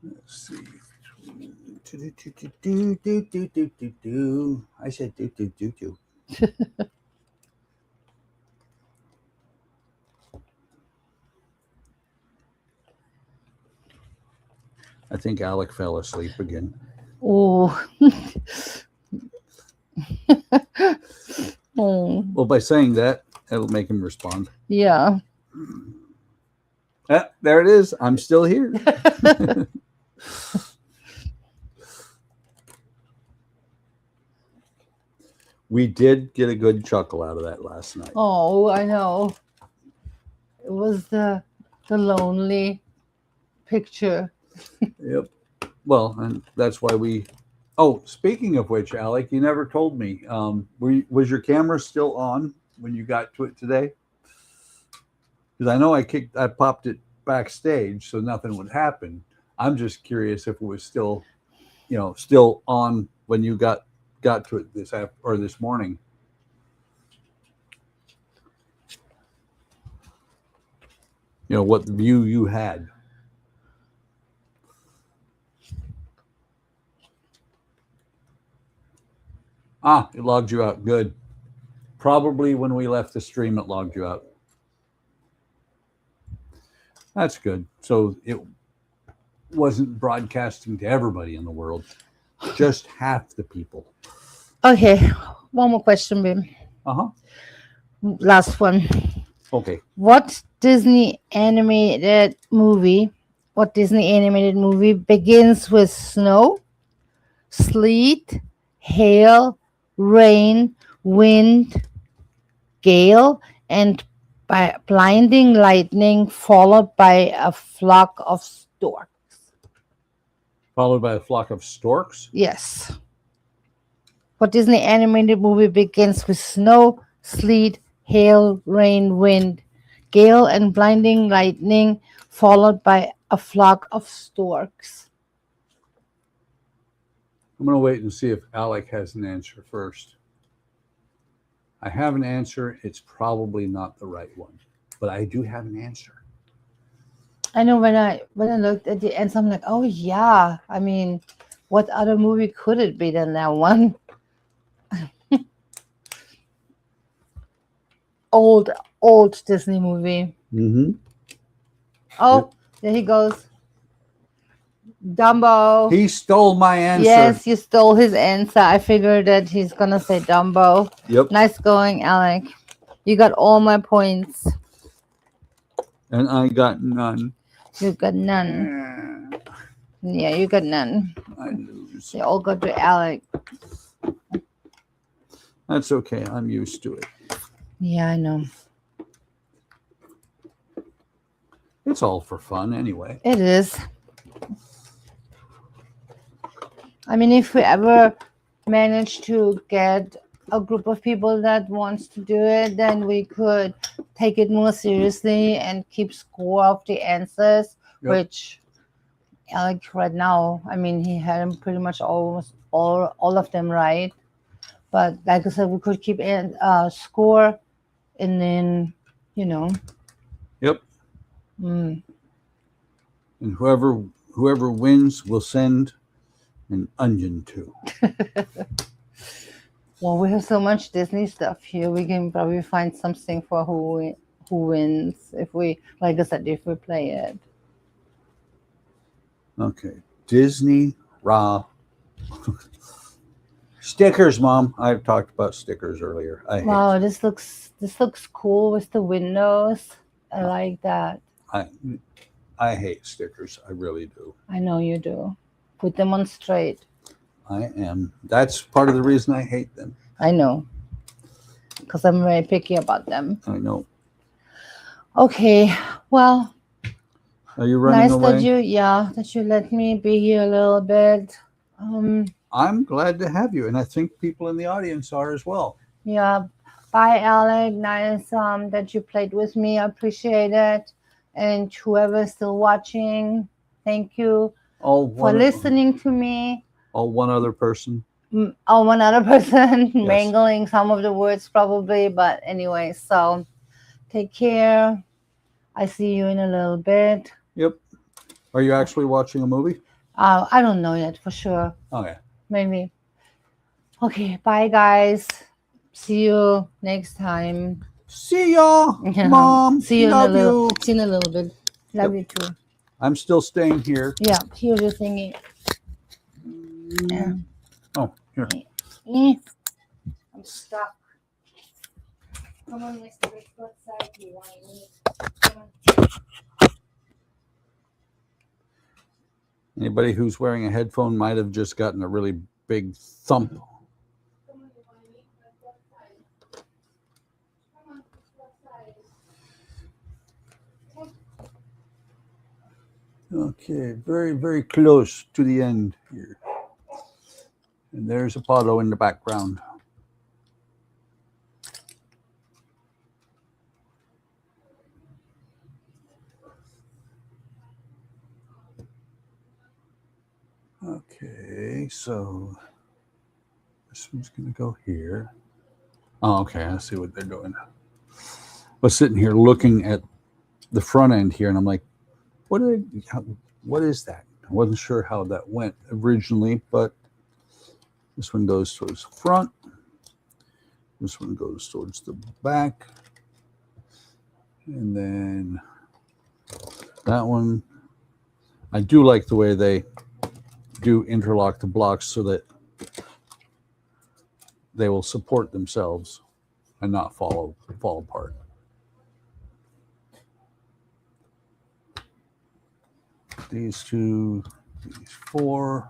Let's see. I said do. I think Alec fell asleep again. Oh. Oh. Well, by saying that, it'll make him respond. Yeah. There it is. I'm still here. We did get a good chuckle out of that last night. Oh, I know. It was the lonely picture. Yep. Well, and that's why we. Oh, speaking of which, Alec, you never told me. Was your camera still on when you got to it today? Because I know I popped it backstage, so nothing would happen. I'm just curious if it was still on when you got to it this morning. What view you had. It logged you out. Good. Probably when we left the stream, it logged you out. That's good. So it wasn't broadcasting to everybody in the world, just half the people. Okay, one more question, babe. Last one. Okay. What Disney animated movie begins with snow, sleet, hail, rain, wind, gale, and by blinding lightning, followed by a flock of storks? Followed by a flock of storks? Yes. What Disney animated movie begins with snow, sleet, hail, rain, wind, gale, and blinding lightning, followed by a flock of storks? I'm going to wait and see if Alec has an answer first. I have an answer. It's probably not the right one, but I do have an answer. I know when I looked at the ends, I'm like, oh yeah. I mean, what other movie could it be than that one? Old, old Disney movie. Mm-hmm. Oh, there he goes. Dumbo. He stole my answer. Yes, you stole his answer. I figured that he's gonna say Dumbo. Yep. Nice going, Alec. You got all my points. And I got none. You got none. Yeah, you got none. I lose. They all go to Alec. That's okay. I'm used to it. Yeah, I know. It's all for fun anyway. It is. I mean, if we ever manage to get a group of people that wants to do it, then we could take it more seriously and keep score of the answers, Yep. which Alec right now, I mean, he had them pretty much almost all of them right. But like I said, we could keep score, and then, you know. Yep. Mm. And whoever wins will send an onion to. Well, we have so much Disney stuff here. We can probably find something for who wins if we, like I said, if we play it. Okay. Disney raw stickers, Mom. I've talked about stickers earlier. Wow, this looks cool with the windows. I like that. I hate stickers. I really do. I know you do. Put them on straight. I am. That's part of the reason I hate them. I know. Because I'm very picky about them. I know. Okay. Well, are you running nice away? that you let me be here a little bit. I'm glad to have you, and I think people in the audience are as well. Yeah. Bye, Alec. Nice that you played with me. I appreciate it. And whoever's still watching, thank you for listening to me. One other person. One other person, Yes. mangling some of the words probably. But anyway, so take care. I see you in a little bit. Yep. Are you actually watching a movie? I don't know yet for sure. Okay. Maybe. Okay, bye guys. See you next time. See y'all, Mom. See you Love in a little. you. See you in a little bit. Love you too. I'm still staying here. Yeah, here's your thingy. Yeah. Oh, here. I'm stuck. Come on, Mr. Let's go outside. You want to eat? Come on. Anybody who's wearing a headphone might have just gotten a really big thump. Come on, you want to eat? Let's go outside. Come on, let's go outside. Okay, very, very close to the end here. And there's Apollo in the background. Okay, so this one's going to go here. Oh, okay, I see what they're doing. I was sitting here looking at the front end here, and I'm like, what is that? I wasn't sure how that went originally, but this one goes towards the front. This one goes towards the back. And then that one, I do like the way they do interlock the blocks so that they will support themselves and not fall apart. These two, these four.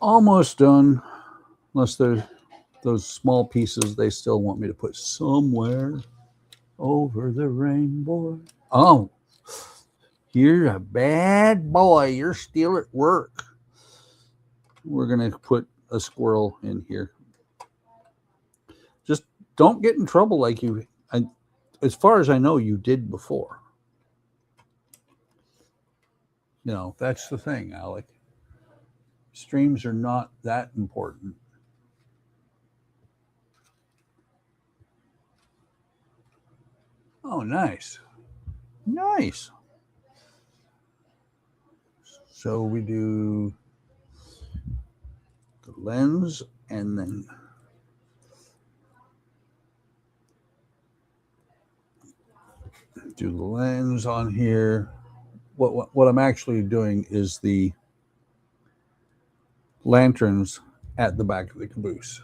almost done, unless there's those small pieces they still want me to put somewhere over the rainbow. Oh, you're a bad boy. You're still at work. We're going to put a squirrel in here. Just don't get in trouble like you, as far as I know, you did before. You know, that's the thing, Alec. Streams are not that important. Oh, nice. Nice. So we do the lens and then do the lens on here. What I'm actually doing is the lanterns at the back of the caboose.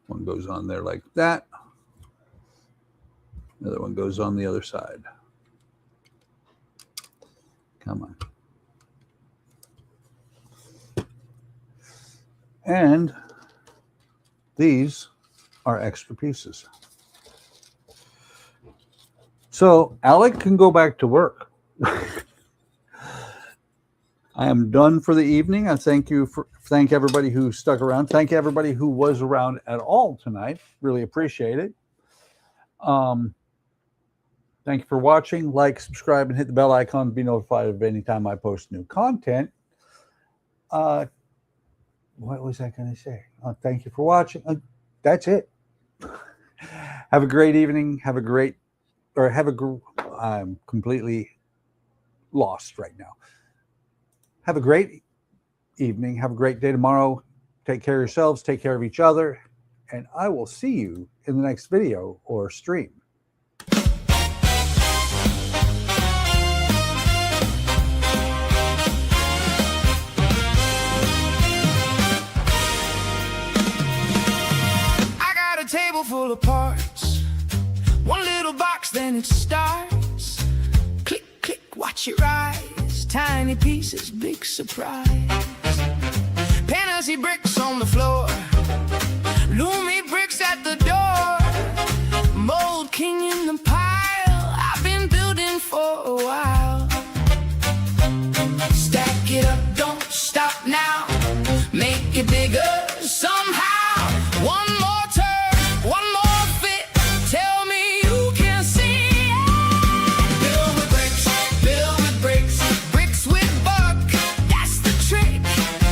One goes on there like that. The other one goes on the other side. Come on. And these are extra pieces. So Alec can go back to work. I am done for the evening. I thank everybody who stuck around. Thank everybody who was around at all tonight. Really appreciate it. Thank you for watching. Like, subscribe, and hit the bell icon to be notified of any time I post new content. What was I going to say? Thank you for watching. That's it. Have a great evening. I'm completely lost right now. Have a great evening. Have a great day tomorrow. Take care of yourselves. Take care of each other. And I will see you in the next video or stream. I got a table full of parts. One little box, then it starts. Click, click, watch it rise. Tiny pieces, big surprise. Fantasy bricks on the floor. Loomy bricks at the door. Mold king in the pile. I've been building for a while. Stack it up, don't stop now. Make it bigger somehow. One more turn, one more fit. Tell me you can see it. Build with bricks, build with bricks. Bricks with buck, that's the trick.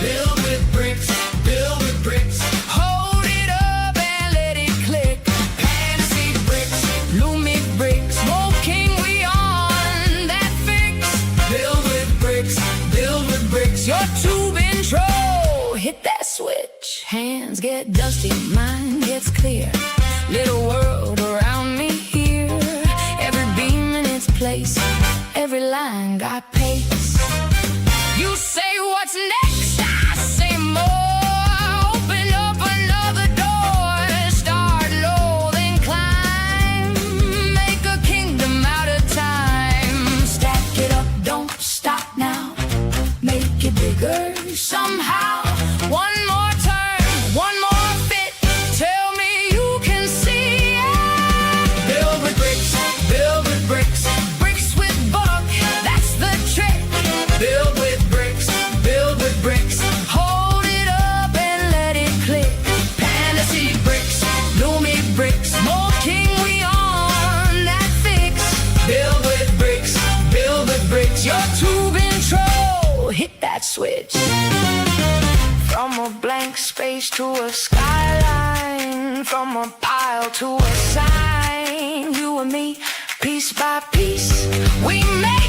Build with bricks, build with bricks. Hold it up and let it click. Fantasy bricks, loomy bricks. Smoke king, we on that fix. Build with bricks, build with bricks. Your tube intro, hit that switch. Hands get dusty, mind gets clear. Little world around me here. Every beam in its place. Every line got pace. You say what's next, I say more. Open up another door. Start low, then climb. Make a kingdom out of time. Stack it up, don't stop now. Make it bigger somehow. One more turn, one more fit. Tell me you can see it. Build with bricks, build with bricks. Bricks with buck, that's the trick. Build with bricks, build with bricks. Hold it up and let it click. Fantasy bricks, loomy bricks. More king, we on that fix. Build with bricks, build with bricks. Your tube intro, hit that switch. From a blank space to a skyline. From a pile to a sign. You and me, piece by piece, we made